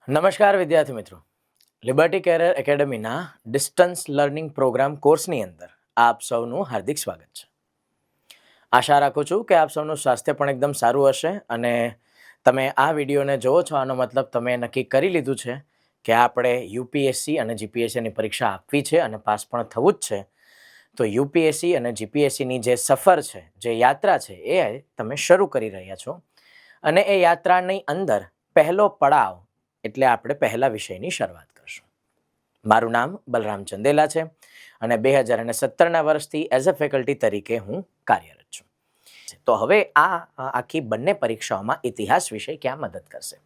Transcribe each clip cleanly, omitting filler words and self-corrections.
નમસ્કાર વિદ્યાર્થી મિત્રો, લિબર્ટી કેરિયર એકેડમીના ડિસ્ટન્સ લર્નિંગ પ્રોગ્રામ કોર્સની અંદર આપ સૌનું હાર્દિક સ્વાગત છે. આશા રાખું છું કે આપ સૌનું સ્વાસ્થ્ય પણ એકદમ સારું હશે અને તમે આ વિડીયોને જોવો છો આનો મતલબ તમે નક્કી કરી લીધું છે કે આપણે યુપીએસસી અને જીપીએસસીની પરીક્ષા આપવી છે અને પાસ પણ થવું જ છે. તો યુપીએસસી અને જીપીએસસીની જે સફર છે, જે યાત્રા છે, એ તમે શરૂ કરી રહ્યા છો અને એ યાત્રાની અંદર પહેલો પડાવ એટલે આપણે પહેલા વિષયની શરૂઆત કરશું. મારું નામ બલરામ ચંદેલા છે અને 2017ના વર્ષથી એઝ અ ફેકલ્ટી તરીકે હું કાર્યરત છું. તો હવે આ આખી બંને પરીક્ષાઓમાં ઇતિહાસ વિષય ક્યાં મદદ કરશે?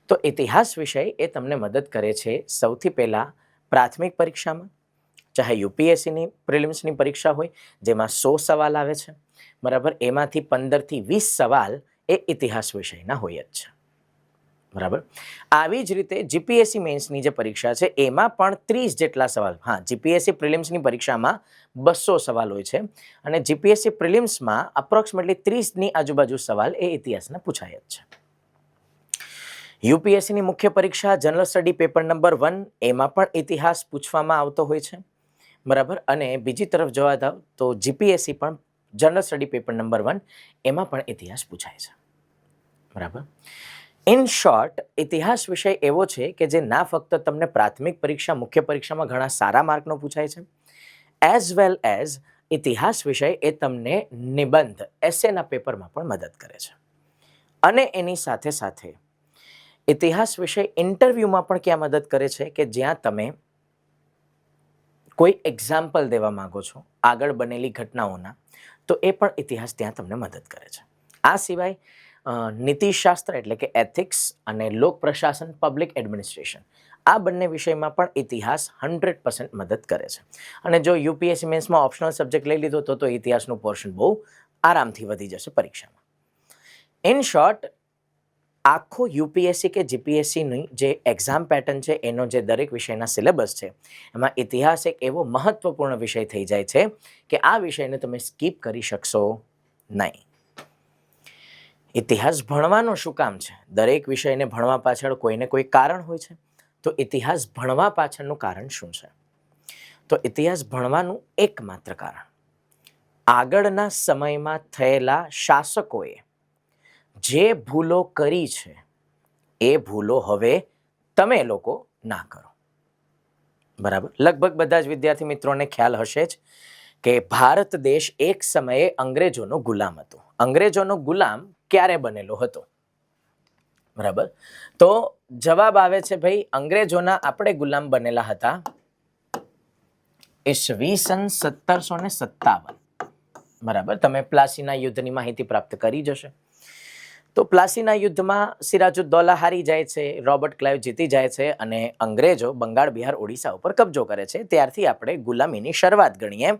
તો ઇતિહાસ વિષય એ તમને મદદ કરે છે સૌથી પહેલાં પ્રાથમિક પરીક્ષામાં, ચાહે યુપીએસસીની પ્રિલિમ્સની પરીક્ષા હોય જેમાં 100 સવાલ આવે છે, બરાબર, એમાંથી 15થી 20 સવાલ એ ઇતિહાસ વિષયના હોય જ છે, બરાબર. આવી જ રીતે જીપીએસસી મેન્સની જે પરીક્ષા છે એમાં પણ 30 જેટલા સવાલ, હા, જીપીએસસી પ્રિલિમ્સની પરીક્ષામાં 200 સવાલ હોય છે અને જીપીએસસી પ્રિલિમ્સમાં અપ્રોક્સિમેટલી 30ની આજુબાજુ સવાલ એ ઇતિહાસના પૂછાય જ છે. યુપીએસસીની મુખ્ય પરીક્ષા જનરલ સ્ટડી પેપર નંબર 1 એમાં પણ ઇતિહાસ પૂછવામાં આવતો હોય છે, બરાબર. અને બીજી તરફ જોવા જાવ તો જીપીએસસી પણ જનરલ સ્ટડી પેપર નંબર 1 એમાં પણ ઇતિહાસ પૂછાય છે, બરાબર. ઇન શોર્ટ, ઇતિહાસ વિષય એવો છે કે જે ના ફક્ત તમને પ્રાથમિક પરીક્ષા, મુખ્ય પરીક્ષામાં ઘણા સારા માર્કનો પૂછાય છે, એઝ વેલ એઝ ઇતિહાસ વિષય એ તમને નિબંધ, એસેના પેપરમાં પણ મદદ કરે છે. અને એની સાથે સાથે ઇતિહાસ વિષય ઇન્ટરવ્યૂમાં પણ ક્યાં મદદ કરે છે કે જ્યાં તમે કોઈ એક્ઝામ્પલ દેવા માંગો છો આગળ બનેલી ઘટનાઓના, તો એ પણ ઇતિહાસ ત્યાં તમને મદદ કરે છે. આ સિવાય નીતિશાસ્ત્ર એટલે કે એથિક્સ અને લોક પ્રશાસન, પબ્લિક એડમિનિસ્ટ્રેશન, આ બંને વિષયમાં પણ ઇતિહાસ 100% મદદ કરે છે. અને જો યુપીએસસી મેન્સમાં ઓપ્શનલ સબ્જેક્ટ લઈ લીધો તો ઇતિહાસનું પોર્શન બહુ આરામથી વધી જશે પરીક્ષામાં. ઇન શોર્ટ, આખો યુપીએસસી કે જીપીએસસીની જે એક્ઝામ પેટર્ન છે એનો જે દરેક વિષયના સિલેબસ છે એમાં ઇતિહાસ એક એવો મહત્વપૂર્ણ વિષય થઈ જાય છે કે આ વિષયને તમે સ્કીપ કરી શકશો નહીં. ઇતિહાસ ભણવાનું શું કામ છે? દરેક વિષયને ભણવા પાછળ કોઈને કોઈ કારણ હોય છે. તો ઇતિહાસ ભણવા પાછળનું કારણ શું છે? તો ઇતિહાસ ભણવાનું એકમાત્ર કારણ આગળના સમયમાં થયેલા શાસકોએ જે ભૂલો કરી છે એ ભૂલો હવે તમે લોકો ના કરો, બરાબર. લગભગ બધા જ વિદ્યાર્થી મિત્રોને ખ્યાલ હશે જ કે ભારત દેશ એક સમયે અંગ્રેજોનો ગુલામ હતો. અંગ્રેજોનો ગુલામ ક્યારે બનેલો હતો? બરાબર. તો જવાબ આવે છે ભાઈ, અંગ્રેજોના આપણે ગુલામ બનેલા હતા ઈસવીસન 1757, બરાબર. તમે પ્લાસીના યુદ્ધની માહિતી પ્રાપ્ત કરી જશે. તો પ્લાસીના યુદ્ધમાં સિરાજુદ્દૌલા હારી જાય છે, રોબર્ટ ક્લાઇવ જીતી જાય છે અને અંગ્રેજો બંગાળ, બિહાર, ઓડિશા ઉપર કબજો કરે છે. ત્યારથી આપણે ગુલામીની શરૂઆત ગણીએ.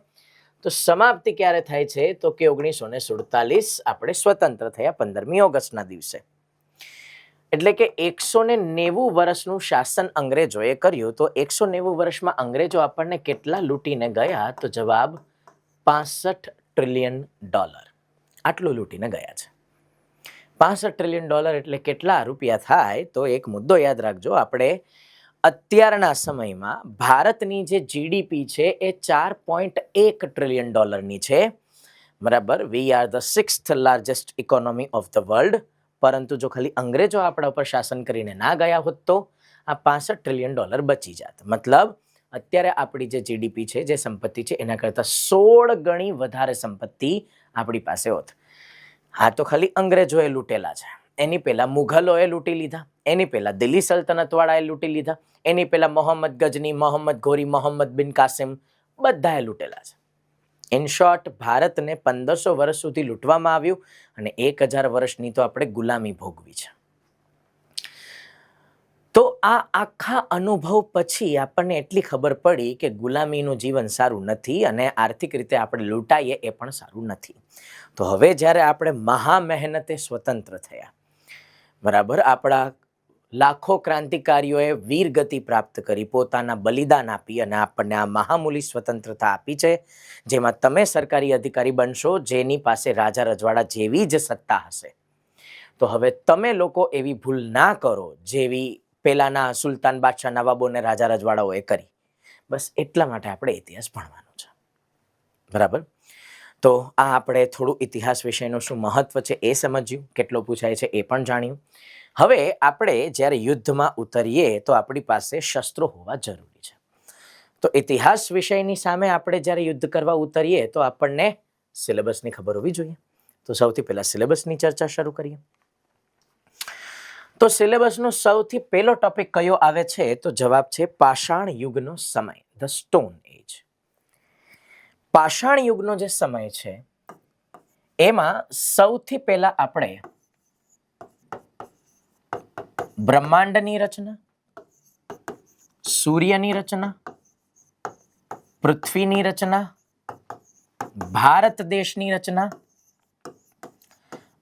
તો સમાપ્તિ ક્યારે થાય છે? તો કે 1947 આપણે સ્વતંત્ર થયા 15મી ઓગસ્ટના દિવસે. એટલે કે 190 વર્ષનું શાસન અંગ્રેજોએ કર્યું. તો 190 વર્ષમાં અંગ્રેજો આપણને કેટલા લૂંટીને ગયા? તો જવાબ $65 ટ્રિલિયન. આટલું લૂંટીને ગયા છે. $65 ટ્રિલિયન એટલે કેટલા રૂપિયા થાય? તો એક મુદ્દો યાદ રાખજો, આપણે અત્યારના સમયમાં ભારતની જે જીડીપી છે એ $4.1 ટ્રિલિયન છે, બરાબર. We are the 6th largest economy of the world. પરંતુ જો ખાલી અંગ્રેજો આપણા ઉપર શાસન કરીને ના ગયા હોત તો આ $65 ટ્રિલિયન બચી જાત. મતલબ અત્યારે આપણી જે જીડીપી છે, જે સંપત્તિ છે, એના કરતાં 16 ગણી વધારે સંપત્તિ આપણી પાસે હોત. હા, તો ખાલી અંગ્રેજોએ લૂંટેલા છે. એની પહેલા મુઘલોએ લૂંટી લીધા, એની પહેલા દિલ્હી સલ્તનતવાળાએ લૂંટી લીધા, એની પહેલા મોહમ્મદ ગજની, મોહમ્મદ ઘોરી, મોહમ્મદ બિન કાસિમ, બધાએ લૂંટેલા છે. ઇન શોર્ટ, ભારતને 1500 વર્ષ સુધી લૂંટવામાં આવ્યું અને 1000 વર્ષની તો આપણે ગુલામી ભોગવી છે. તો આ આખા અનુભવ પછી આપણને એટલી ખબર પડી કે ગુલામીનું જીવન સારું નથી અને આર્થિક રીતે આપણે લૂંટાઈએ એ પણ સારું નથી. તો હવે જ્યારે આપણે મહા મહેનતે સ્વતંત્ર થયા, બરાબર, આપણા લાખો ક્રાંતિકારીઓએ વીરગતિ પ્રાપ્ત કરી, પોતાના બલિદાન આપી અને આપણને આ મહામૂલી સ્વતંત્રતા આપી છે, જેમાં તમે સરકારી અધિકારી બનશો જેની પાસે રાજા રજવાડા જેવી જ સત્તા હશે. તો હવે તમે લોકો એવી ભૂલ ના કરો જેવી પેલાના સુલતાન બાદશાહ નવાબો અને રાજા રજવાડાઓએ કરી. બસ એટલા માટે આપણે ઇતિહાસ ભણવાનો છે. બરાબર. તો આ આપણે થોડું ઇતિહાસ વિષયનું શું મહત્વ છે એ સમજ્યું, કેટલો પૂછાય છે એ પણ જાણ્યું. હવે આપણે જ્યારે યુદ્ધમાં ઉતરીએ તો આપણી પાસે શસ્ત્રો હોવા જરૂરી છે. તો ઇતિહાસ વિષયની સામે આપણે જ્યારે યુદ્ધ કરવા ઉતરીએ તો આપણને સિલેબસની ખબર હોવી જોઈએ. તો સૌથી પહેલા સિલેબસની ચર્ચા શરૂ કરીએ. તો સિલેબસનો સૌથી પહેલો ટોપિક કયો આવે છે? તો જવાબ છે પાષાણ યુગનો સમય, ધ સ્ટોન એજ. પાષાણ યુગનો જે સમય છે એમાં સૌથી પહેલા આપણે બ્રહ્માંડની રચના, સૂર્યની રચના, પૃથ્વીની રચના, ભારત દેશની રચના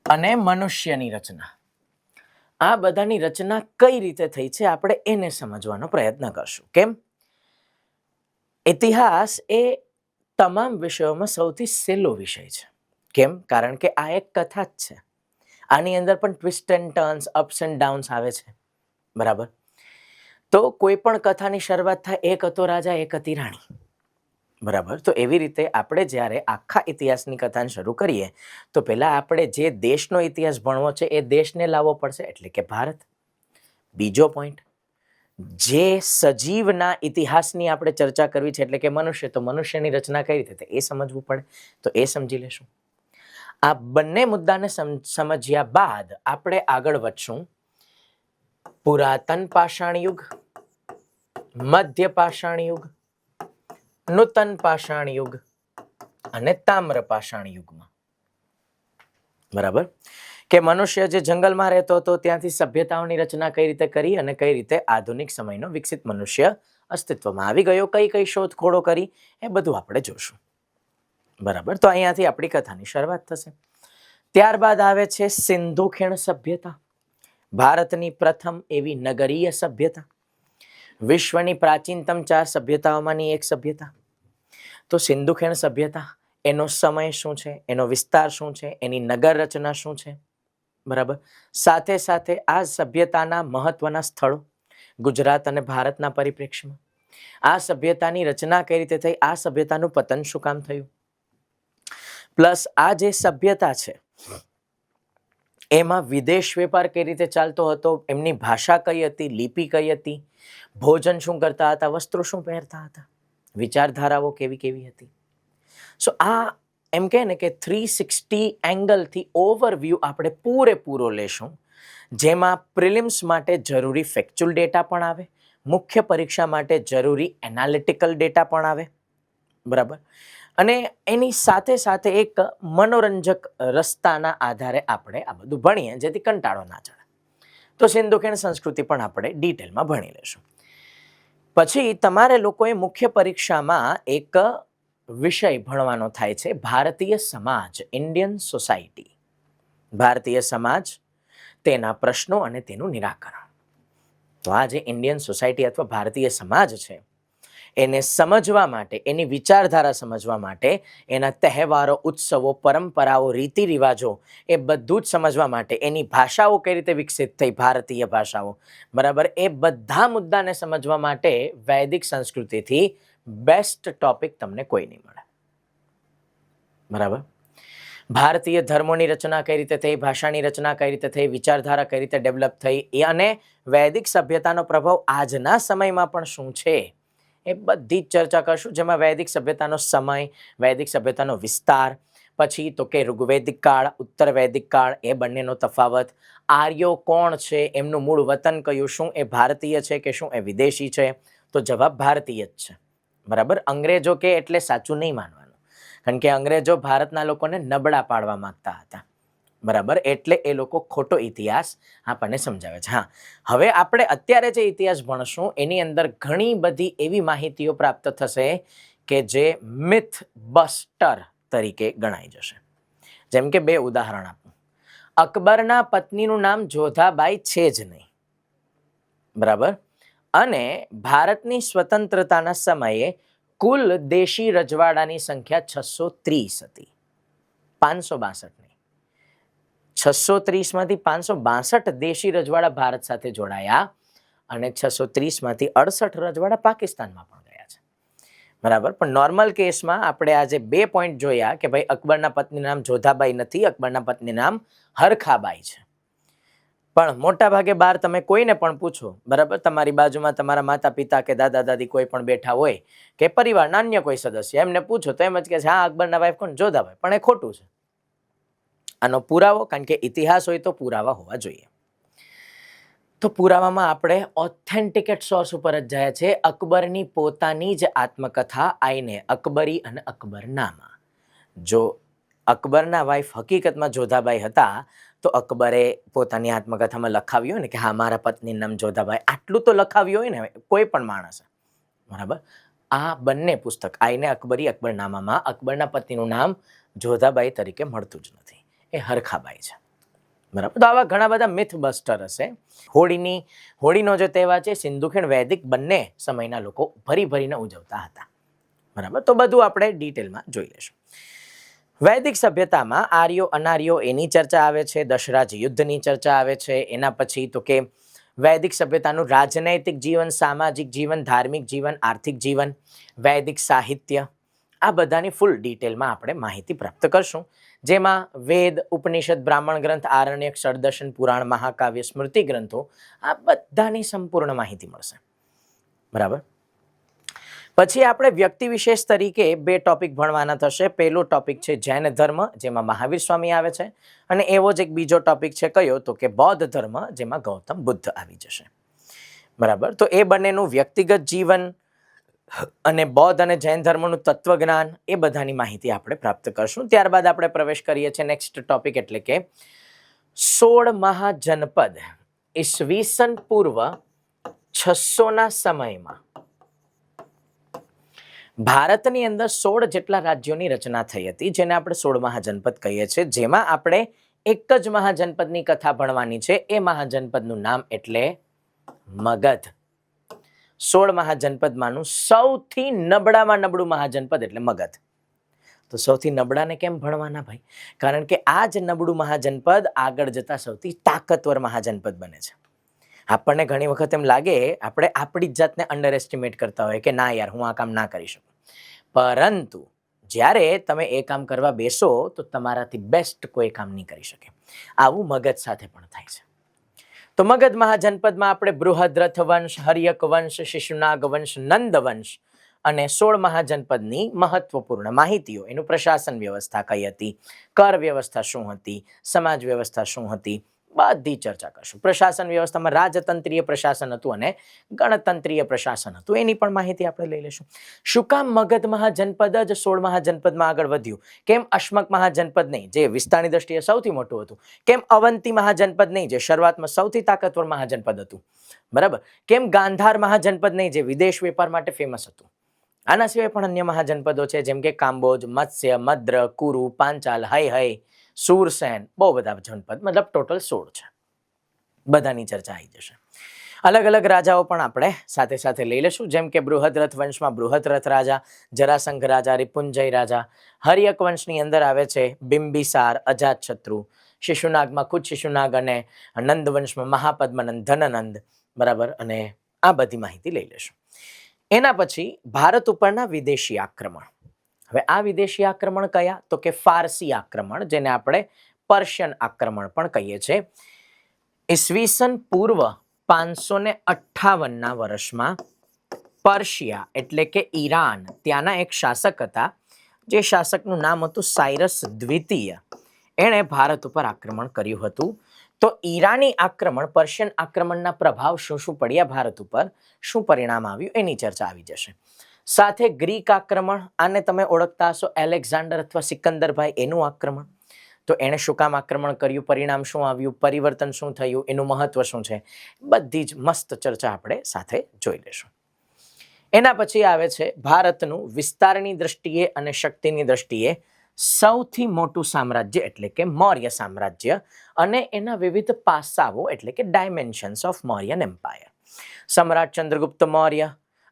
અને મનુષ્યની રચના, આ બધાની રચના કઈ રીતે થઈ છે આપણે એને સમજવાનો પ્રયત્ન કરશું. કેમ? ઇતિહાસ એ તમામ વિષયોમાં સૌથી સહેલો વિષય છે. કેમ? કારણ કે આ એક કથા જ છે. આની અંદર પણ twist and turns, ups and downs આવે છે. બરાબર. તો કોઈ પણ કથાની શરૂઆત થાય, એક હતો રાજા, એક હતી રાણી. બરાબર. તો એવી રીતે આપણે જ્યારે આખા ઇતિહાસની કથાને શરૂ કરીએ તો પહેલા આપણે જે દેશનો ઇતિહાસ ભણવો છે એ દેશને લાવવો પડશે, એટલે કે ભારત. બીજો પોઈન્ટ, જે સજીવના ઇતિહાસની આપણે ચર્ચા કરવી છે એટલે કે મનુષ્ય, તો મનુષ્યની રચના કઈ રીતે એ સમજવું પડે, તો એ સમજી લેશું. આ બંને મુદ્દાને સમજ્યા બાદ આપણે આગળ વધશું પુરાતન પાષાણ યુગ, મધ્ય પાષાણ યુગ, નૂતન પાષાણ યુગ અને તામ્ર પાષાણ યુગમાં. બરાબર. કે મનુષ્ય જે જંગલમાં રહેતો હતો ત્યાંથી સભ્યતાઓની રચના કઈ રીતે કરી અને કઈ રીતે આધુનિક સમયનો વિકસિત મનુષ્ય અસ્તિત્વમાં આવી ગયો, કઈ કઈ શોધખોળો કરી, એ બધું આપણે જોશું. બરાબર. તો અહીંયાથી આપણી કથાની શરૂઆત થશે. ત્યારબાદ આવે છે સિંધુ ખીણ સભ્યતા, ભારતની પ્રથમ એવી નગરીય સભ્યતા, વિશ્વની પ્રાચીનતમ 4 સભ્યતાઓમાંની એક સભ્યતા. તો સિંધુ ખીણ સભ્યતા, એનો સમય શું છે, એનો વિસ્તાર શું છે, એની નગર રચના શું છે. બરાબર. સાથે સાથે આ સભ્યતાના મહત્વના સ્થળો ગુજરાત અને ભારતના પરિપ્રેક્ષ્યમાં, આ સભ્યતાની રચના કઈ રીતે થઈ, આ સભ્યતાનું પતન શું કામ થયું, પ્લસ આ જે સભ્યતા છે એમાં વિદેશ વેપાર કઈ રીતે ચાલતો હતો, એમની ભાષા કઈ હતી, લિપિ કઈ હતી, ભોજન શું કરતા હતા, વસ્ત્રો શું પહેરતા હતા, વિચારધારાઓ કેવી કેવી હતી. સો આ એમ કહે ને કે 360 એંગલથી ઓવરવ્યૂ આપણે પૂરેપૂરો લેશું, જેમાં પ્રિલિમ્સ માટે જરૂરી ફેક્ચ્યુઅલ ડેટા પણ આવે, મુખ્ય પરીક્ષા માટે જરૂરી એનાલિટિકલ ડેટા પણ આવે. બરાબર. અને એની સાથે સાથે એક મનોરંજક રસ્તાના આધારે આપણે આ બધું ભણીએ જેથી કંટાળો ના ચડે. તો સિંધુ ખીણ સંસ્કૃતિ પણ આપણે ડિટેલમાં ભણી લેશું. પછી તમારે લોકોએ મુખ્ય પરીક્ષામાં એક વિષય ભણવાનો થાય છે ભારતીય સમાજ, ઇન્ડિયન સોસાયટી. ભારતીય સમાજ, તેના પ્રશ્નો અને તેનું નિરાકરણ. તો આ જે ઇન્ડિયન સોસાયટી અથવા ભારતીય સમાજ છે એને સમજવા માટે, એની વિચારધારા સમજવા માટે, એના તહેવારો, ઉત્સવો, પરંપરાઓ, રીતિ રિવાજો એ બધું જ સમજવા માટે, એની ભાષાઓ કઈ રીતે વિકસિત થઈ, ભારતીય ભાષાઓ. બરાબર. એ બધા મુદ્દાને સમજવા માટે વૈદિક સંસ્કૃતિથી બેસ્ટ ટોપિક તમને કોઈ નહીં મળે. બરાબર. ભારતીય ધર્મોની રચના કઈ રીતે થઈ, ભાષાની રચના કઈ રીતે થઈ, વિચારધારા કઈ રીતે ડેવલપ થઈ અને વૈદિક સભ્યતાનો પ્રભાવ આજના સમયમાં પણ શું છે એ બધી જ ચર્ચા કરશું, જેમાં વૈદિક સભ્યતાનો સમય, વૈદિક સભ્યતાનો વિસ્તાર, પછી તો કે ઋગ્વૈદિક કાળ, ઉત્તર વૈદિક કાળ, એ બંનેનો તફાવત, આર્યો કોણ છે, એમનું મૂળ વતન કયું, શું એ ભારતીય છે કે શું એ વિદેશી છે, તો જવાબ ભારતીય જ છે. બરાબર. અંગ્રેજો કે એટલે સાચું નહીં માનવાનું, કારણ કે અંગ્રેજો ભારતના લોકોને નબળા પાડવા માંગતા હતા. બરાબર. એટલે એ લોકો ખોટો ઇતિહાસ આપણને સમજાવે છે. હા, હવે આપણે અત્યારે જે ઇતિહાસ ભણશું એની અંદર ઘણી બધી એવી માહિતીઓ પ્રાપ્ત થશે કે જે મિથ બસ્ટર તરીકે ગણાઈ જશે. જેમ કે 2 ઉદાહરણ આપું. અકબરના પત્નીનું નામ જોધાબાઈ છે જ નહીં. બરાબર. અને ભારતની સ્વતંત્રતાના સમયે કુલ દેશી રજવાડાની સંખ્યા 630 હતી, 562 નહીં. 630માંથી 562 દેશી રજવાડા ભારત સાથે જોડાયા અને 630માંથી 68 રજવાડા પાકિસ્તાનમાં પણ ગયા છે. બરાબર. પણ નોર્મલ કેસમાં આપણે આજે 2 પોઈન્ટ જોયા કે ભાઈ અકબરના પત્નીનું નામ જોધાબાઈ નથી, અકબરના પત્નીનું નામ હરખાબાઈ છે. પણ મોટા ભાગે બહાર તમે કોઈને પણ પૂછો, બરાબર, તમારી બાજુમાં તમારા માતા પિતા કે દાદા દાદી કોઈ પણ બેઠા હોય કે પરિવારના અન્ય કોઈ સદસ્ય, એમને પૂછો તો એમ જ કહે છે હા અકબરના વાઇફ કોણ? જોધાબાઈ. પણ એ ખોટું છે. આનો પુરાવો, કારણ કે ઇતિહાસ હોય તો પુરાવા હોવા જોઈએ. તો પુરાવામાં આપણે ઓથેન્ટિકેટ સોર્સ ઉપર જ જાય છે, અકબરની પોતાની જ આત્મકથા આઈને અકબરી અને અકબરનામા. જો અકબરના વાઇફ હકીકતમાં જોધાબાઈ હતા તો અકબરે પોતાની આત્મકથામાં લખાવ્યું હોય ને કે હા મારા પત્નીનું નામ જોધાબાઈ, આટલું તો લખાવ્યું હોય ને કોઈ પણ માણસે. બરાબર. આ બંને પુસ્તક આઈને અકબરી, અકબરનામામાં અકબરના પત્નીનું નામ જોધાબાઈ તરીકે મળતું જ નથી, એ હરખાબાઈ છે. બરાબર. તો આવા ઘણા બધા મિથ બસ્ટર હશે. હોળીનો જે તહેવાર છે સિંધુ ખીણ વૈદિક બંને સમયના લોકો ભરી ભરીને ઉજવતા હતા. બરાબર. તો બધું આપણે ડિટેલમાં જોઈ લઈશું. વૈદિક સભ્યતામાં આર્યો અનાર્યો એની ચર્ચા આવે છે, દશરાજ યુદ્ધની ચર્ચા આવે છે. એના પછી તો કે વૈદિક સભ્યતાનું રાજનૈતિક જીવન, સામાજિક જીવન, ધાર્મિક જીવન, આર્થિક જીવન, વૈદિક સાહિત્ય, આ બધાની ફૂલ ડિટેલમાં આપણે માહિતી પ્રાપ્ત કરશું. જેમાં વેદ, ઉપનિષદ, બ્રાહ્મણ ગ્રંથ, આરણ્યક, ષડદર્શન, પુરાણ, મહાકાવ્ય, સ્મૃતિ ગ્રંથો, આ બધાની સંપૂર્ણ માહિતી મળશે. બરાબર. પછી આપણે વ્યક્તિ વિશેષ તરીકે 2 ટોપિક ભણવાના થશે. પહેલો ટોપિક છે જૈન ધર્મ, જેમાં મહાવીર સ્વામી આવે છે, અને એવો જ એક બીજો ટોપિક છે કયો તો કે બૌદ્ધ ધર્મ, જેમાં ગૌતમ બુદ્ધ આવી જશે. બરાબર. તો એ બંનેનું વ્યક્તિગત જીવન અને બૌદ્ધ અને જૈન ધર્મનું તત્વજ્ઞાન, એ બધાની માહિતી આપણે પ્રાપ્ત કરશું. ત્યારબાદ આપણે પ્રવેશ કરીએ છીએ નેક્સ્ટ ટોપિક, એટલે કે 16 મહાજનપદ ઈસવીસન પૂર્વ 600ના સમયમાં ભારતની અંદર 16 જેટલા રાજ્યોની રચના થઈ હતી, જેને આપણે 16 મહાજનપદ કહીએ છીએ. જેમાં આપણે એક જ મહાજનપદની કથા ભણવાની છે. એ મહાજનપદનું નામ એટલે મગધ. 16 મહાજનપદમાંનું સૌથી નબળામાં નબળું મહાજનપદ એટલે મગધ. તો સૌથી નબળાને કેમ ભણવાના ભાઈ? કારણ કે આ જ નબળું મહાજનપદ આગળ જતા સૌથી તાકતવર મહાજનપદ બને છે. આપણને ઘણી વખત એમ લાગે આપણે આપણી જ જાતને અંડર એસ્ટિમેટ કરતા હોય કે ના યાર હું આ કામ ના કરી શકું, પરંતુ જ્યારે તમે એ કામ કરવા બેસો તો તમારાથી બેસ્ટ કોઈ કામ નહીં કરી શકે. આવું મગધ સાથે પણ થાય છે. તો મગધ મહાજનપદમાં આપણે બૃહદ્રથ વંશ, હર્યક વંશ, શિશુનાગ વંશ, નંદ વંશ અને 16 મહાજનપદની મહત્વપૂર્ણ માહિતીઓ, એનું પ્રશાસન વ્યવસ્થા કઈ હતી, કર વ્યવસ્થા શું હતી, સમાજ વ્યવસ્થા શું હતી, બધી ચર્ચા કરશું. પ્રશાસન વ્યવસ્થામાં રાજતંત્રીય પ્રશાસન હતું અને ગણતંત્રીય પ્રશાસન હતું, એની પણ માહિતી આપણે લઈ લઈશું. શું કામ મગધ મહાજનપદ જ 16 મહાજનપદમાં આગળ વધ્યું? કેમ અશ્મક મહાજનપદ નહીં, જે વિસ્તારની દ્રષ્ટિએ સૌથી મોટું હતું? કેમ અવંતી મહાજનપદ નહીં, જે શરૂઆતમાં સૌથી તાકાતવર મહાજનપદ હતું? બરાબર. કેમ ગાંધાર મહાજનપદ નહીં, જે વિદેશ વેપાર માટે ફેમસ હતું? આના સિવાય પણ અન્ય મહાજનપદો છે, જેમ કે કામ્બોજ, મત્સ્ય, મદ્ર, કુરુ, પાંચાલ, હય, સુરસેન, બહુ બધા જનપદ, મતલબ ટોટલ 16 છે. બધાની ચર્ચા આવી જશે. અલગ અલગ રાજાઓ પણ આપણે સાથે સાથે લઈ લેશું, જેમ કે બૃહદ્રથ વંશમાં બૃહદ્રથ રાજા, જરાસંઘ રાજા, રિપુંજય રાજા. હર્યક વંશની અંદર આવે છે બિંબિસાર, અજાતશત્રુ. શિશુનાગમાં ખુદ શિશુનાગ અને નંદ વંશમાં મહાપદ્મનંદ, ધનનંદ. બરાબર. અને આ બધી માહિતી લઈ લેશું. એના પછી ભારત ઉપરના વિદેશી આક્રમણ. હવે આ વિદેશી આક્રમણ કયા? તો કે ફારસી આક્રમણ, જેને આપણે પર્શિયન આક્રમણ પણ કહીએ છીએ. ઈસવીસન પૂર્વ 558ના વર્ષમાં પર્શિયા એટલે કે ઈરાન, ત્યાંના એક શાસક હતા, જે શાસકનું નામ હતું સાયરસ દ્વિતીય. એણે ભારત ઉપર આક્રમણ કર્યું હતું. તો ઈરાની આક્રમણ, પર્શિયન આક્રમણના પ્રભાવ શું શું પડ્યા ભારત ઉપર, શું પરિણામ આવ્યું, એની ચર્ચા આવી જશે. સાથે ગ્રીક આક્રમણ, આને તમે ઓળખતા હશો એલેક્ઝાન્ડર અથવા સિકંદરભાઈ, એનું આક્રમણ. તો એણે શું કામ આક્રમણ કર્યું, પરિણામ શું આવ્યું, પરિવર્તન શું થયું, એનું મહત્વ શું છે, બધી જ મસ્ત ચર્ચા આપણે સાથે જોઈ લેશું. એના પછી આવે છે ભારતનું વિસ્તારની દ્રષ્ટિએ અને શક્તિની દ્રષ્ટિએ સૌથી મોટું સામ્રાજ્ય એટલે કે મૌર્ય સામ્રાજ્ય, અને એના વિવિધ પાસાઓ એટલે કે ડાયમેન્શન્સ ઓફ મૌર્યન એમ્પાયર. સમ્રાટ ચંદ્રગુપ્ત મૌર્ય,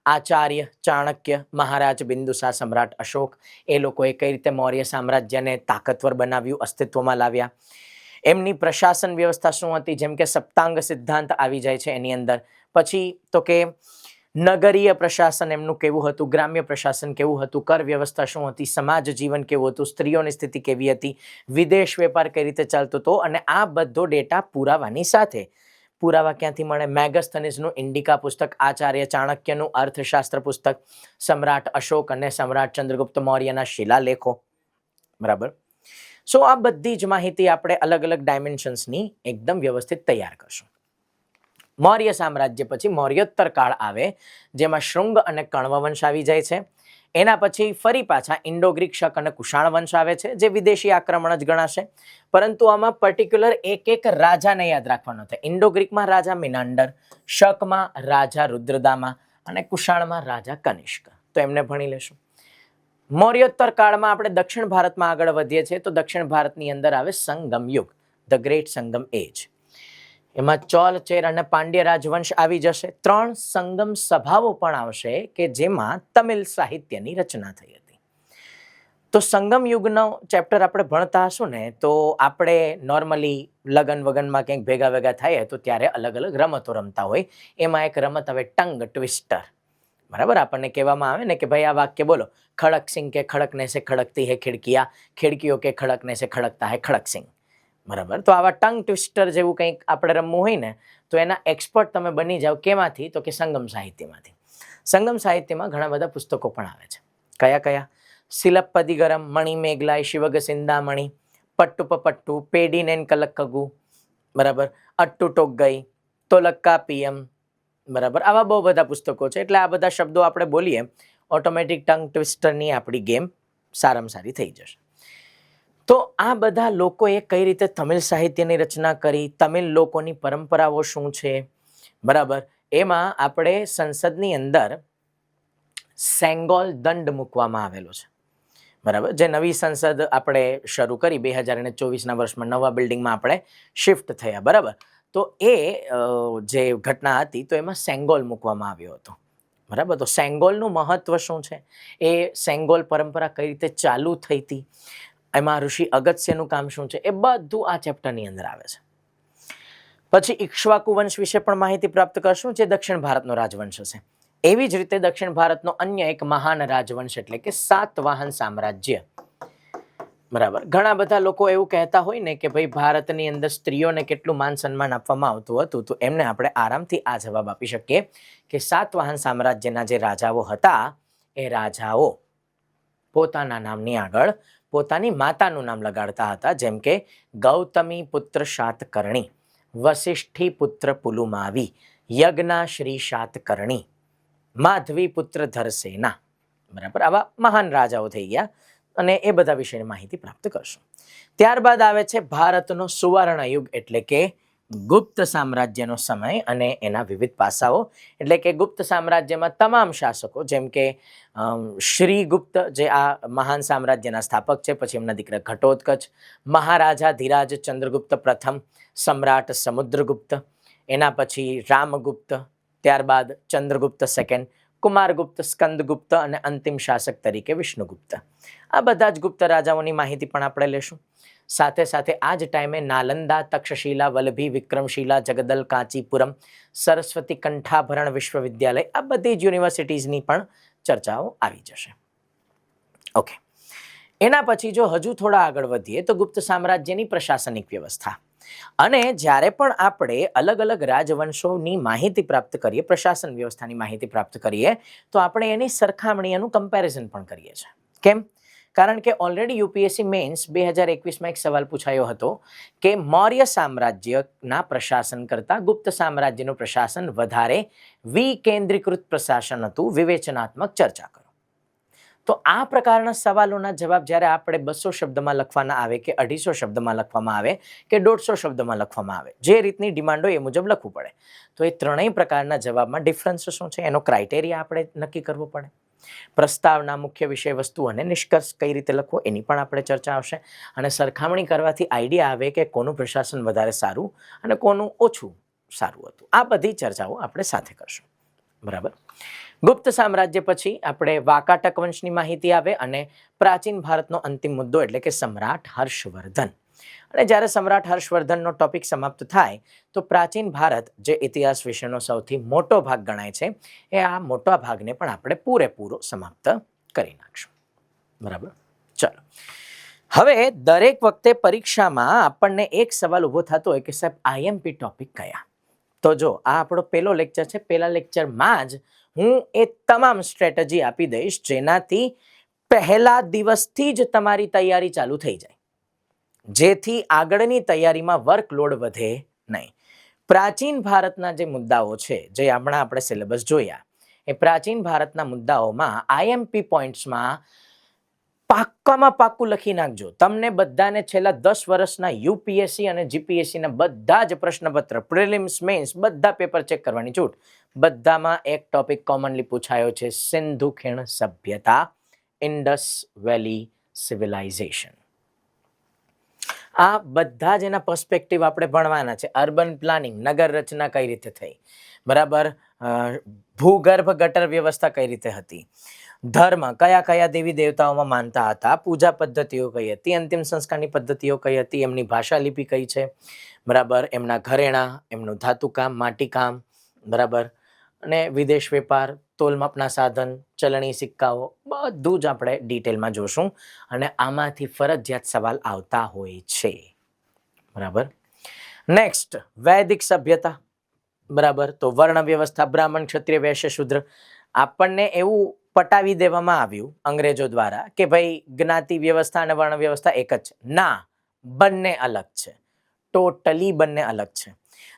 આચાર્ય ચાણક્ય, મહારાજ બિંદુસાર, સમ્રાટ અશોક, એ લોકોએ કઈ રીતે મૌર્ય સામ્રાજ્યને તાકતવર બનાવ્યું, અસ્તિત્વમાં લાવ્યા. એમની પ્રશાસન વ્યવસ્થા શું હતી, જેમ કે સપ્તાંગ સિદ્ધાંત આવી જાય છે એની અંદર. પછી તો કે નગરીય પ્રશાસન એમનું કેવું હતું, ગ્રામ્ય પ્રશાસન કેવું હતું, કર વ્યવસ્થા શું હતી, સમાજ જીવન કેવું હતું, સ્ત્રીઓની સ્થિતિ કેવી હતી, વિદેશ વેપાર કઈ રીતે ચાલતો હતો. અને આ બધો ડેટા પુરાવાની સાથે, પુરાવા ક્યાંથી મળે, મેગસ્થનીઝનું ઇન્ડિકા પુસ્તક, આચાર્ય ચાણક્યનું અર્થશાસ્ત્ર પુસ્તક, સમ્રાટ અશોક અને સમ્રાટ ચંદ્રગુપ્ત મૌર્યના શિલાલેખો. બરાબર. સો આ બધી જ માહિતી આપણે અલગ અલગ ડાયમેન્શન્સની એકદમ વ્યવસ્થિત તૈયાર કરશું. મૌર્ય સામ્રાજ્ય પછી મૌર્યોત્તર કાળ આવે, જેમાં શૃંગ અને કણ્વ વંશ આવી જાય છે. એના પછી ફરી પાછા ઇન્ડો ગ્રીક, શક અને કુષાણ વંશ આવે છે, જે વિદેશી આક્રમણ જ ગણાશે. પરંતુ આમાં પર્ટિક્યુલર એક એક રાજાને યાદ રાખવાનો છે. ઇન્ડો ગ્રીકમાં રાજા મિનાન્ડર, શકમાં રાજા રુદ્રદામા અને કુષાણમાં રાજા કનિષ્ક. તો એમને ભણી લેશું. મૌર્યોત્તર કાળમાં આપણે દક્ષિણ ભારતમાં આગળ વધીએ છીએ, તો દક્ષિણ ભારતની અંદર આવે સંગમ યુગ, ધ ગ્રેટ સંગમ એજ. એમાં ચોલ, ચેર અને પાંડ્ય રાજવંશ આવી જશે. 3 સંગમ સભાઓ પણ આવશે કે જેમાં તમિલ સાહિત્યની રચના થઈ હતી. તો સંગમ યુગનો ચેપ્ટર આપણે ભણતા હશું ને, તો આપણે નોર્મલી લગન વગનમાં ક્યાંક ભેગા ભેગા થાય તો ત્યારે અલગ અલગ રમતો રમતા હોય. એમાં એક રમત આવે ટંગ ટ્વિસ્ટર. બરાબર. આપણને કહેવામાં આવે ને કે ભાઈ આ વાક્ય બોલો, ખડક સિંહ કે ખડકને સે ખડકતી હે ખિડકિયા, ખિડકીઓ કે ખડકને સે ખડકતા હે ખડક સિંહ. બરાબર. તો આવા ટંગ ટ્વિસ્ટર જેવું કંઈક આપણે રમવું હોય ને, તો એના એક્સપર્ટ તમે બની જાઓ. કેમાંથી? તો કે સંગમ સાહિત્યમાંથી. સંગમ સાહિત્યમાં ઘણા બધા પુસ્તકો પણ આવે છે. કયા કયા? શિલપદિગરમ, મણિ મેઘલાય, શિવગ સિંદામણી, પટ્ટુપ પટ્ટુ, પેડીનેન કલક્કગુ, બરાબર, અટ્ટુ ટોગઈ, તોલક્કા પીએમ. બરાબર. આવા બહુ બધા પુસ્તકો છે. એટલે આ બધા શબ્દો આપણે બોલીએ, ઓટોમેટિક ટંગ ટ્વિસ્ટરની આપણી ગેમ સારામાં સારી થઈ જશે. તો આ બધા લોકોએ કઈ રીતે તમિલ સાહિત્યની રચના કરી, તમિલ લોકોની પરંપરાઓ શું છે, બરાબર. એમાં આપણે સંસદની અંદર સેંગોલ દંડ મૂકવામાં આવેલો છે. બરાબર. જે નવી સંસદ આપણે શરૂ કરી 2024ના વર્ષમાં, નવા બિલ્ડિંગમાં આપણે શિફ્ટ થયા. બરાબર. તો એ જે ઘટના હતી, તો એમાં સેંગોલ મૂકવામાં આવ્યો હતો. બરાબર. તો સેંગોલનું મહત્વ શું છે, એ સેંગોલ પરંપરા કઈ રીતે ચાલુ થઈ હતી, એમાં ઋષિ અગસ્ત્યનું કામ શું છે, એ બધું આ ચેપ્ટરની અંદર આવે છે. પછી ઇક્ષ્વાકુ વંશ વિશે પણ માહિતી પ્રાપ્ત કરશું, જે દક્ષિણ ભારતનો રાજવંશ હશે. એવી જ રીતે દક્ષિણ ભારતનો અન્ય એક મહાન રાજવંશ એટલે કે સાતવાહન સામ્રાજ્ય. બરાબર. ઘણા બધા લોકો એવું કહેતા હોય ને કે ભાઈ ભારતની અંદર સ્ત્રીઓને કેટલું માન સન્માન આપવામાં આવતું હતું, તો એમને આપણે આરામથી આ જવાબ આપી શકીએ કે સાતવાહન સામ્રાજ્યના જે રાજાઓ હતા, એ રાજાઓ પોતાના નામની આગળ પોતાની માતાનું નામ લગાડતા હતા. જેમ કે ગૌતમી પુત્ર શાતકર્ણી, વસિષ્ઠી પુત્ર પુલુમાવી, યજ્ઞા શ્રી શાતકર્ણી, માધવી પુત્ર ધરસેના. બરાબર. આવા મહાન રાજાઓ થઈ ગયા અને એ બધા વિશેની માહિતી પ્રાપ્ત કરશું. ત્યારબાદ આવે છે ભારતનો સુવર્ણ યુગ એટલે કે ગુપ્ત સામ્રાજ્યનો સમય અને એના વિવિધ પાસાઓ. એટલે કે ગુપ્ત સામ્રાજ્યમાં તમામ શાસકો, જેમ કે શ્રીગુપ્ત જે આ મહાન સામ્રાજ્યના સ્થાપક છે, પછી એમના દીકરા ઘટોત્કચ, મહારાજા ધીરાજ ચંદ્રગુપ્ત પ્રથમ, સમ્રાટ સમુદ્રગુપ્ત, એના પછી રામગુપ્ત, ત્યારબાદ ચંદ્રગુપ્ત સેકન્ડ, કુમારગુપ્ત, સ્કંદગુપ્ત અને અંતિમ શાસક તરીકે વિષ્ણુગુપ્ત. આ બધા જ ગુપ્ત રાજાઓની માહિતી પણ આપણે લેશું. સાથે સાથે આ જ ટાઈમે નાલંદા, તક્ષશિલા, વલ્લભી, વિક્રમશિલા, જગદલ, કાંચીપુરમ, સરસ્વતી કંઠાભરણ વિશ્વવિદ્યાલય, આ બધી જ યુનિવર્સિટીઝની પણ ચર્ચાઓ આવી જશે. ઓકે. એના પછી જો હજુ થોડા આગળ વધીએ તો ગુપ્ત સામ્રાજ્યની પ્રશાસનિક વ્યવસ્થા. અને જ્યારે પણ આપણે અલગ અલગ રાજવંશોની માહિતી પ્રાપ્ત કરીએ, પ્રશાસન વ્યવસ્થાની માહિતી પ્રાપ્ત કરીએ, તો આપણે એની સરખામણી, એનું કમ્પેરિઝન પણ કરીએ છીએ. કેમ? કારણ કે ઓલરેડી યુપીએસસી મેન્સ 2021માં એક સવાલ પૂછાયો હતો કે મૌર્ય સામ્રાજ્યના પ્રશાસન કરતાં ગુપ્ત સામ્રાજ્યનું પ્રશાસન વધારે વિકેન્દ્રીકૃત પ્રશાસન હતું, વિવેચનાત્મક ચર્ચા કરો. તો આ પ્રકારના સવાલોના જવાબ જ્યારે આપણે 200 શબ્દમાં લખવાના આવે કે 250 શબ્દમાં લખવામાં આવે કે 150 શબ્દમાં લખવામાં આવે, જે રીતની ડિમાન્ડ હોય એ મુજબ લખવું પડે. તો એ ત્રણેય પ્રકારના જવાબમાં ડિફરન્સ શું છે, એનો ક્રાઇટેરિયા આપણે નક્કી કરવો પડે. પ્રસ્તાવના, મુખ્ય વિષય વસ્તુ અને નિષ્કર્ષ કઈ રીતે લખવો, એની પણ આપણે ચર્ચા આવશે. અને સરખામણી કરવાથી આઈડિયા આવે કે કોનું પ્રશાસન વધારે સારું અને કોનું ઓછું સારું હતું. આ બધી ચર્ચાઓ આપણે સાથે કરશું. બરાબર. ગુપ્ત સામ્રાજ્ય પછી આપણે વાકાટક વંશની માહિતી આવે અને પ્રાચીન ભારતનો અંતિમ મુદ્દો એટલે કે સમ્રાટ હર્ષવર્ધન. અને જ્યારે સમ્રાટ હર્ષવર્ધનનો ટોપિક સમાપ્ત થાય તો પ્રાચીન ભારત જે ઇતિહાસ વિશેનો સૌથી મોટો ભાગ ગણાય છે એ આ મોટા ભાગને પણ આપણે પૂરેપૂરો સમાપ્ત કરી નાખશું. બરાબર. ચલો, હવે દરેક વખતે પરીક્ષામાં આપણને એક સવાલ ઊભો થતો હોય કે સાહેબ આઈએમપી ટોપિક કયા? તો જો આ આપણો પહેલો લેક્ચર છે. પહેલા લેક્ચરમાં જ હું એ તમામ સ્ટ્રેટેજી આપી દઈશ જેનાથી પહેલા દિવસથી જ તમારી તૈયારી ચાલુ થઈ જાય, જેથી આગળની તૈયારીમાં વર્કલોડ વધે નહીં. પ્રાચીન ભારતના જે મુદ્દાઓ છે જે હમણાં આપણે સિલેબસ જોયા, એ પ્રાચીન ભારતના મુદ્દાઓમાં આઈએમપી પોઈન્ટ્સમાં પાક્કામાં પાક્કું લખી નાખજો. તમને બધાને છેલ્લા 10 વર્ષના યુપીએસસી અને જીપીએસસીના બધા જ પ્રશ્નપત્ર, પ્રિલિમ્સ, મેન્સ બધા પેપર ચેક કરવાની છૂટ. બધામાં એક ટોપિક કોમનલી પૂછાયો છે, સિંધુ ખીણ સભ્યતા, ઇન્ડસ વેલી સિવિલાઇઝેશન. આ બધા જ એના પર્સપેક્ટિવ આપણે ભણવાના છે. અર્બન પ્લાનિંગ, નગર રચના કઈ રીતે થઈ, બરાબર, ભૂગર્ભ ગટર વ્યવસ્થા કઈ રીતે હતી, ધર્મ કયા કયા દેવી દેવતાઓમાં માનતા હતા, પૂજા પદ્ધતિઓ કઈ હતી, અંતિમ સંસ્કારની પદ્ધતિઓ કઈ હતી, એમની ભાષા લિપિ કઈ છે, બરાબર, એમના ઘરેણાં, એમનું ધાતુકામ, માટીકામ, બરાબર, અને વિદેશ વેપાર, તોલમાપના સાધન, ચલણી સિક્કાઓ, બધું જ આપણે ડિટેલમાં જોશું. અને આમાંથી ફરજિયાત સવાલ આવતા હોય છે. બરાબર. નેક્સ્ટ, વૈદિક સભ્યતા. બરાબર, તો વર્ણ વ્યવસ્થા, બ્રાહ્મણ, ક્ષત્રિય, વૈશ્ય, શૂદ્ર. આપણને એવું પટાવી દેવામાં આવ્યું અંગ્રેજો દ્વારા કે ભાઈ જ્ઞાતિ વ્યવસ્થા અને વર્ણ વ્યવસ્થા એક જ છે. ના, બંને અલગ છે, ટોટલી બંને અલગ છે.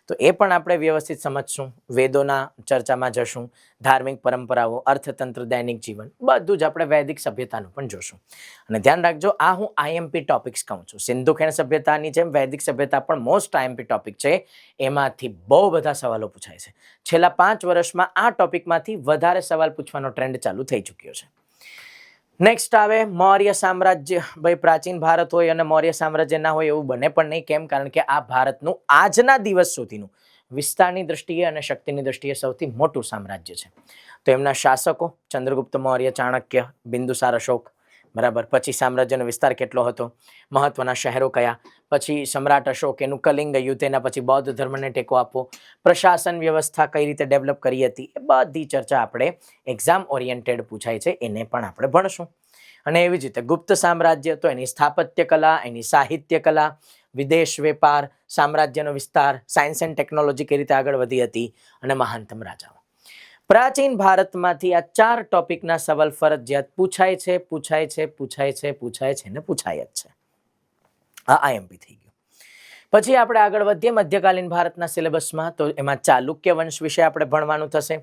તો એ પણ આપણે વ્યવસ્થિત સમજશું. વેદોના ચર્ચામાં જશું, ધાર્મિક પરંપરાઓ, અર્થતંત્ર, દૈનિક જીવન, બધું જ આપણે વૈદિક સભ્યતાનું પણ જોશું. અને ધ્યાન રાખજો, આ હું આઈએમપી ટોપિક્સ કહું છું. સિંધુ ખીણ સભ્યતાની જેમ વૈદિક સભ્યતા પણ મોસ્ટ આઈએમપી ટોપિક છે. એમાંથી બહુ બધા સવાલો પૂછાય છે. છેલ્લા 5 વર્ષમાં આ ટોપિકમાંથી વધારે સવાલ પૂછવાનો ટ્રેન્ડ ચાલુ થઈ ચૂક્યો છે. નેક્સ્ટ આવે મૌર્ય સામ્રાજ્ય. ભાઈ પ્રાચીન ભારત હોય અને મૌર્ય સામ્રાજ્ય ના હોય એવું બને પણ નહીં. કેમ? કારણ કે આ ભારતનું આજના દિવસ સુધીનું વિસ્તારની દ્રષ્ટિએ અને શક્તિની દ્રષ્ટિએ સૌથી મોટું સામ્રાજ્ય છે. તો એમના શાસકો ચંદ્રગુપ્ત મૌર્ય, ચાણક્ય, બિંદુસાર અશોક, બરાબર. પછી સામ્રાજ્યનો વિસ્તાર કેટલો હતો, મહત્વના શહેરો કયા, પછી સમ્રાટ અશોક એનું કલિંગ યુદ્ધ, એના પછી બૌદ્ધ ધર્મને ટેકો આપવો, પ્રશાસન વ્યવસ્થા કઈ રીતે ડેવલપ કરી હતી, એ બધી ચર્ચા આપણે એક્ઝામ ઓરિએન્ટેડ પૂછાય છે, એને પણ આપણે ભણશું. અને એવી જ રીતે ગુપ્ત સામ્રાજ્ય, તો એની સ્થાપત્ય કલા, એની સાહિત્ય કલા, વિદેશ વેપાર, સામ્રાજ્યનો વિસ્તાર, સાયન્સ એન્ડ ટેકનોલોજી કઈ રીતે આગળ વધી હતી, અને મહાનતમ રાજાઓ. પ્રાચીન ભારતમાંથી આ 4 ટોપિકના સવાલ ફરજિયાત પૂછાય છે, પૂછાય છે, પૂછાય છે, પૂછાય છે ને પૂછાય જ છે. આ આઈએમપી થઈ ગયું. પછી આપણે આગળ વધીએ મધ્યકાલીન ભારતના સિલેબસમાં. તો એમાં ચાલુક્ય વંશ વિશે આપણે ભણવાનું થશે.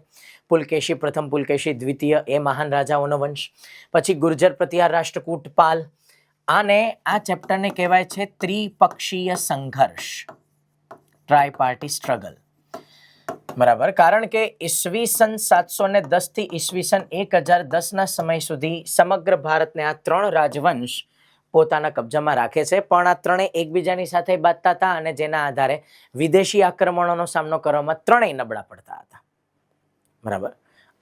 પુલકેશી પ્રથમ, પુલકેશી દ્વિતીય, એ મહાન રાજાઓનો વંશ. પછી ગુર્જર પ્રતિહાર, રાષ્ટ્રકૂટ, પાલ. આને આ ચેપ્ટરને કહેવાય છે ત્રિપક્ષીય સંઘર્ષ, ટ્રાયપાર્ટી સ્ટ્રગલ. બરાબર. કારણ કે ઈસવીસન 710 થી ઈસવીસન 1010 ના સમય સુધી સમગ્ર ભારતને આ 3 રાજવંશ પોતાના કબજામાં રાખે છે. પણ આ ત્રણેય એકબીજાની સાથે બાંધતા હતા અને જેના આધારે વિદેશી આક્રમણોનો સામનો કરવામાં ત્રણેય નબળા પડતા હતા. બરાબર.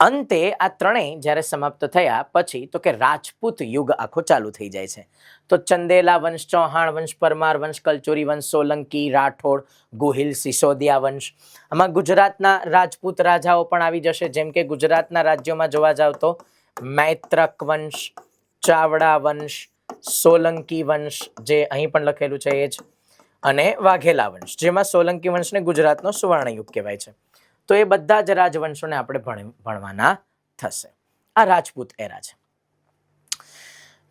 અંતે આ ત્રણેય જ્યારે સમાપ્ત થયા પછી તો કે રાજપૂત યુગ આખો ચાલુ થઈ જાય છે. તો ચંદેલા વંશ, ચૌહાણ વંશ, પરમાર વંશ, કલચુરી વંશ, સોલંકી, રાઠોડ, ગોહિલ, સિસોદિયા વંશ. આમાં ગુજરાતના રાજપૂત રાજાઓ પણ આવી જશે. જેમ કે ગુજરાતના રાજ્યોમાં જોવા જાવ તો મૈત્રક વંશ, ચાવડા વંશ, સોલંકી વંશ, જે અહીં પણ લખેલું છે એ જ, અને વાઘેલા વંશ, જેમાં સોલંકી વંશને ગુજરાતનો સુવર્ણયુગ કહેવાય છે. તો એ બધા જ રાજવંશોને આપણે ભણવાના થશે. આ રાજપૂત એરા છે.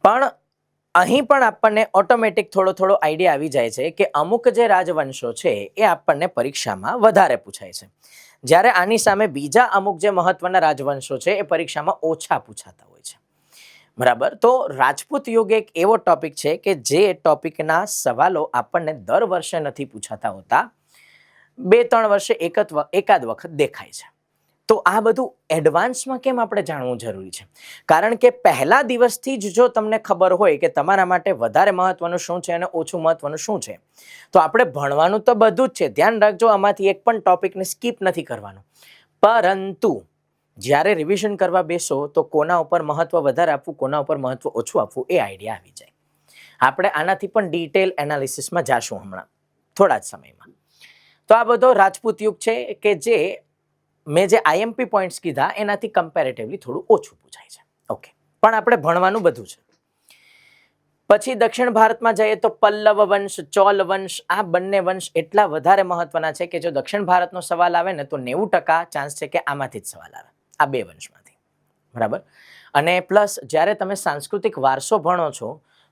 પણ અહીં પણ આપણને ઓટોમેટિક થોડો આઈડિયા આવી જાય છે કે અમુક જે રાજવંશો છે એ આપણને પરીક્ષામાં વધારે પૂછાય છે, જ્યારે આની સામે બીજા અમુક જે મહત્વના રાજવંશો છે એ પરીક્ષામાં ઓછા પૂછાતા હોય છે. બરાબર. તો રાજપૂત યુગ એક એવો ટોપિક છે કે જે ટોપિકના સવાલો આપણને દર વર્ષે નથી પૂછાતા હોતા, 2-3 વર્ષે એકાદ વખત દેખાય છે. તો આ બધું એડવાન્સમાં કેમ આપણે જાણવું જરૂરી છે? કારણ કે પહેલા દિવસથી જ જો તમને ખબર હોય કે તમારા માટે વધારે મહત્વનું શું છે અને ઓછું મહત્વનું શું છે, તો આપણે ભણવાનું તો બધું જ છે. ધ્યાન રાખજો, આમાંથી એક પણ ટોપિકને સ્કીપ નથી કરવાનું. પરંતુ જ્યારે રિવિઝન કરવા બેસો તો કોના ઉપર મહત્વ વધારે આપવું, કોના ઉપર મહત્વ ઓછું આપવું, એ આઈડિયા આવી જાય. આપણે આનાથી પણ ડિટેલ એનાલિસિસમાં જાશું હમણાં થોડા જ સમયમાં. તો આ બધો રાજપૂત યુગ છે કે જે મેં જે આઈએમપી પોઈન્ટ્સ કીધા એનાથી કમ્પેરેટિવલી થોડું ઓછું પૂછાય છે. ઓકે, પણ આપણે ભણવાનું બધું છે. પછી દક્ષિણ ભારતમાં જઈએ તો પલ્લવ વંશ, ચોલ વંશ, આ બંને વંશ એટલા વધારે મહત્વના છે કે જો દક્ષિણ ભારતનો સવાલ આવે ને તો 90% ચાન્સ છે કે આમાંથી જ સવાલ આવે, આ બે વંશમાંથી. બરાબર. અને પ્લસ જ્યારે તમે સાંસ્કૃતિક વારસો ભણો છો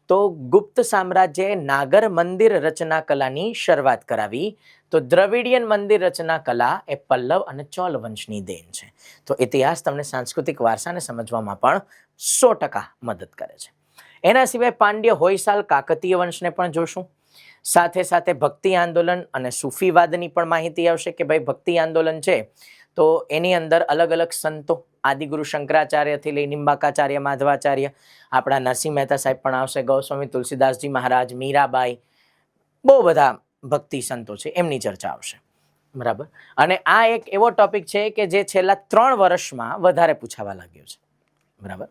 તો ગુપ્ત સામ્રાજ્યએ નાગર મંદિર રચના કલાની શરૂઆત કરાવી, તો દ્રવિડિયન મંદિર રચના કલા એ પલ્લવ અને ચોલ વંશની દેન છે. તો ઇતિહાસ તમને સાંસ્કૃતિક વારસાને સમજવામાં પણ 100% મદદ કરે છે. એના સિવાય પાંડ્ય, હોયસાલ, કાકતીય વંશને પણ જોશું. સાથે સાથે ભક્તિ આંદોલન અને સૂફીવાદની પણ માહિતી આવશે કે ભાઈ ભક્તિ આંદોલન છે તો એની અંદર અલગ અલગ સંતો, આદિગુરુ શંકરાચાર્યથી લઈ નિંબાકાચાર્ય, માધવાચાર્ય, આપણા નરસિંહ મહેતા સાહેબ પણ આવશે, ગૌસ્વામી તુલસીદાસજી મહારાજ, મીરાબાઈ, બહુ બધા ભક્તિ સંતો છે, એમની ચર્ચા આવશે. બરાબર. અને આ એક એવો ટોપિક છે કે જે છેલ્લા 3 વર્ષમાં વધારે પૂછાવા લાગ્યો છે. બરાબર.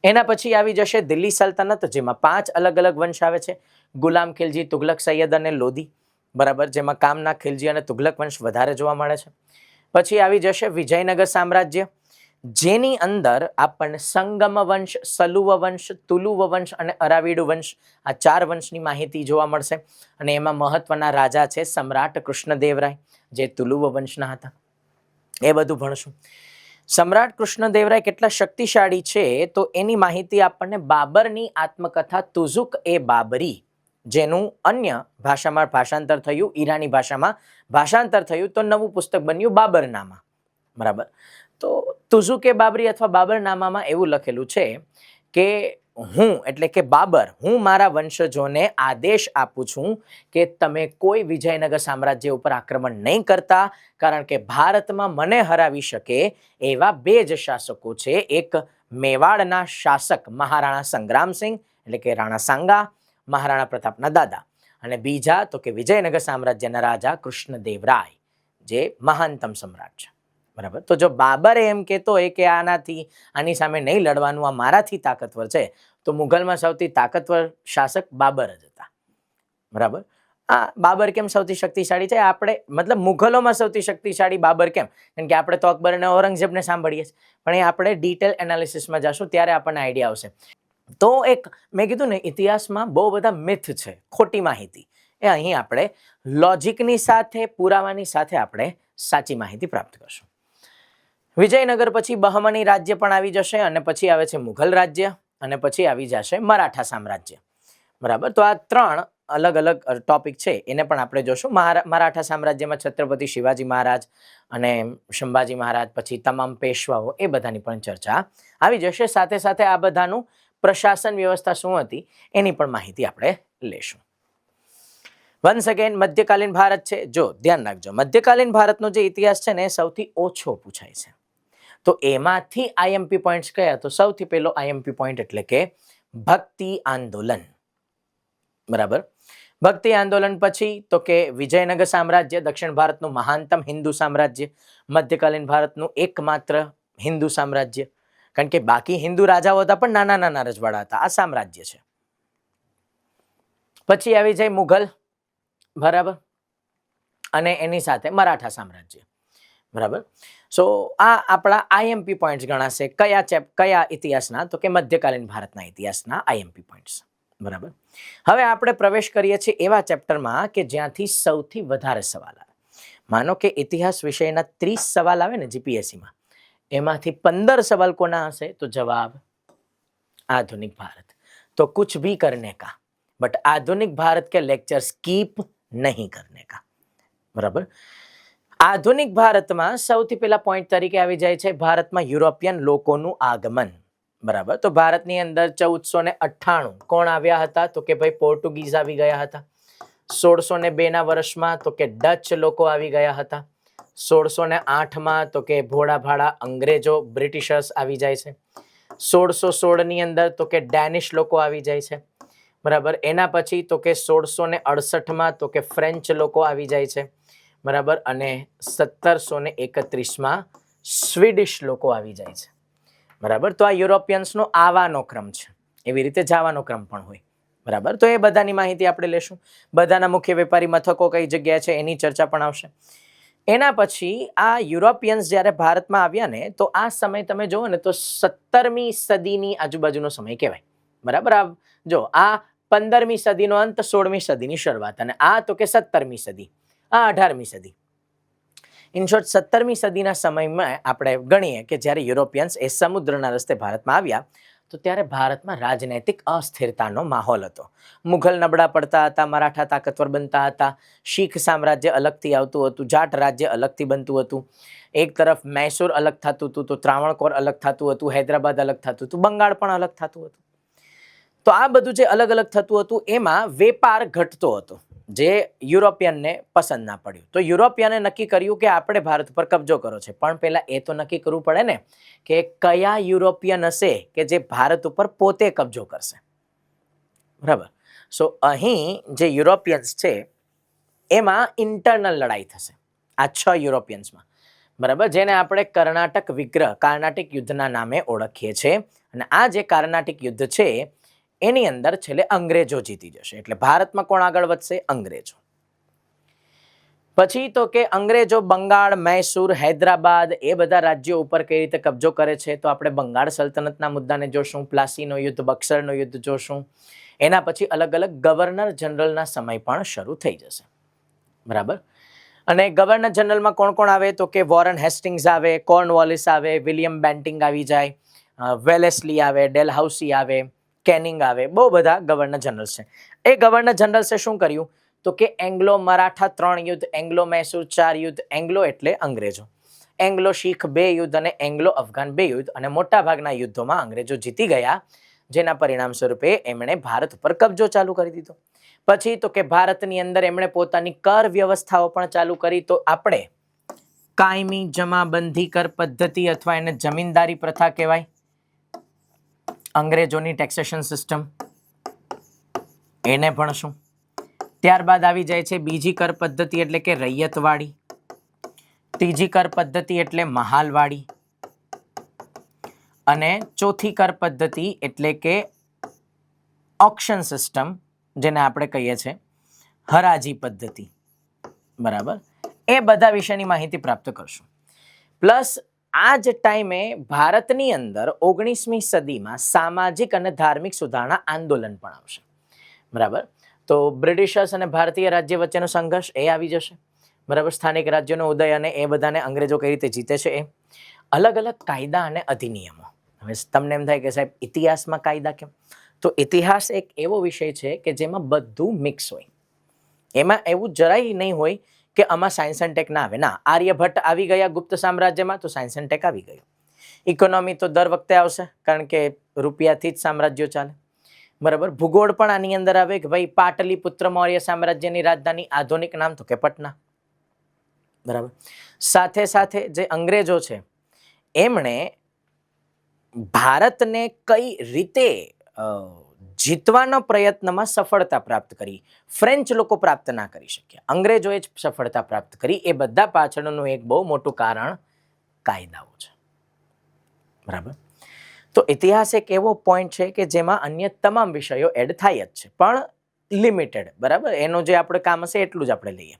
એના પછી આવી જશે દિલ્હી સલ્તનત, જેમાં 5 અલગ અલગ વંશ આવે છે. ગુલામ ખિલજી, તુગલક સૈયદ અને લોધી. બરાબર, જેમાં કામના ખિલજી અને તુગલક વંશ વધારે જોવા મળે છે. પછી આવી જશે વિજયનગર સામ્રાજ્ય, જેની અંદર આપણને સંગમ વંશ, સલુવ વંશ, તુલુવ વંશ અને અરાવીડુ વંશ, આ 4 વંશની માહિતી જોવા મળશે. અને એમાં મહત્વના રાજા છે સમ્રાટ કૃષ્ણદેવરાય, જે તુલુવ વંશના હતા. એ બધું ભણશું. સમ્રાટ કૃષ્ણદેવરાય કેટલા શક્તિશાળી છે તો એની માહિતી આપણને બાબરની આત્મકથા તુઝુક એ બાબરી, જેનું અન્ય ભાષામાં ભાષાંતર થયું, ઈરાની ભાષામાં ભાષાંતર થયું, તો નવું પુસ્તક બન્યું બાબરનામા. બરાબર. તો તુઝુક એ બાબરી અથવા બાબરનામામાં એવું લખેલું છે કે હું એટલે કે બાબર, હું મારા વંશજોને આદેશ આપું છું કે તમે કોઈ વિજયનગર સામ્રાજ્ય ઉપર આક્રમણ નહીં કરતા, કારણ કે ભારતમાં મને હરાવી શકે એવા 2 જ શાસકો છે. એક મેવાડના શાસક મહારાણા સંગ્રામસિંહ એટલે કે રાણા સાંગા, મહારાણા પ્રતાપના દાદા, અને બીજા તો કે વિજયનગર સામ્રાજ્યના રાજા કૃષ્ણદેવરાય, જે મહાનતમ સમ્રાટ છે. બરાબર. તો જો બાબર એમ કહેતો હોય કે આની સામે નહીં લડવાનું, આ મારાથી તાકાતવર છે, તો મુઘલમાં સૌથી તાકાતવર શાસક બાબર જ હતા. બરાબર. આ બાબર કેમ સૌથી શક્તિશાળી છે? આપણે મતલબ મુઘલોમાં સૌથી શક્તિશાળી બાબર કેમ? કારણ કે આપણે તો અકબર અને ઔરંગઝેબને સાંભળીએ છીએ, પણ એ આપણે ડિટેલ એનાલિસિસમાં જશું ત્યારે આપણને આઈડિયા આવશે. તો એક મેં કીધું ને, ઇતિહાસમાં બહુ બધા મિથ છે, ખોટી માહિતી. એ અહીં આપણે લોજિકની સાથે, પુરાવાની સાથે આપણે સાચી માહિતી પ્રાપ્ત કરશું. વિજયનગર પછી બહમની રાજ્ય પણ આવી જશે, અને પછી આવે છે મુઘલ રાજ્ય, અને પછી આવી જશે મરાઠા સામ્રાજ્ય. બરાબર. તો આ 3 અલગ અલગ ટોપિક છે, એને પણ આપણે જોશું. મરાઠા સામ્રાજ્યમાં છત્રપતિ શિવાજી મહારાજ અને સંભાજી મહારાજ, પછી તમામ પેશવાઓ, એ બધાની પણ ચર્ચા આવી જશે. સાથે સાથે આ બધાનું પ્રશાસન વ્યવસ્થા શું હતી એની પણ માહિતી આપણે લેશું. વન્સ અગેન મધ્યકાલીન ભારત છે. જો ધ્યાન રાખજો, મધ્યકાલીન ભારતનો જે ઇતિહાસ છે ને એ સૌથી ઓછો પૂછાય છે. તો એમાંથી આઈએમપી પોઈન્ટ્સ કયા? તો સૌથી પહેલો આઈએમપી પોઈન્ટ એટલે કે ભક્તિ આંદોલન. બરાબર. ભક્તિ આંદોલન પછી તો કે વિજયનગર સામ્રાજ્ય, દક્ષિણ ભારતનું મહાનતમ હિન્દુ સામ્રાજ્ય, મધ્યકાલીન ભારતનું એકમાત્ર હિન્દુ સામ્રાજ્ય, કારણ કે બાકી હિન્દુ રાજાઓ હતા પણ નાના નાના રજવાડા હતા. આ સામ્રાજ્ય છે. પછી આવી જાય મુઘલ. બરાબર. અને એની સાથે મરાઠા સામ્રાજ્ય. બરાબર. સો આ આપણા આઈએમપી પોઈન્ટ્સ ગણાશે. કયા ઇતિહાસના? તો કે મધ્યકાલીન ભારતના ઇતિહાસના આઈએમપી પોઈન્ટ્સ. બરાબર. હવે આપણે પ્રવેશ કરીએ છીએ એવા ચેપ્ટરમાં કે જ્યાંથી સૌથી વધારે સવાલ આવે. માનો કે ઇતિહાસ વિષયના 30 સવાલ આવે ને જીપીએસસીમાં, એમાંથી 15 સવાલ કોના હશે? તો જવાબ आधुनिक भारत. तो कुछ भी करने का, बट आधुनिक भारत के लेक्चर स्कीप नहीं करने का. बराबर. આધુનિક ભારતમાં સૌથી પહેલા પોઈન્ટ તરીકે આવી જાય છે ભારતમાં યુરોપિયન લોકોનું આગમન. બરાબર. તો ભારતની અંદર 1498 કોણ આવ્યા હતા? તો કે ભાઈ પોર્ટુગીઝ આવી ગયા હતા. 1602 ના વર્ષમાં તો કે ડચ લોકો આવી ગયા હતા. 1608 તો કે ભોળા ભાડા અંગ્રેજો, બ્રિટિશર્સ આવી જાય છે. 1616 ની અંદર તો કે ડેનિશ લોકો આવી જાય છે. બરાબર. એના પછી તો કે 1668 તો કે ફ્રેન્ચ લોકો આવી જાય છે. બરાબર. અને 1731 સ્વીડિશ લોકો આવી જાય છે, બરાબર. તો આ યુરોપિયન્સનો આવવાનો ક્રમ છે, એવી રીતે જવાનો ક્રમ પણ હોય, બરાબર. તો એ બધાની માહિતી આપણે લેશું. બધાના મુખ્ય વેપારી મથકો કઈ જગ્યાએ છે એની ચર્ચા પણ આવશે. એના પછી આ યુરોપિયન્સ જ્યારે ભારતમાં આવ્યા ને, તો આ સમય તમે જુઓ ને તો 17મી સદીની આજુબાજુનો સમય કહેવાય, બરાબર. આ જો આ 15મી સદીનો અંત, 16મી સદીની શરૂઆત, અને આ તો કે 17મી સદી, આ 18મી સદી. ઇન શોર્ટ 17મી સદીના સમયમાં આપણે ગણીએ કે જ્યારે યુરોપિયન્સ એ સમુદ્રના રસ્તે ભારતમાં આવ્યા, તો ત્યારે ભારતમાં રાજનૈતિક અસ્થિરતાનો માહોલ હતો. મુઘલ નબળા પડતા હતા, મરાઠા તાકતવર બનતા હતા, શીખ સામ્રાજ્ય અલગથી આવતું હતું, જાટ રાજ્ય અલગથી બનતું હતું, એક તરફ મૈસૂર અલગ થતું હતું, તો ત્રાવણકોર અલગ થતું હતું, હૈદરાબાદ અલગ થતું હતું, બંગાળ પણ અલગ થતું હતું. તો આ બધું જે અલગ અલગ થતું હતું એમાં વેપાર ઘટતો હતો, જે યુરોપિયનને પસંદ ના પડ્યું. તો યુરોપિયને નક્કી કર્યું કે આપણે ભારત પર કબજો કરો છે, પણ પહેલા એ તો નક્કી કરવું પડે ને કે કયા યુરોપિયન હશે કે જે ભારત ઉપર પોતે કબજો કરશે, બરાબર. સો અહીં જે યુરોપિયન્સ છે એમાં ઇન્ટરનલ લડાઈ થશે આ 6 યુરોપિયન્સમાં, બરાબર, જેને આપણે કાર્નાટિક યુદ્ધના નામે ઓળખીએ છીએ. અને આ જે કાર્નાટિક યુદ્ધ છે એની અંદર છેલ્લે અંગ્રેજો જીતી જશે. એટલે ભારતમાં કોણ આગળ વધશે? અંગ્રેજો. પછી તો કે અંગ્રેજો બંગાળ, મૈસૂર, હૈદરાબાદ એ બધા રાજ્યો ઉપર કઈ રીતે કબજો કરે છે, તો આપણે બંગાળ સલ્તનતના મુદ્દાને જોશું, પ્લાસીનો યુદ્ધ, બક્સરનો યુદ્ધ જોશું. એના પછી અલગ અલગ ગવર્નર જનરલના સમય પણ શરૂ થઈ જશે, બરાબર. અને ગવર્નર જનરલમાં કોણ કોણ આવે? તો કે વોરન હેસ્ટિંગ્સ આવે, કોર્નવોલિસ આવે, વિલિયમ બેન્ટિંગ આવી જાય, વેલેસ્લી આવે, ડેલહાઉસી આવે, કેનિંગ આવે, બહુ બધા ગવર્નર જનરલ્સ છે. એ ગવર્નર જનરલ્સે શું કર્યું? તો કે એંગ્લો મરાઠા 3 યુદ્ધ, એંગ્લો મૈસૂર 4 યુદ્ધ, એંગ્લો એટલે અંગ્રેજો, એંગ્લો શીખ 2 યુદ્ધ અને એંગ્લો અફઘાન 2 યુદ્ધ, અને મોટા ભાગના યુદ્ધોમાં અંગ્રેજો જીતી ગયા, જેના પરિણામ સ્વરૂપે એમણે ભારત ઉપર કબજો ચાલુ કરી દીધો. પછી તો કે ભારતની અંદર એમણે પોતાની કર વ્યવસ્થાઓ પણ ચાલુ કરી. તો આપણે કાયમી જમાબંધી કર પદ્ધતિ અથવા એને જમીનદારી પ્રથા કહેવાય, અંગ્રેજોની ટેક્સેશન સિસ્ટમ, એને ભણશું. ત્યારબાદ આવી જાય છે બીજી કર પદ્ધતિ એટલે કે રૈયતવાડી, ત્રીજી કર પદ્ધતિ એટલે મહાલવાડી, અને ચોથી કર પદ્ધતિ એટલે કે ઓક્શન સિસ્ટમ, જેને આપણે કહીએ છીએ હરાજી પદ્ધતિ, બરાબર. એ બધા વિશેની માહિતી પ્રાપ્ત કરશું. પ્લસ આ જ ટાઈમે ભારતની અંદર 19મી સદીમાં સામાજિક અને ધાર્મિક સુધારણા આંદોલન પણ આવશે, બરાબર. તો બ્રિટિશર્સ અને ભારતીય રાજ્ય વચ્ચેનો સંઘર્ષ એ આવી જશે, બરાબર. સ્થાનિક રાજ્યોનો ઉદય અને એ બધાને અંગ્રેજો કઈ રીતે જીતે છે એ. અલગ અલગ કાયદા અને અધિનિયમો. હવે તમને એમ થાય કે સાહેબ ઇતિહાસમાં કાયદા કેમ? તો ઇતિહાસ એક એવો વિષય છે કે જેમાં બધું મિક્સ હોય. એમાં એવું જરાય નહીં હોય કે આમાં સાયન્સ એન્ડ ટેક ના આવે. ના, આર્યભટ્ટ આવી ગયા ગુપ્ત સામ્રાજ્યમાં તો સાયન્સ એન્ડ ટેક આવી ગયું. ઇકોનોમી તો દર વખતે આવશે, કારણ કે રૂપિયાથી જ સામ્રાજ્યો ચાલે, બરાબર. ભૂગોળ પણ આની અંદર આવે કે ભાઈ પાટલીપુત્ર મૌર્ય સામ્રાજ્યની રાજધાની, આધુનિક નામ તો કે પટના, બરાબર. સાથે સાથે જે અંગ્રેજો છે એમણે ભારતને કઈ રીતે જીતવાના પ્રયત્નમાં સફળતા પ્રાપ્ત કરી, ફ્રેન્ચ લોકો પ્રાપ્ત ના કરી શક્યા, અંગ્રેજોએ જ સફળતા પ્રાપ્ત કરી. એ બધા પાછળનું એક બહુ મોટું કારણ કાયદાઓ છે, બરાબર. તો ઇતિહાસ એક એવો પોઈન્ટ છે કે જેમાં અન્ય તમામ વિષયો એડ થાય જ છે, પણ લિમિટેડ, બરાબર. એનું જે આપણે કામ હશે એટલું જ આપણે લઈએ,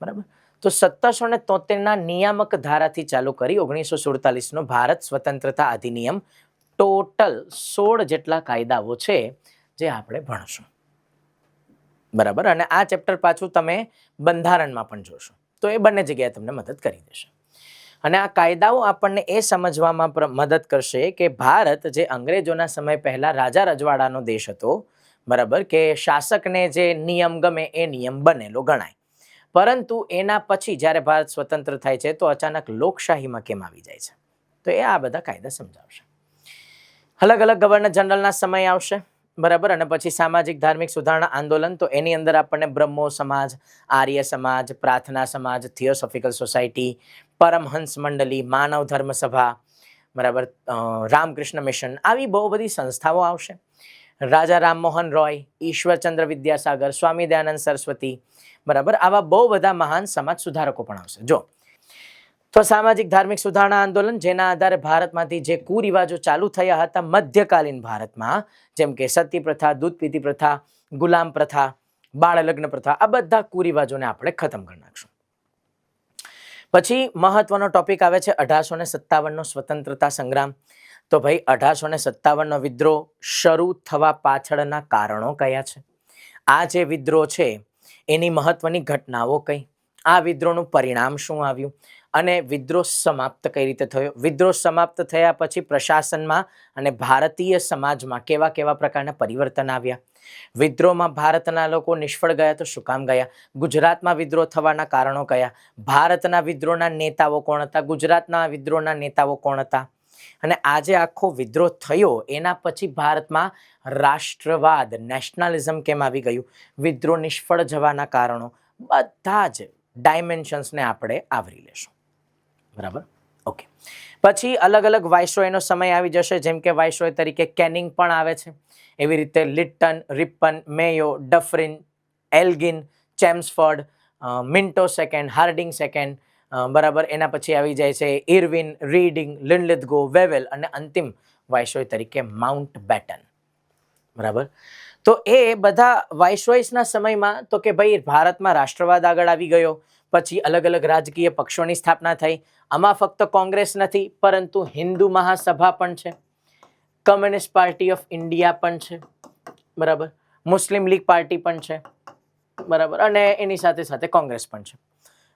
બરાબર. તો 1773ના નિયામક ધારાથી ચાલુ કરી 1947નો ભારત સ્વતંત્રતા અધિનિયમ, ટોટલ 16 જેટલા કાયદાઓ છે જે આપણે ભણશું, બરાબર. અને આ ચેપ્ટર પાછું તમે બંધારણમાં પણ જોશો, તો એ બંને જગ્યાએ તમને મદદ કરી દેશે. અને આ કાયદાઓ આપણને એ સમજવામાં મદદ કરશે કે ભારત જે અંગ્રેજોના સમય પહેલા રાજા રજવાડાનો દેશ હતો, બરાબર, કે શાસકને જે નિયમ ગમે એ નિયમ બનેલો ગણાય. પરંતુ એના પછી જ્યારે ભારત સ્વતંત્ર થાય છે તો અચાનક લોકશાહીમાં કેમ આવી જાય છે, તો એ આ બધા કાયદા સમજાવશે. અલગ અલગ ગવર્નર જનરલના સમય આવશે, બરાબર. અને પછી સામાજિક ધાર્મિક સુધારણા આંદોલન, તો એની અંદર આપણને બ્રહ્મો સમાજ, આર્ય સમાજ, પ્રાર્થના સમાજ, થિયોસોફિકલ સોસાયટી, પરમહંસ મંડળી, માનવ ધર્મ સભા, બરાબર, રામકૃષ્ણ મિશન, આવી બહુ બધી સંસ્થાઓ આવશે. રાજા રામમોહન રોય, ઈશ્વરચંદ્ર વિદ્યાસાગર, સ્વામી દયાનંદ સરસ્વતી, બરાબર, આવા બહુ બધા મહાન સમાજ સુધારકો પણ આવશે. જો તો સામાજિક ધાર્મિક સુધારણા આંદોલન, જેના આધારે ભારતમાંથી જે કુરિવાજો ચાલુ થયા હતા મધ્યકાલીન ભારતમાં, જેમ કે સતી પ્રથા, દૂધ પીતી પ્રથા, ગુલામ પ્રથા, બાળ લગ્ન પ્રથા, આ બધા કુરિવાજોને આપણે ખતમ કરી નાખશું. પછી મહત્વનો ટોપિક આવે છે 1857 નો સ્વતંત્રતા સંગ્રામ. તો ભાઈ 1857 નો વિદ્રોહ શરૂ થવા પાછળના કારણો કયા છે? આ જે વિદ્રોહ છે એની મહત્વની ઘટનાઓ કઈ? આ વિદ્રોહનું પરિણામ શું આવ્યું? અને વિદ્રોહ સમાપ્ત કઈ રીતે થયો? વિદ્રોહ સમાપ્ત થયા પછી પ્રશાસનમાં અને ભારતીય સમાજમાં કેવા કેવા પ્રકારના પરિવર્તન આવ્યા? વિદ્રોહમાં ભારતના લોકો નિષ્ફળ ગયા તો શું કામ ગયા? ગુજરાતમાં વિદ્રોહ થવાના કારણો કયા? ભારતના વિદ્રોહના નેતાઓ કોણ હતા? ગુજરાતના વિદ્રોહના નેતાઓ કોણ હતા? અને આજે આખો વિદ્રોહ થયો એના પછી ભારતમાં રાષ્ટ્રવાદ, નેશનલિઝમ કેમ આવી ગયું? વિદ્રોહ નિષ્ફળ જવાના કારણો, બધા જ ડાયમેન્શન્સને આપણે આવરી લેશું. બરાબર, ઓકે. પછી અલગ અલગ વાઇસરોયનો સમય આવી જશે, જેમ કે વાઇસરોય તરીકે કેનિંગ પણ આવે છે. એવી રીતે લિટ્ટન, રિપન, મેયો, ડફરિન, એલ્ગિન, ચેમ્સફોર્ડ, મિન્ટો સેકન્ડ, હાર્ડિંગ સેકન્ડ, બરાબર. એના પછી આવી જાય છે ઇરવિન, રીડિંગ, લિનલિથગો, વેવેલ અને અંતિમ વાઇસરોય તરીકે માઉન્ટ બેટન. બરાબર. તો એ બધા વાઇસરોયના સમયમાં તો કે ભાઈ ભારતમાં રાષ્ટ્રવાદ આગળ આવી ગયો, પછી અલગ અલગ રાજકીય પક્ષોની સ્થાપના થઈ. આમાં ફક્ત કોંગ્રેસ નથી, પરંતુ હિન્દુ મહાસભા પણ છે, કમ્યુનિસ્ટ પાર્ટી ઓફ ઇન્ડિયા પણ છે, બરાબર, મુસ્લિમ લીગ પાર્ટી પણ છે, બરાબર, અને એની સાથે સાથે કોંગ્રેસ પણ છે,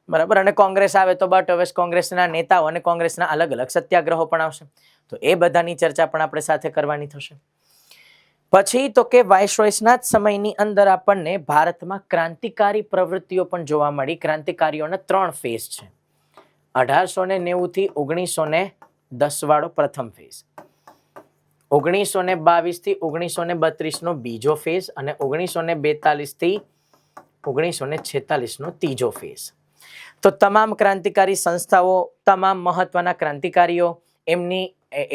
બરાબર. અને કોંગ્રેસ આવે તો બટ હવે કોંગ્રેસના નેતાઓ અને કોંગ્રેસના અલગ અલગ સત્યાગ્રહો પણ આવશે. તો એ બધાની ચર્ચા પણ આપણે સાથે કરવાની થશે. પછી તો કે વાઇસરોયના જ સમયની અંદર આપણને ભારતમાં ક્રાંતિકારી પ્રવૃત્તિઓ પણ જોવા મળી. ક્રાંતિકારીઓના 3 ફેઝ છે. 1890 થી 1910 વાળો પ્રથમ ફેઝ, 1922 થી 1932 નો બીજો ફેઝ અને 1942 થી 1946 નો ત્રીજો ફેઝ. તો તમામ ક્રાંતિકારી સંસ્થાઓ, તમામ મહત્વના ક્રાંતિકારીઓ,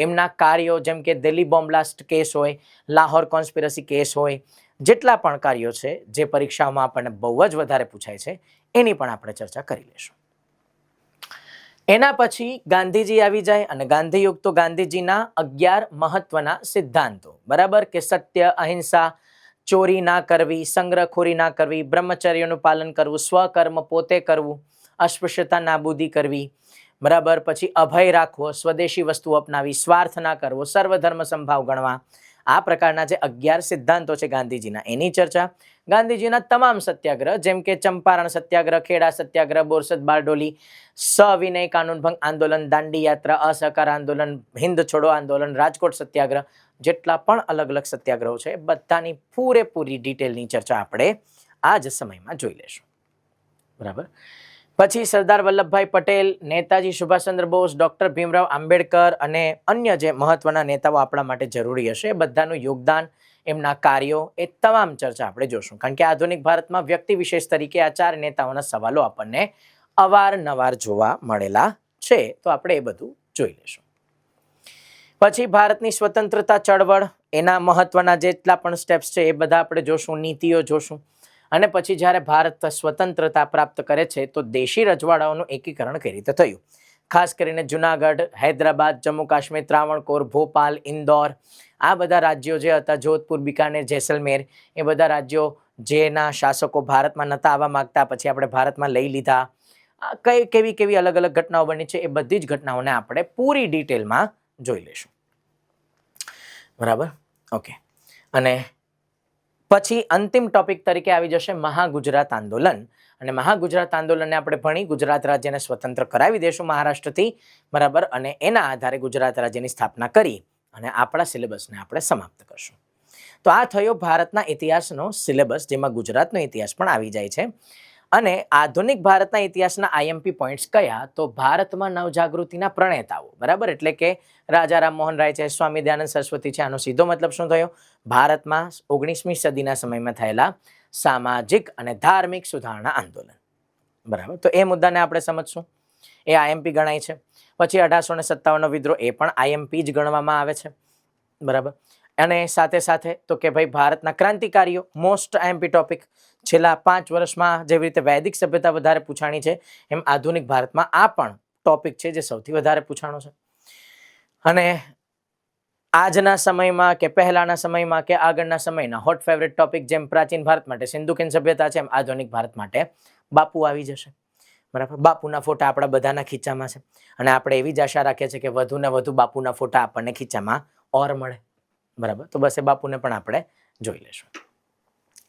એમના કાર્યો, જેમ કે દિલ્હી બોમ્બ બ્લાસ્ટ કેસ હોય, લાહોર કોન્સ્પિરસી કેસ હોય, જેટલા પણ કાર્યો છે જે પરીક્ષાઓમાં આપણને બહુ જ વધારે પૂછાય છે, એની પણ આપણે ચર્ચા કરી લઈશું. એના પછી ગાંધીજી આવી જાય અને ગાંધી યુગ તો ગાંધીજીના 11 મહત્વના સિદ્ધાંતો, બરાબર, કે સત્ય, અહિંસા, ચોરી ના કરવી, સંગ્રહખોરી ના કરવી, બ્રહ્મચર્યનું પાલન કરવું, સ્વકર્મ પોતે કરવું, અસ્પૃશ્યતા નાબૂદી કરવી, બરાબર, પછી અભય રાખવો, સ્વદેશી વસ્તુ અપનાવી, સ્વાર્થ ના કરવો, સર્વધર્મ સંભાવ ગણવા. આ પ્રકારના જે 11 સિદ્ધાંતો છે ગાંધીજીના, એની ચર્ચા. ગાંધીજીના તમામ સત્યાગ્રહ, જેમ કે ચંપારણ સત્યાગ્રહ, ખેડા સત્યાગ્રહ, બોરસદ બારડોલી, સવિનય કાનૂન ભંગ આંદોલન, દાંડી યાત્રા, અસહકાર આંદોલન, હિન્દ છોડો આંદોલન, રાજકોટ સત્યાગ્રહ, જેટલા પણ અલગ અલગ સત્યાગ્રહો છે બધાની પૂરેપૂરી ડિટેલની ચર્ચા આપણે આ જ સમયમાં જોઈ લેશું. બરાબર. પછી સરદાર વલ્લભભાઈ પટેલ, નેતાજી સુભાષચંદ્ર બોઝ, ડોક્ટર ભીમરાવ આંબેડકર અને અન્ય જે મહત્વના નેતાઓ આપણા માટે જરૂરી હશે, બધાનું યોગદાન, એમના કાર્યો, એ તમામ ચર્ચા આપણે જોશું. કારણ કે આધુનિક ભારતમાં વ્યક્તિ વિશેષ તરીકે આ 4 નેતાઓના સવાલો આપણને અવારનવાર જોવા મળેલા છે, તો આપણે એ બધું જોઈ લઈશું. પછી ભારતની સ્વતંત્રતા ચળવળ, એના મહત્વના જેટલા પણ સ્ટેપ્સ છે એ બધા આપણે જોશું, નીતિઓ જોશું. અને પછી જ્યારે ભારત સ્વતંત્રતા પ્રાપ્ત કરે છે તો દેશી રજવાડાઓનું એકીકરણ કઈ રીતે થયું, ખાસ કરીને જુનાગઢ, હૈદરાબાદ, જમ્મુ કાશ્મીર, ત્રાવણકોર, ભોપાલ, ઇન્દોર, આ બધા રાજ્યો જે હતા, જોધપુર, બિકાનેર, જેસલમેર, એ બધા રાજ્યો જેના શાસકો ભારતમાં નતા આવવા માંગતા, પછી આપણે ભારતમાં લઈ લીધા. કેવી કેવી અલગ અલગ ઘટનાઓ બની છે, એ બધી જ ઘટનાઓને આપણે પૂરી ડિટેલમાં જોઈ લઈશું. બરાબર, ઓકે. અને પછી અંતિમ ટોપિક તરીકે આવી જશે મહાગુજરાત આંદોલન. અને મહાગુજરાત આંદોલનને આપણે ભણી ગુજરાત રાજ્યને સ્વતંત્ર કરાવી દેશું મહારાષ્ટ્રથી, બરાબર, અને એના આધારે ગુજરાત રાજ્યની સ્થાપના કરી અને આપણા સિલેબસને આપણે સમાપ્ત કરશું. તો આ થયો ભારતના ઇતિહાસનો સિલેબસ, જેમાં ગુજરાતનો ઇતિહાસ પણ આવી જાય છે. અને આધુનિક ભારતના ઇતિહાસના આઈએમપી પોઈન્ટ્સ કયા? તો ભારતમાં નવજાગૃતિના પ્રણેતાઓ, બરાબર, એટલે કે રાજા રામમોહન રાય છે, સ્વામી દયાનંદ સરસ્વતી છે. આનો સીધો મતલબ શું થયો? ભારતમાં 19મી સદીના સમયમાં થયેલા સામાજિક અને ધાર્મિક સુધારણા આંદોલન, બરાબર. તો એ મુદ્દાને આપણે સમજશું, એ આઈએમપી ગણાય છે. પછી 1857 વિદ્રોહ, એ પણ આઈએમપી જ ગણવામાં આવે છે, બરાબર. અને સાથે સાથે તો કે ભાઈ ભારતના ક્રાંતિકારીઓ, મોસ્ટ આઈએમપી ટોપિક. છેલ્લા 5 વર્ષમાં જેવી રીતે વૈદિક સભ્યતા વધારે પૂછાણી છે, એમ આધુનિક ભારતમાં આ પણ ટોપિક છે જે સૌથી વધારે પૂછાણો છે. અને આજના સમયમાં કે પહેલાના સમયમાં કે આગળના સમયના હોટ ફેવરેટ ટોપિક જેમ પ્રાચીન ભારત માટે સિંધુકીન સભ્યતા છે, એમ આધુનિક ભારત માટે બાપુ આવી જશે. બરાબર, બાપુના ફોટા આપણા બધાના ખીચામાં છે અને આપણે એવી જ આશા રાખીએ છીએ કે વધુ ને વધુ બાપુના ફોટા આપણને ખીચામાં ઓર મળે. બરાબર, તો બસ એ બાપુને પણ આપણે જોઈ લેશું.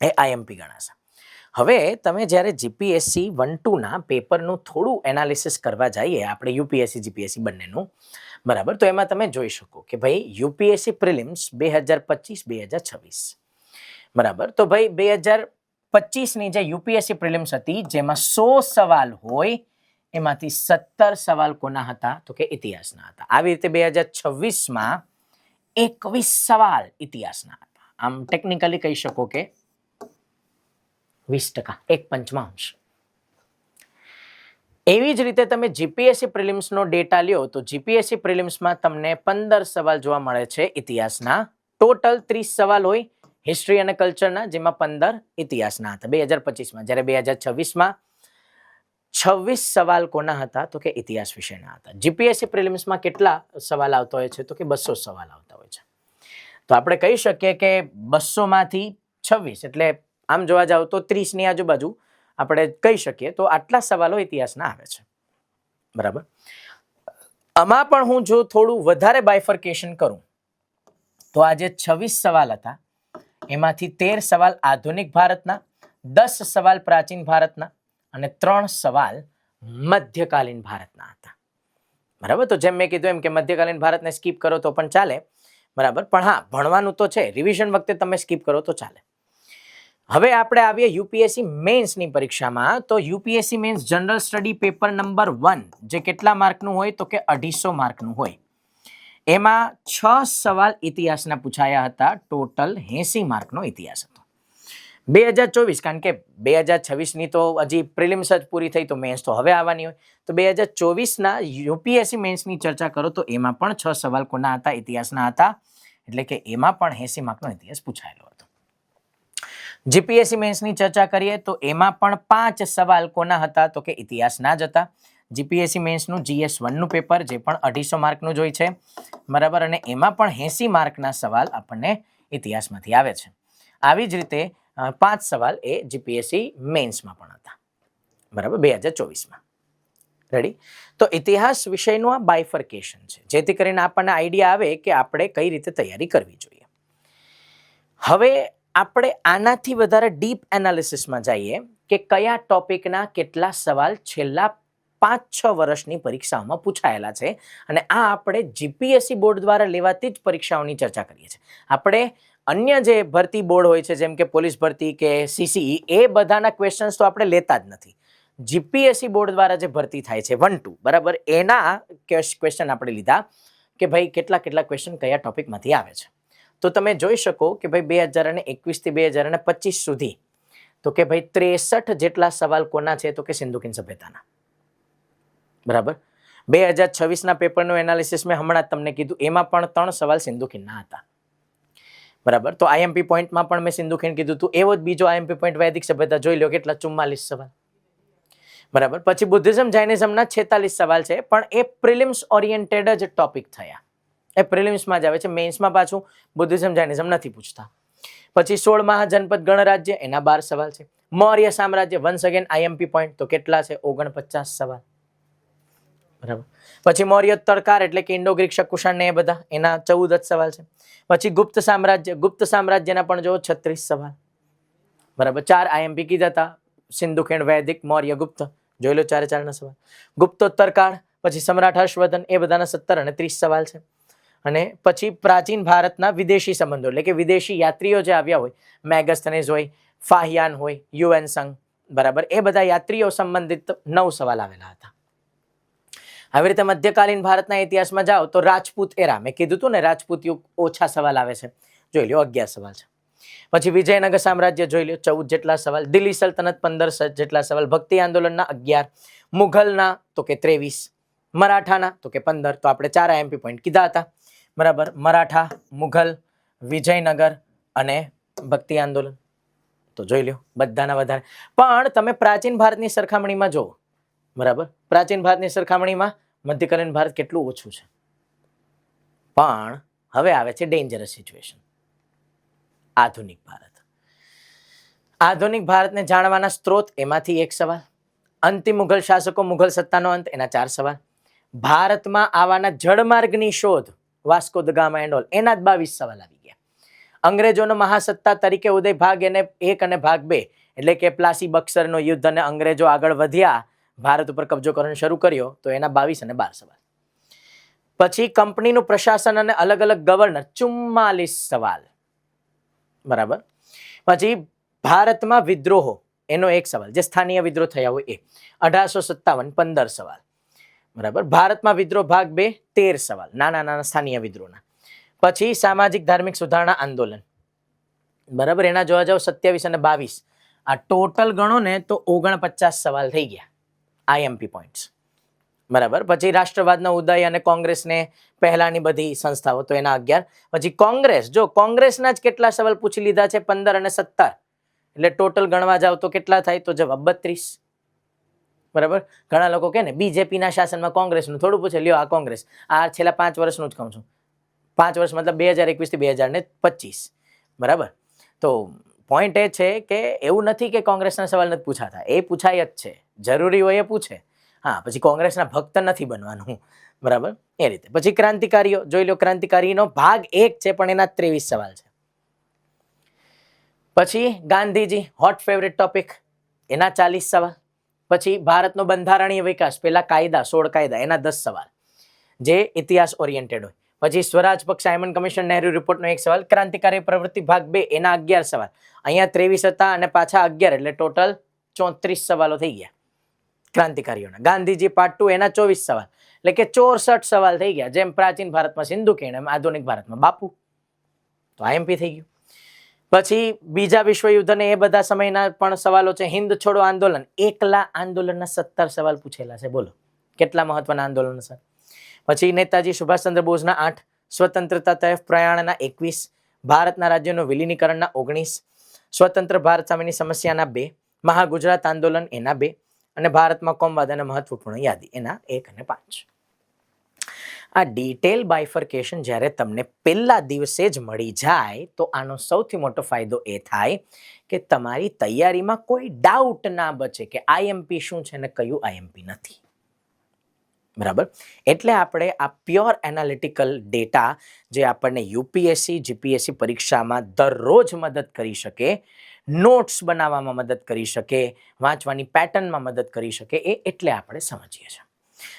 એ આઈએમપી ગણાશે. હવે તમે જ્યારે જીપીએસસી 1-2ના પેપરનું થોડું એનાલિસિસ કરવા જઈએ આપણે યુપીએસસી જીપીએસસી બંનેનું, બરાબર, તો એમાં તમે જોઈ શકો કે ભાઈ યુપીએસસી પ્રિલિમ્સ 2025-2026, બરાબર, તો ભાઈ 2025ની જે યુપીએસસી પ્રિલિમ્સ હતી જેમાં 100 સવાલ હોય એમાંથી 17 સવાલ કોના હતા? તો કે ઇતિહાસના હતા. આવી રીતે 2026માં 21 સવાલ ઇતિહાસના હતા. આમ ટેકનિકલી કહી શકો કે 20%, 1/5. એવી જ રીતે તમે જીપીએસસી પ્રિલિમ્સનો ડેટા લ્યો તો જીપીએસસી પ્રિલિમ્સમાં તમને 15 સવાલ જોવા મળે છે ઇતિહાસના. ટોટલ 30 સવાલ હોય હિસ્ટ્રી અને કલ્ચરના, જેમાં 15 ઇતિહાસના હતા 2025માં. જ્યારે 2026માં 26 સવાલ કોના હતા? તો કે ઇતિહાસ વિષયના હતા. જીપીએસસી પ્રિલિમ્સમાં કેટલા સવાલ આવતા હોય છે? તો કે 200 સવાલ આવતા હોય છે. તો આપણે કહી શકીએ કે 200માંથી 26 એટલે આમ જોવા જાવ તો 30ની આજુબાજુ આપણે કહી શકીએ તો આટલા સવાલો ઇતિહાસના આવે છે. બરાબર, આમાં પણ હું જો થોડું વધારે બાયફર્કેશન કરું તો આ જે 26 સવાલ હતા એમાંથી 13 સવાલ આધુનિક ભારતના, 10 સવાલ પ્રાચીન ભારતના અને 3 સવાલ મધ્યકાલીન ભારતના હતા. બરાબર, તો જેમ મેં કીધું એમ કે મધ્યકાલીન ભારતને સ્કીપ કરો તો પણ ચાલે. બરાબર, પણ હા, ભણવાનું તો છે, રિવિઝન વખતે તમે સ્કીપ કરો તો ચાલે. હવે આપણે આવીએ યુપીએસસી મેન્સની પરીક્ષામાં. તો UPSC mains general study paper number 1 જે કેટલા માર્કનું હોય? તો કે 250 માર્કનું હોય. એમાં 6 સવાલ ઇતિહાસના પૂછાયા હતા. ટોટલ 80 માર્કનો ઇતિહાસ હતો. 2024, કારણ કે 2026ની તો હજી પ્રિલિમ્સ જ પૂરી થઈ, તો મેન્સ તો હવે આવવાની હોય. તો 2024ના યુપીએસસી મેન્સની ચર્ચા કરો તો એમાં પણ 6 સવાલ કોના હતા? ઇતિહાસના હતા. એટલે કે એમાં પણ 80 માર્કનો ઇતિહાસ પૂછાયેલો હતો. જીપીએસસી મેન્સની ચર્ચા કરીએ તો એમાં પણ 5 સવાલ કોના હતા? તો કે ઇતિહાસના જ હતા. જીપીએસસી મેન્સનું GS1નું પેપર જે પણ 250 માર્કનું જ હોય છે. બરાબર, અને એમાં પણ 80 માર્કના સવાલ આપણને ઇતિહાસમાંથી આવે છે. આવી જ રીતે 5 સવાલ એ જીપીએસસી મેન્સમાં પણ હતા. બરાબર, 2024માં. રેડી? તો ઇતિહાસ વિષયનું આ બાયફર્કેશન છે, જેથી કરીને આપણને આઈડિયા આવે કે આપણે કઈ રીતે તૈયારી કરવી જોઈએ. હવે આપણે આનાથી વધારે ડીપ એનાલિસિસમાં જઈએ કે કયા ટોપિકના કેટલા સવાલ છેલ્લા 5-6 વર્ષની પરીક્ષાઓમાં પૂછાયેલા છે, અને આ આપણે જીપીએસસી બોર્ડ દ્વારા લેવાતી જ પરીક્ષાઓની ચર્ચા કરીએ છીએ. આપણે અન્ય જે ભરતી બોર્ડ હોય છે જેમ કે પોલીસ ભરતી કે સીસીઈ, એ બધાના ક્વેશ્ચન્સ તો આપણે લેતા જ નથી. જીપીએસસી બોર્ડ દ્વારા જે ભરતી થાય છે 1-2, બરાબર, એના ક્વેશ્ચન આપણે લીધા કે ભાઈ કેટલા ક્વેશ્ચન કયા ટોપિકમાંથી આવે છે. તો તમે જોઈ શકો કે ભાઈ 2021થી 2025 સુધી તો કે ભાઈ 63 જેટલા સવાલ કોના છે? તો કે સિંધુકીન સભ્યતાના. બરાબર, 2026ના પેપરનું એનાલિસિસ મેં હમણાં જ તમને કીધું, એમાં પણ 3 સવાલ સિંધુકીનના હતા. બરાબર, તો આઈએમપી પોઈન્ટમાં પણ મેં સિંધુકીન કીધું હતું. એવો જ બીજો આઈએમપી પોઈન્ટ વૈદિક સભ્યતા જોઈ લો, કેટલા? 44 સવાલ. બરાબર, પછી બુદ્ધિઝમ જૈનિઝમના 46 સવાલ છે, પણ એ પ્રિલિમ્સ ઓરિએન્ટેડ જ ટોપિક થયા. એ પ્રિલિમ્સમાં જ આવે છે, મેન્સમાં પાછું બુદ્ધિઝમ જૈનિઝમ નથી પૂછતા. પછી 16 મહાજનપદ ગણરાજ્ય, એના 12 સવાલ છે. મૌર્ય સામ્રાજ્ય, વન્સ અગેન આઈએમપી પોઈન્ટ, તો કેટલા છે? 49 સવાલ. બરાબર, પછી મૌર્યોત્તર કાળ એટલે કે ઇન્ડો ગ્રીક શકુષાણ ને એ બધા, એના 14 જ સવાલ છે. પછી ગુપ્ત સામ્રાજ્યના પણ જો 36 સવાલ. બરાબર, 4 આઈએમપી કીધા હતા, સિંધુ ખીણ, વૈદિક, મૌર્ય, ગુપ્ત, જોઈ લો 4 સવાલ. ગુપ્તોત્તર કાળ, પછી સમ્રાટ હર્ષવર્ધન, એ બધાના 17 અને 30 સવાલ છે. અને પછી પ્રાચીન ભારતના વિદેશી સંબંધો એટલે કે વિદેશી યાત્રીઓ જે આવ્યા હોય, મેગસ્થનેઝ હોય, ફાહિયાન હોય, યુએન સંઘ, બરાબર, એ બધા યાત્રીઓ સંબંધિત 9 સવાલ આવેલા હતા. આવી રીતે મધ્યકાલીન ભારતના ઇતિહાસમાં જાઓ તો રાજપૂત એરા, મેં કીધું હતું ને રાજપૂત યુગ ઓછા સવાલ આવે છે, જોઈ લો 11 સવાલ છે. પછી વિજયનગર સામ્રાજ્ય જોઈ લો 14 જેટલા સવાલ, દિલ્હી સલ્તનત 15 જેટલા સવાલ, ભક્તિ આંદોલનના 11, મુઘલના તો કે 23, મરાઠાના તો કે 15. તો આપણે 4 આઈએમપી પોઈન્ટ કીધા હતા. બરાબર, મરાઠા, મુઘલ, વિજયનગર અને ભક્તિ આંદોલન, તો જોઈ લો બધાના વધારે. પણ તમે પ્રાચીન ભારતની સરખામણીમાં જુઓ, બરાબર, પ્રાચીન ભારતની સરખામણીમાં મધ્યકાલીન ભારત કેટલું ઓછું છે. પણ હવે આવે છે ડેન્જરસ સિચ્યુએશન. આધુનિક ભારત. આધુનિક ભારતને જાણવાના સ્ત્રોત, એમાંથી એક સવાલ. અંતિમ મુઘલ શાસકો, મુઘલ સત્તાનો અંત, એના 4 સવાલ. ભારતમાં આવવાના જળમાર્ગની શોધ, Vasco da gamma and all, એના જ 22 સવાલ આવી ગયા. અંગ્રેજોનો મહાસત્તા તરીકે ઉદય, ભાગ 1 અને ભાગ 2, એટલે કે પ્લાસી બક્સરનો યુદ્ધ અને અંગ્રેજો આગળ વધ્યા, ભારત ઉપર કબજો કરવાનો શરૂ કર્યો, તો એના 22 અને 12 સવાલ. પછી કંપનીનું પ્રશાસન અને અલગ અલગ ગવર્નર, 44 સવાલ. બરાબર. પછી ભારતમાં વિદ્રોહો, એનો એક સવાલ, જે સ્થાનીય વિદ્રોહ થયા હોય એ, 1857, 15 સવાલ. બરાબર. ભારતમાં વિદ્રોહ ભાગ 2, 13 સવાલ, નાના નાના સ્થાનીય વિદ્રોહના. પછી સામાજિક ધાર્મિક સુધારણા આંદોલન, બરાબર, એના જોવા જાવ 27 અને 22, આ ટોટલ ગણો ને તો 49 સવાલ થઈ ગયા, આઈએમપી પોઈન્ટ્સ. બરાબર. પછી રાષ્ટ્રવાદનો ઉદય અને કોંગ્રેસને પહેલાની બધી સંસ્થાઓ, તો એના 11. પછી કોંગ્રેસ, જો કોંગ્રેસના જ કેટલા સવાલ પૂછી લીધા છે, 15 અને 17, એટલે ટોટલ ગણવા જાવ તો કેટલા થાય, તો જવાબ 32. બરાબર. ઘણા લોકો કહે ને બીજેપી ના શાસનમાં કોંગ્રેસનું થોડું પૂછે, લ્યો આ કોંગ્રેસ, આ છેલ્લા 5 વર્ષનું જ કહું છું. 5 વર્ષ મતલબ 2021 થી 2025. બરાબર. તો પોઈન્ટ એ છે કે એવું નથી કે કોંગ્રેસના સવાલ નથી પૂછાતા, એ પૂછાય જ છે, જરૂરી હોય એ પૂછે. હા, પછી કોંગ્રેસના ભક્ત નથી બનવાનું. બરાબર, એ રીતે. પછી ક્રાંતિકારીઓ જોઈ લો, ક્રાંતિકારીનો ભાગ 1 છે, પણ એના 23 સવાલ છે. પછી ગાંધીજી, હોટ ફેવરેટ ટોપિક, એના 40 સવાલ. પછી ભારતનો બંધારણીય વિકાસ, પેલા કાયદા, 16 કાયદા, એના 10 સવાલ, જે ઇતિહાસ ઓરિએન્ટેડ હોય. પછી સ્વરાજ પક્ષ, સાયમન કમિશન, નહેરુ રિપોર્ટનો 1 સવાલ. ક્રાંતિકારી પ્રવૃત્તિ ભાગ 2, એના 11 સવાલ. અહીંયા 23 હતા અને પાછા 11, એટલે ટોટલ 34 સવાલો થઈ ગયા ક્રાંતિકારીઓના. ગાંધીજી પાર્ટ 2, એના 24 સવાલ, એટલે કે 64 સવાલ થઈ ગયા. જેમ પ્રાચીન ભારતમાં સિંધુ ખીણ, એમ આધુનિક ભારતમાં બાપુ. તો આઈએમપી થઈ ગયું. પછી બીજા વિશ્વયુદ્ધ અને એ બધા સમયના પણ સવાલો છે. હિન્દ છોડો આંદોલન, એકલા આંદોલનના 17 સવાલ પૂછેલા છે. બોલો કેટલા મહત્વના આંદોલનો છે. પછી નેતાજી સુભાષચંદ્ર બોઝના 8, સ્વતંત્રતા તરફ પ્રયાણના 21, ભારતના રાજ્યોનું વિલીનીકરણના 19, સ્વતંત્ર ભારત સામેની સમસ્યાના 2, મહાગુજરાત આંદોલન એના 2, અને ભારતમાં કોમવાદ અને મહત્વપૂર્ણ યાદી, એના 1 અને 5. આ ડિટેલ બાયફર્કેશન જ્યારે તમને પહેલા દિવસે જ મળી જાય તો આનો સૌથી મોટો ફાયદો એ થાય કે તમારી તૈયારીમાં કોઈ ડાઉટ ના બચે કે આઈએમપી શું છે અને કયું આઈએમપી નથી. બરાબર. એટલે આપણે આ પ્યોર એનાલિટિકલ ડેટા જે આપણને યુપીએસસી જીપીએસસી પરીક્ષામાં દરરોજ મદદ કરી શકે, નોટ્સ બનાવવામાં મદદ કરી શકે, વાંચવાની પેટર્નમાં મદદ કરી શકે, એ એટલે આપણે સમજીએ છીએ.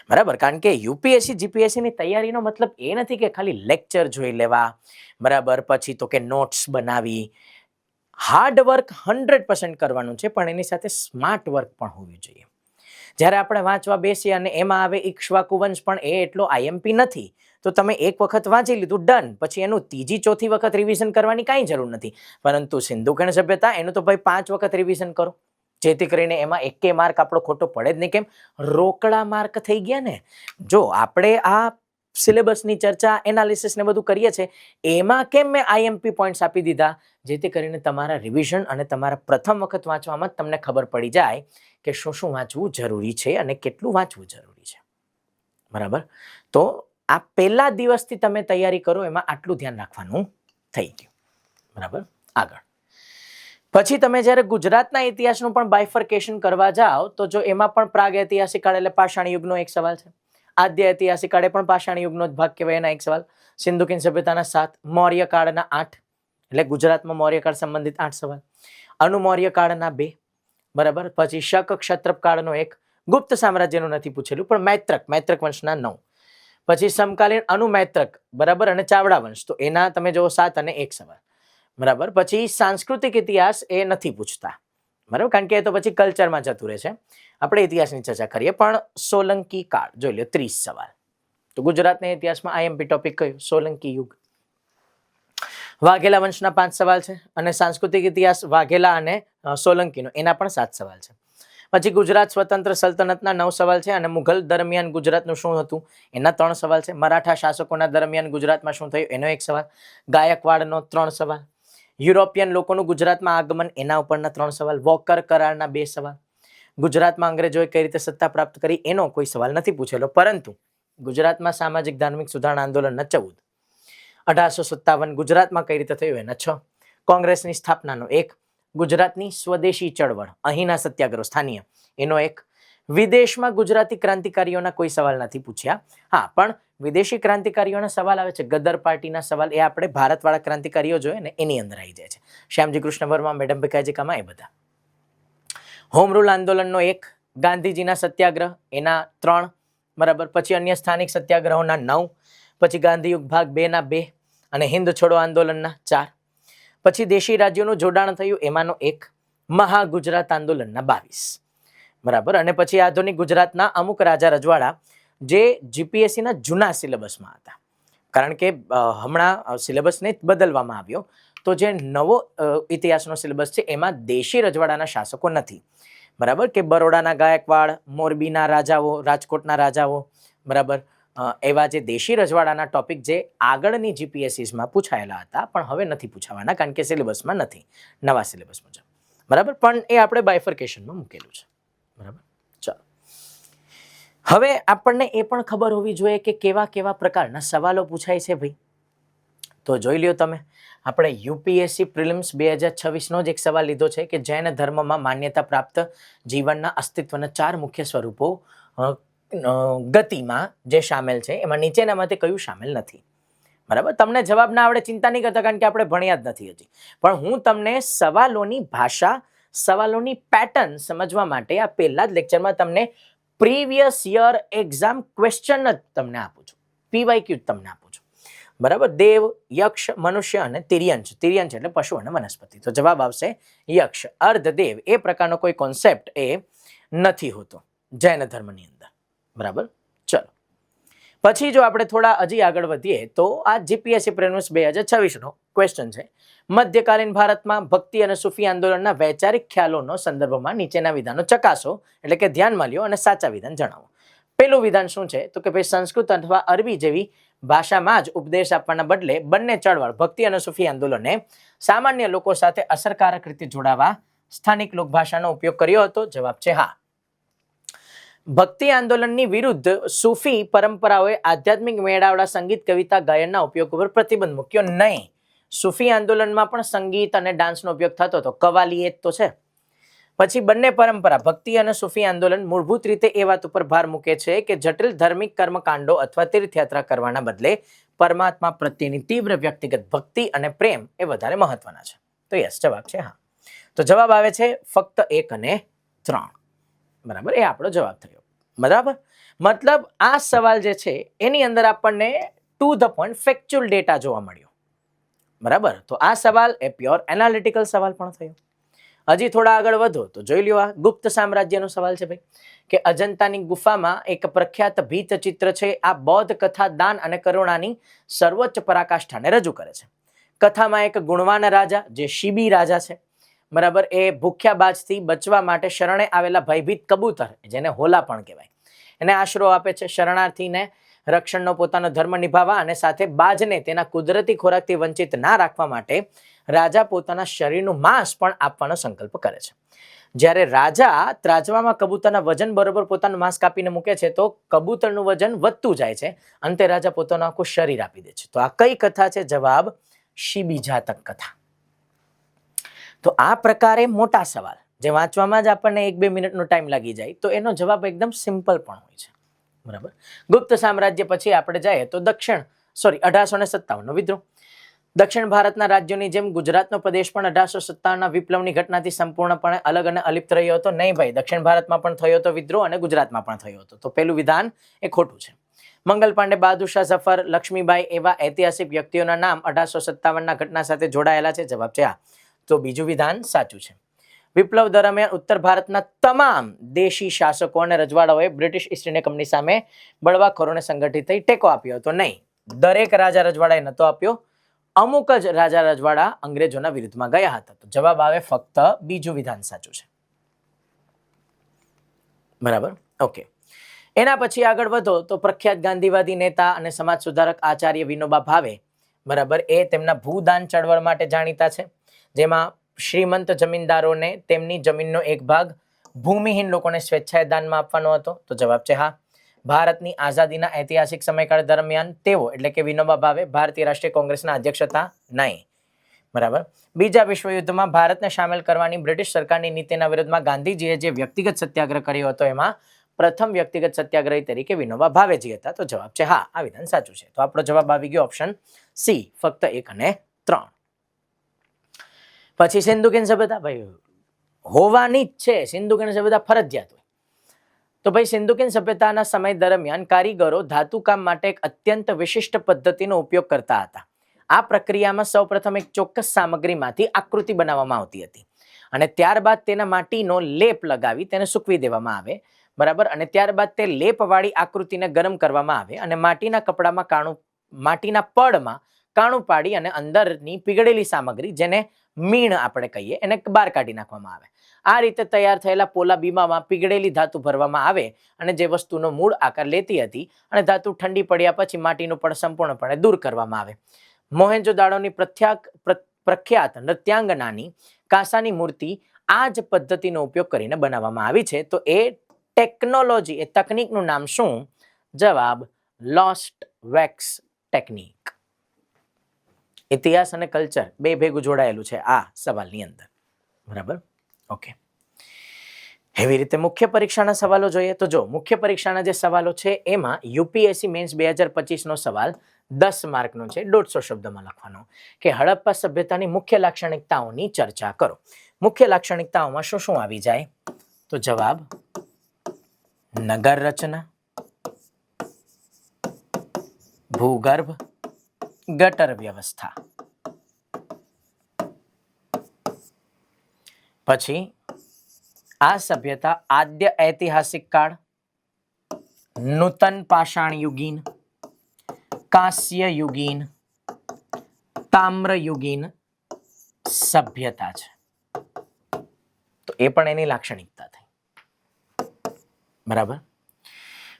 બરાબર. કારણ કે યુપીએસસી જીપીએસસીની તૈયારીનો મતલબ એ નથી કે ખાલી લેક્ચર જોઈ લેવા, બરાબર, પછી તો કે નોટ્સ બનાવી. હાર્ડ વર્ક 100% કરવાનું છે, પણ એની સાથે સ્માર્ટ વર્ક પણ હોવી જોઈએ. જ્યારે આપણે વાંચવા બેસીએ અને એમાં આવે ઇક્ષ્વાકુ વંશ, પણ એ એટલો આઈએમપી નથી, તો તમે એક વખત વાંચી લીધું, ડન. પછી એનું ત્રીજી ચોથી વખત રિવિઝન કરવાની કાંઈ જરૂર નથી. પરંતુ સિંધુ ખીણ સભ્યતા, એનું તો ભાઈ 5 વખત રિવિઝન કરો, જેથી કરીને એમાં એકે માર્ક આપણો ખોટો પડે જ નહીં. કેમ? રોકડા માર્ક થઈ ગયા ને. જો આપણે આ સિલેબસની ચર્ચા, એનાલિસિસ ને બધું કરીએ છીએ, એમાં કેમ મેં આઈએમપી પોઈન્ટ્સ આપી દીધા, જેથી કરીને તમારા રિવિઝન અને તમારા પ્રથમ વખત વાંચવામાં તમને ખબર પડી જાય કે શું શું વાંચવું જરૂરી છે અને કેટલું વાંચવું જરૂરી છે. બરાબર. તો આ પહેલા દિવસથી તમે તૈયારી કરો, એમાં આટલું ધ્યાન રાખવાનું થઈ ગયું. બરાબર. આગળ પછી તમે જ્યારે ગુજરાતના ઇતિહાસનું પણ બાયફર્કેશન કરવા જાઓ, તો જો એમાં પણ પ્રાગ ઐતિહાસિક કાળ એટલે પાષાણ યુગનો 1 સવાલ છે. આદ્ય ઐતિહાસિક કાળે પણ પાષાણ યુગનો જ ભાગ કહેવાય, એના 1 સવાલ. સિંધુ ખીણ સભ્યતાના 7, મૌર્ય કાળના 8, એટલે ગુજરાતમાં મૌર્ય કાળ સંબંધિત 8 સવાલ. અનુમૌર્ય કાળના 2, બરાબર. પછી શક ક્ષત્રપ કાળનો 1, ગુપ્ત સામ્રાજ્યનું નથી પૂછેલું, પણ મૈત્રક વંશના 9. પછી સમકાલીન અનુમૈત્રક, બરાબર, અને ચાવડા વંશ, તો એના તમે જો 7 અને 1 સવાલ. બરાબર. પછી સાંસ્કૃતિક ઇતિહાસ એ નથી પૂછતા, બરાબર, કારણ કે એ તો પછી કલ્ચરમાં જતું રહે છે. આપણે ઇતિહાસની ચર્ચા કરીએ. પણ સોલંકી કાળ જોઈ લો, 30 સવાલ. તો ગુજરાતના ઇતિહાસમાં આઈએમપી ટોપિક કયો? સોલંકી યુગ. વાઘેલા વંશના 5 સવાલ છે, અને સાંસ્કૃતિક ઇતિહાસ વાઘેલા અને સોલંકીનો, એના પણ 7 સવાલ છે. પછી ગુજરાત સ્વતંત્ર સલ્તનતના 9 સવાલ છે, અને મુઘલ દરમિયાન ગુજરાતનું શું હતું, એના 3 સવાલ છે. મરાઠા શાસકોના દરમિયાન ગુજરાતમાં શું થયું, એનો 1 સવાલ. ગાયકવાડનો 3 સવાલ. યુરોપિયન લોકોનું ગુજરાતમાં આગમન, એના ઉપરના 3 સવાલ. વોકર કરારના 2 સવાલ. ગુજરાતમાં અંગ્રેજોએ કઈ રીતે સત્તા પ્રાપ્ત કરી, એનો કોઈ સવાલ નથી પૂછેલો. પરંતુ ગુજરાતમાં સામાજિક ધાર્મિક સુધારણા આંદોલનના 14, 1857 ગુજરાતમાં કઈ રીતે થયું એના 6, કોંગ્રેસની સ્થાપનાનો 1, ગુજરાતની સ્વદેશી ચળવળ અહીંના સત્યાગ્રહ સ્થાનીય એનો 1, વિદેશમાં ગુજરાતી ક્રાંતિકારીઓના કોઈ સવાલ નથી પૂછ્યા. હા, પણ વિદેશી ક્રાંતિકારીઓના સવાલ આવે છે. ગદર પાર્ટીના સવાલ એ આપણે ભારતવાળા ક્રાંતિકારીઓ જોઈએ ને એની અંદર આવી જાય છે. શ્યામજી કૃષ્ણ વર્મા, મેડમ ભીખાજી કામા, એ બધા. હોમ રૂલ આંદોલનનો 1, ગાંધીજીના સત્યાગ્રહ એના 3, બરાબર. પછી અન્ય સ્થાનિક સત્યાગ્રહોના 9, પછી ગાંધીયુગ ભાગ 2 ના 2 અને હિન્દ છોડો આંદોલનના 4, પછી દેશી રાજ્યોનું જોડાણ થયું એમાંનો 1, મહાગુજરાત આંદોલનના 22, બરાબર. અને પછી આધુનિક ગુજરાતના અમુક રાજા રજવાડા જે જીપીએસસીના જૂના સિલેબસમાં હતા, કારણ કે હમણાં સિલેબસને બદલવામાં આવ્યો, તો જે નવો ઇતિહાસનો સિલેબસ છે એમાં દેશી રજવાડાના શાસકો નથી, બરાબર. કે બરોડાના ગાયકવાડ, મોરબીના રાજાઓ, રાજકોટના રાજાઓ, બરાબર. એવા જે દેશી રજવાડાના ટોપિક જે આગળની જીપીએસસીમાં પૂછાયેલા હતા પણ હવે નથી પૂછાવાના, કારણ કે સિલેબસમાં નથી, નવા સિલેબસ મુજબ, બરાબર. પણ એ આપણે બાયફર્કેશનમાં મૂકેલું છે, બરાબર. ચાલો, હવે આપણને એ પણ ખબર હોવી જોઈએ કે કેવા કેવા પ્રકારના સવાલો પૂછાય છે ભાઈ. તો જોઈ લ્યો તમે, આપણે યુપીએસસી પ્રિલિમ્સ 2026નો જ એક સવાલ લીધો છે કે જૈન ધર્મમાં માન્યતા પ્રાપ્ત જીવનના અસ્તિત્વના 4 મુખ્ય સ્વરૂપો ગતિમાં જે સામેલ છે એમાં નીચેનામાંથી કયું સામેલ નથી, બરાબર. તમને જવાબ ના આવડે ચિંતા નહીં કરતા, કારણ કે આપણે ભણ્યા જ નથી હજી, પણ હું તમને સવાલોની ભાષા, સવાલોની પેટર્ન સમજવા માટે આ પહેલા જ લેક્ચરમાં તમને પ્રીવિયસ યર એક્ઝામ ક્વેશ્ચન જ તમને આપું છું, પીવાયક્યુ જ તમને આપું છું, બરાબર. દેવ, યક્ષ, મનુષ્ય અને તિર્યંશ. તિર્યંશ એટલે પશુ અને વનસ્પતિ. તો જવાબ આવશે યક્ષ. અર્ધદેવ એ પ્રકારનો કોઈ કોન્સેપ્ટ એ નથી હોતો જૈન ધર્મની અંદર, બરાબર. ચલો, પછી જો આપણે થોડા હજી આગળ વધીએ તો આ જીપીએસસી પ્રિલિમ્સ 2026નો ક્વેશ્ચન છે. મધ્યકાલીન ભારતમાં ભક્તિ અને સૂફી આંદોલનના વૈચારિક ખ્યાલોનો સંદર્ભમાં નીચેના વિધાનો ચકાસો, એટલે કે ધ્યાનમાં લ્યો અને સાચા વિધાન જણાવો. પેલું વિધાન શું છે તો કે ભાઈ સંસ્કૃત અથવા અરબી જેવી ભાષામાં જ ઉપદેશ આપવાના બદલે બંને ચળવળ ભક્તિ અને સૂફી આંદોલને સામાન્ય લોકો સાથે અસરકારક રીતે જોડાવા સ્થાનિક લોકભાષાનો ઉપયોગ કર્યો હતો. જવાબ છે હા. ભક્તિ આંદોલનની વિરુદ્ધ સૂફી પરંપરાઓએ આધ્યાત્મિક મેળાવડા, સંગીત, કવિતા, ગાયનના ઉપયોગ ઉપર પ્રતિબંધ મૂક્યો નહીં. સૂફી આંદોલનમાં પણ સંગીત અને ડાન્સનો ઉપયોગ થતો હતો, કવાલી એ જ તો છે. પછી બંને પરંપરા ભક્તિ અને સૂફી આંદોલન મૂળભૂત રીતે એ વાત ઉપર ભાર મૂકે છે કે જટિલ ધાર્મિક કર્મકાંડો અથવા તીર્થયાત્રા કરવાના બદલે પરમાત્મા પ્રત્યેની તીવ્ર વ્યક્તિગત ભક્તિ અને પ્રેમ એ વધારે મહત્વના છે. તો યસ, જવાબ છે હા. તો જવાબ આવે છે ફક્ત 1 અને 3, બરાબર. એ આપણો જવાબ થયો, બરાબર. મતલબ આ સવાલ જે છે એની અંદર આપણને to the point factual data જોવા મળ્યો, બરાબર. તો આ સવાલ એ પ્યોર એનાલિટિકલ સવાલ પણ થયો. હજી થોડા આગળ વધો તો જોઈ લ્યો, આ ગુપ્ત સામ્રાજ્યનો સવાલ છે ભાઈ, કે અજંતાની ગુફામાં એક પ્રખ્યાત ભીત ચિત્ર છે. આ બૌદ્ધ કથા દાન અને કરુણાની સર્વોચ્ચ પરાકાષ્ઠાને રજૂ કરે છે. કથામાં એક ગુણવાન રાજા જે શિબી રાજા છે, બરાબર, એ ભૂખ્યા બાજથી બચવા માટે શરણે આવેલા ભયભીત કબૂતર, જેને હોલા પણ કહેવાય, એને આશરો આપે છે. શરણાર્થીને રક્ષણનો પોતાનો ધર્મ નિભાવવા અને સાથે બાજને તેના કુદરતી ખોરાકથી વંચિત ના રાખવા માટે રાજા પોતાના શરીરનું માંસ પણ આપવાનો સંકલ્પ કરે છે. જ્યારે રાજા ત્રાજવામાં કબૂતરના વજન બરોબર પોતાનું માંસ કાપીને મૂકે છે તો કબૂતરનું વજન વધતું જાય છે. અંતે રાજા પોતાનું આખું શરીર આપી દે છે. તો આ કઈ કથા છે? જવાબ શિબી જાતક કથા. તો આ પ્રકારે મોટા સવાલ જે વાંચવામાં જ આપણને 1-2 મિનિટનો ટાઈમ લાગી જાય, તો એનો જવાબ એકદમ સિમ્પલ પણ હોય છે, બરાબર. ગુપ્ત સામ્રાજ્ય પછી આપણે જઈએ તો 1857નો વિદ્રોહ. દક્ષિણ ભારતના રાજ્યોની જેમ ગુજરાતનો પ્રદેશ પણ 1857ના વિપ્લવની ઘટનાથી સંપૂર્ણપણે અલગ અને અલિપ્ત રહ્યો હતો. નહીં ભાઈ, દક્ષિણ ભારતમાં પણ થયો હતો વિદ્રોહ અને ગુજરાતમાં પણ થયો હતો. તો પેલું વિધાન એ ખોટું છે. મંગલ પાંડે, બહાદુર શાહ ઝફર, લક્ષ્મીબાઈ એવા ઐતિહાસિક વ્યક્તિઓના નામ 1857ના ઘટના સાથે જોડાયેલા છે. જવાબ છે હા. તો બીજું વિધાન સાચું છે. વિપ્લવ દરમિયાન ઉત્તર ભારતના તમામ દેશી શાસકો અને રજવાડાઓએ બ્રિટિશ ઈસ્ટ ઇન્ડિયા કંપની સામે બળવાખોરોને સંગઠિત થઈ ટેકો આપ્યો હતો. નહીં, દરેક રાજા રજવાડાએ નતો આપ્યો. અમુક જ રાજા રજવાડા અંગ્રેજોના વિરુદ્ધમાં ગયા હતા. તો જવાબ આવે ફક્ત બીજું વિધાન સાચું છે, બરાબર. ઓકે, એના પછી આગળ વધો તો પ્રખ્યાત ગાંધીવાદી નેતા અને સમાજ સુધારક આચાર્ય વિનોબા ભાવે, બરાબર, એ તેમના ભૂદાન ચળવળ માટે જાણીતા છે, જેમાં શ્રીમંત જમીનદારોને તેમની જમીનનો એક ભાગ ભૂમિહીન લોકોને સ્વેચ્છાએ દાનમાં આપવાનો હતો. તો જવાબ છે હા. ભારતની આઝાદીના ઐતિહાસિક સમયગાળા દરમિયાન તેઓ એટલે કે વિનોબા ભાવે ભારતીય રાષ્ટ્રીય કોંગ્રેસના અધ્યક્ષ હતા નહીં. બરાબર. બીજા વિશ્વયુદ્ધમાં ભારતને સામેલ કરવાની બ્રિટિશ સરકારની નીતિના વિરુદ્ધમાં ગાંધીજીએ જે વ્યક્તિગત સત્યાગ્રહ કર્યો હતો એમાં પ્રથમ વ્યક્તિગત સત્યાગ્રહી તરીકે વિનોબા ભાવેજી હતા. તો જવાબ છે હા, આ વિધાન સાચું છે. તો આપણો જવાબ આવી ગયો ઓપ્શન સી, ફક્ત 1 અને 3. પછી સિંધુ ખીણ સભ્યતા ભાઈ હોવાની જ છે, સિંધુ ખીણ સભ્યતા ફરજિયાત હોય. તો ભાઈ સિંધુ ખીણ સભ્યતાના સમય દરમિયાન કારીગરો ધાતુકામ માટે એક અત્યંત વિશિષ્ટ પદ્ધતિનો ઉપયોગ કરતા હતા. આ પ્રક્રિયામાં સૌપ્રથમ એક ચોક્કસ સામગ્રીમાંથી આકૃતિ બનાવવામાં આવતી હતી અને ત્યારબાદ તેના માટીનો લેપ લગાવી તેને સૂકવી દેવામાં આવે. બરાબર. અને ત્યારબાદ તે લેપવાળી આકૃતિને ગરમ કરવામાં આવે અને માટીના કપડામાં માટીના પડમાં કાણું પાડી અને અંદરની પીગળેલી સામગ્રી, જેને મીણ આપણે કહીએ, એને બહાર કાઢી નાખવામાં આવે. આ રીતે તૈયાર થયેલા પોલા બીમામાં પીગળેલી ધાતુ ભરવામાં આવે અને જે વસ્તુનો મૂળ આકાર લેતી હતી અને ધાતુ ઠંડી પડ્યા પછી માટીનું પડ સંપૂર્ણપણે દૂર કરવામાં આવે. મોહેંજો-દારોની પ્રખ્યાત નૃત્યાંગનાની કાંસાની મૂર્તિ આ જ પદ્ધતિનો ઉપયોગ કરીને બનાવવામાં આવી છે. તો એ ટેકનોલોજી, એ તકનીકનું નામ શું? જવાબ લોસ્ટ વેક્સ ટેકનિક. ઇતિહાસ અને કલ્ચર બે ભેગું જોડાયેલું છે આ સવાલની અંદર. બરાબર. ઓકે. એવી રીતે મુખ્ય પરીક્ષાના સવાલો જોઈએ તો જો મુખ્ય પરીક્ષાના જે સવાલો છે એમાં યુપીએસસી મેન્સ 2025 નો સવાલ 10 માર્કનો છે, 150 શબ્દમાં લખવાનો કે હડપ્પા સભ્યતાની મુખ્ય લાક્ષણિકતાઓની ચર્ચા કરો. મુખ્ય લાક્ષણિકતાઓમાં શું શું આવી જાય? તો જવાબ નગર રચના, ભૂગર્ભ, ગટર વ્યવસ્થા. પછી આ સભ્યતા આદ્ય ઐતિહાસિક કાળ, નૂતન પાષાણ યુગીન, કાંસ્ય યુગીન, તામ્ર યુગીન સભ્યતા છે. તો એ પણ એની લાક્ષણિકતા થઈ. બરાબર.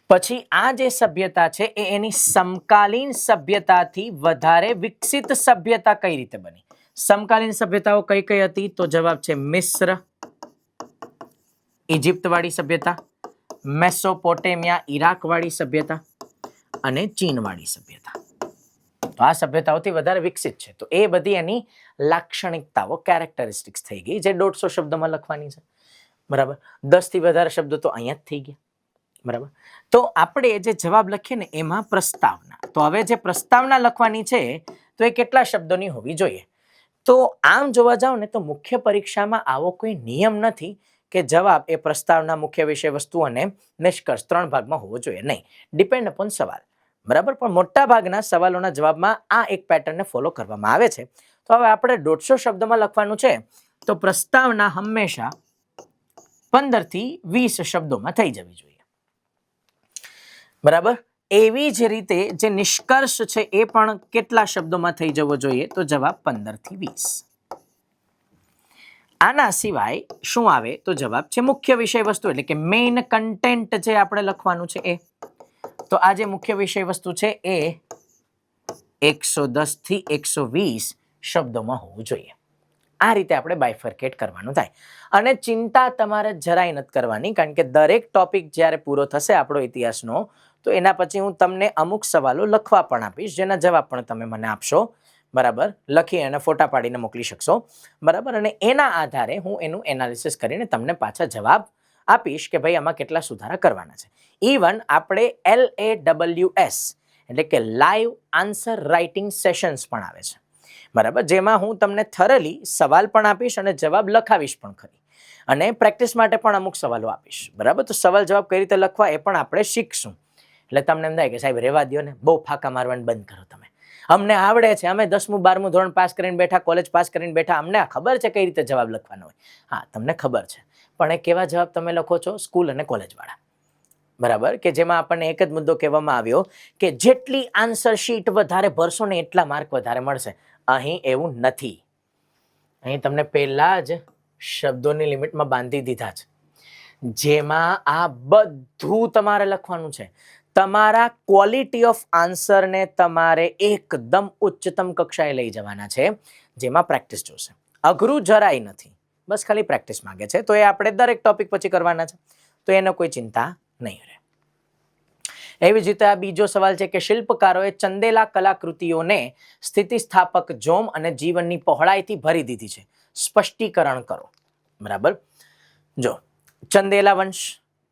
પછી આ જે સભ્યતા છે એ એની સમકાલીન સભ્યતાથી વધારે વિકસિત સભ્યતા કઈ રીતે બની? સમકાલીન સભ્યતાઓ કઈ કઈ હતી? તો જવાબ છે મિસ્ર, ઇજિપ્ત વાળી સભ્યતા, મેસોપોટેમિયા ઇરાક વાળી સભ્યતા અને ચીન વાળી સભ્યતા. તો આ સભ્યતાઓથી વધારે વિકસિત છે. તો એ બધી એની લાક્ષણિકતાઓ, કેરેક્ટરિસ્ટિક્સ થઈ ગઈ, જે 150 શબ્દોમાં લખવાની છે. બરાબર. 10 થી વધારે શબ્દો તો અહીંયા જ થઈ ગયા. બરાબર. તો આપણે જે જવાબ લખીએ ને એમાં પ્રસ્તાવના, તો હવે જે પ્રસ્તાવના લખવાની છે તો એ કેટલા શબ્દોની હોવી જોઈએ? તો આમ જોવા જાવ ને તો મુખ્ય પરીક્ષામાં આવો કોઈ નિયમ નથી કે જવાબ એ પ્રસ્તાવના, મુખ્ય વિષય વસ્તુ અને નિષ્કર્ષ 3 ભાગમાં હોવો જોઈએ. નહીં, ડિપેન્ડ અપોન સવાલ. બરાબર. પણ મોટા ભાગના સવાલોના જવાબમાં આ એક પેટર્નને ફોલો કરવામાં આવે છે. તો હવે આપણે 150 શબ્દમાં લખવાનું છે તો પ્રસ્તાવના હંમેશા 15 થી 20 શબ્દોમાં થઈ જવી જોઈએ. બરાબર. એવી જ રીતે જે નિષ્કર્ષ છે એ પણ કેટલા શબ્દોમાં થઈ જવો જોઈએ? તો જવાબ 15 થી 20. આના સિવાય શું આવે? તો જવાબ છે મુખ્ય વિષય વસ્તુ, એટલે કે મેઇન કન્ટેન્ટ જે આપણે લખવાનું છે એ. તો આ જે મુખ્ય વિષય વસ્તુ છે એ 110 થી 120 શબ્દોમાં હોવું જોઈએ. આ રીતે આપણે બાયફર્કેટ કરવાનું થાય. અને ચિંતા તમારે જરાય નથી કરવાની, કારણ કે દરેક ટોપિક જ્યારે પૂરો થશે આપણો ઇતિહાસનો, તો એના પછી હું તમને અમુક સવાલો લખવા પણ આપીશ, જેના જવાબ પણ તમે મને આપશો. બરાબર. લખી અને ફોટા પાડીને મોકલી શકશો. બરાબર. અને એના આધારે હું એનું એનાલિસિસ કરીને તમને પાછા જવાબ આપીશ કે ભાઈ આમાં કેટલા સુધારા કરવાના છે. ઇવન આપણે LAWS એટલે કે લાઈવ આન્સર રાઇટિંગ સેશન્સ પણ આવે છે. બરાબર. જેમાં હું તમને થરલી સવાલ પણ આપીશ અને જવાબ લખાવીશ પણ ખરી, અને પ્રેક્ટિસ માટે પણ અમુક સવાલો આપીશ. બરાબર. તો સવાલ જવાબ કઈ રીતે લખવા એ પણ આપણે શીખશું. એટલે તમને એમ થાય કે સાહેબ રહેવા દો ને, બહુ ફાંકા મારવાનું બંધ કરો તમે, અમને આવડે છે, અમે 10મું 12મું ધોરણ પાસ કરીને બેઠા, કોલેજ પાસ કરીને બેઠા, અમને ખબર છે કઈ રીતે જવાબ લખવાનો હોય. હા, તમને ખબર છે, પણ એ કેવા જવાબ તમે લખો છો? સ્કૂલ અને કોલેજ વાળા. બરાબર. કે જેમાં આપણને એક જ મુદ્દો કહેવામાં આવ્યો કે જેટલી આન્સર શીટ વધારે ભરશો ને એટલા માર્ક વધારે મળશે. અહીં એવું નથી. અહીં તમને પહેલા જ શબ્દોની લિમિટમાં બાંધી દીધા છે, જેમાં આ બધું તમારે લખવાનું છે. તમારા ક્વોલિટી ઓફ આન્સરને તમારે એકદમ ઉચ્ચતમ કક્ષાએ લઈ જવાના છે, જેમાં પ્રેક્ટિસ જોશે. અઘરું જરાય નથી, બસ ખાલી પ્રેક્ટિસ માંગે છે. તો એ આપણે દરેક ટોપિક પછી કરવાના છે, તો એનો કોઈ ચિંતા નહીં રહે. એવી જ રીતે આ બીજો સવાલ છે કે શિલ્પકારોએ ચંદેલા કલાકૃતિઓને સ્થિતિસ્થાપક જોમ અને જીવનની પહોળાઈથી ભરી દીધી છે, સ્પષ્ટીકરણ કરો. બરાબર. જો ચંદેલા વંશ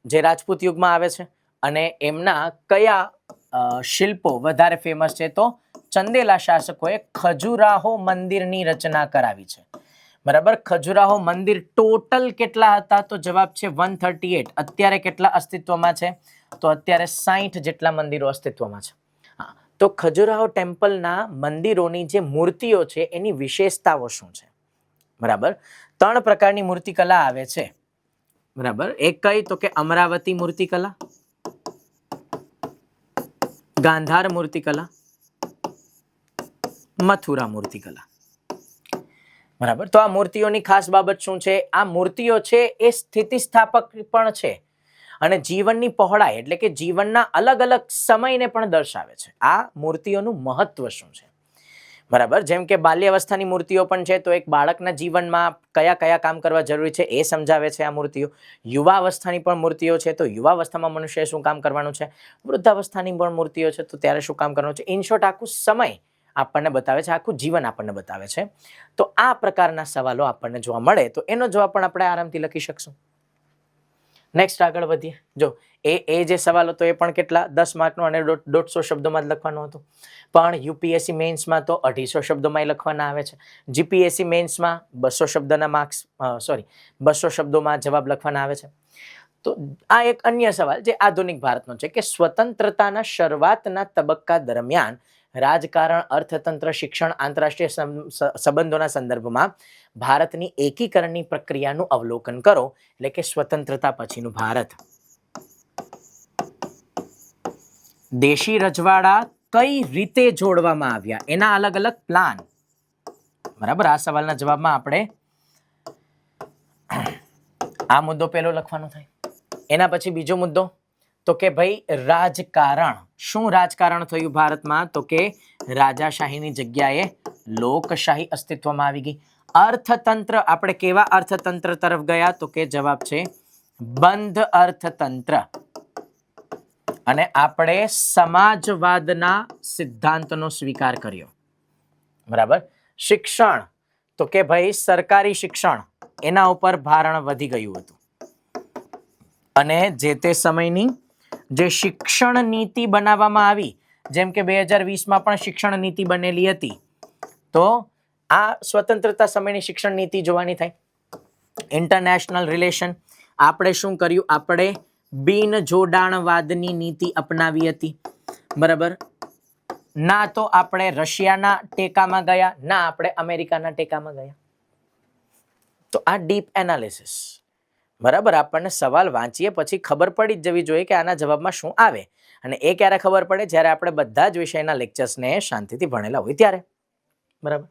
જે રાજપૂત યુગમાં આવે છે અને એમના કયા શિલ્પો વધારે ફેમસ છે, તો ચંદેલા શાસકોએ ખજુરાહો મંદિરની રચના કરાવી છે. બરાબર. ખજુરાહો મંદિર ટોટલ કેટલા હતા? તો જવાબ છે 138. અત્યારે કેટલા અસ્તિત્વમાં છે? તો અત્યારે 60 જેટલા મંદિરો અસ્તિત્વમાં છે. હા, તો ખજુરાહો ટેમ્પલના મંદિરોની જે મૂર્તિઓ છે એની વિશેષતાઓ શું છે? બરાબર. 3 પ્રકારની મૂર્તિકલા આવે છે. બરાબર. એક કઈ? તો કે અમરાવતી મૂર્તિકલા, ગાંધાર મૂર્તિકલા, મથુરા મૂર્તિકલા. બરાબર. તો આ મૂર્તિઓની ખાસ બાબત શું છે? આ મૂર્તિઓ છે એ સ્થિતિસ્થાપક પણ છે અને જીવનની પહોળાઈ એટલે કે જીવનના અલગ અલગ સમયને પણ દર્શાવે છે. આ મૂર્તિઓનું મહત્વ શું છે? બરાબર. જેમ કે બાલ્યાવસ્થાની મૂર્તિઓ પણ છે, તો એક બાળકના જીવનમાં કયા કયા કામ કરવા જરૂરી છે એ સમજાવે છે આ મૂર્તિઓ. યુવાવસ્થાની પણ મૂર્તિઓ છે, તો યુવાવસ્થામાં મનુષ્ય શું કામ કરવાનું છે. વૃદ્ધાવસ્થાની પણ મૂર્તિઓ છે, તો ત્યારે શું કામ કરવાનું છે. ઇન શોર્ટ આખું સમય આપણને બતાવે છે, આખું જીવન આપણને બતાવે છે. તો આ પ્રકારના સવાલો આપણને જોવા મળે તો એનો જવાબ પણ આપણે આરામથી લખી શકશું. નેક્સ્ટ આગળ વધીએ. જો એ જે સવાલ હતો એ પણ કેટલા 10 માર્કનો અને 150 શબ્દોમાં જ લખવાનો હતો. પણ યુપીએસસી મેન્સમાં તો 250 શબ્દોમાં લખવાના આવે છે. જીપીએસસી મેન્સમાં 200 શબ્દના માર્ક્સ 200 શબ્દોમાં જવાબ લખવાના આવે છે. તો આ એક અન્ય સવાલ જે આધુનિક ભારતનો છે કે સ્વતંત્રતાના શરૂઆતના તબક્કા દરમિયાન રાજકારણ, અર્થતંત્ર, શિક્ષણ, આંતરરાષ્ટ્રીય સંબંધોના સંદર્ભમાં ભારતની એકીકરણની પ્રક્રિયાનું અવલોકન કરો. એટલે કે સ્વતંત્રતા પછીનું ભારત. દેશી રજવાડા કઈ રીતે જોડવામાં આવ્યા, એના અલગ અલગ પ્લાન. બરાબર. આ સવાલના જવાબમાં આપણે આ મુદ્દો પહેલો લખવાનો થાય. એના પછી બીજો મુદ્દો તો કે ભાઈ રાજકારણ. શું રાજકારણ થયું ભારતમાં? તો કે રાજાશાહીની જગ્યાએ લોકશાહી અસ્તિત્વમાં આવી ગઈ. અર્થતંત્ર, આપણે કેવા અર્થતંત્ર તરફ ગયા? તો કે જવાબ છે બંધ અર્થતંત્ર. અને આપણે સમાજવાદના સિદ્ધાંતનો સ્વીકાર કર્યો. બરાબર. શિક્ષણ તો કે ભાઈ સરકારી શિક્ષણ, એના ઉપર ભારણ વધી ગયું હતું. અને જે તે સમયની જે શિક્ષણ નીતિ બનાવવામાં આવી, જેમ કે 2020માં પણ શિક્ષણ નીતિ બનેલી હતી, તો આ સ્વતંત્રતા સમયની શિક્ષણ નીતિ જોવાની થાય. ઇન્ટરનેશનલ રિલેશન, આપણે શું કર્યું? આપણે બિન જોડાણવાદની નીતિ અપનાવી હતી. બરાબર. ના તો આપણે રશિયાના ટેકામાં ગયા, ના આપણે અમેરિકાના ટેકામાં ગયા. તો આ ડીપ એનાલિસિસ. બરાબર. આપણને સવાલ વાંચીએ પછી ખબર પડી જ જવી જોઈએ કે આના જવાબમાં શું આવે. અને એ ક્યારે ખબર પડે? જ્યારે આપણે બધા જ વિષયના લેક્ચર્સને શાંતિથી ભણેલા હોય ત્યારે. બરાબર.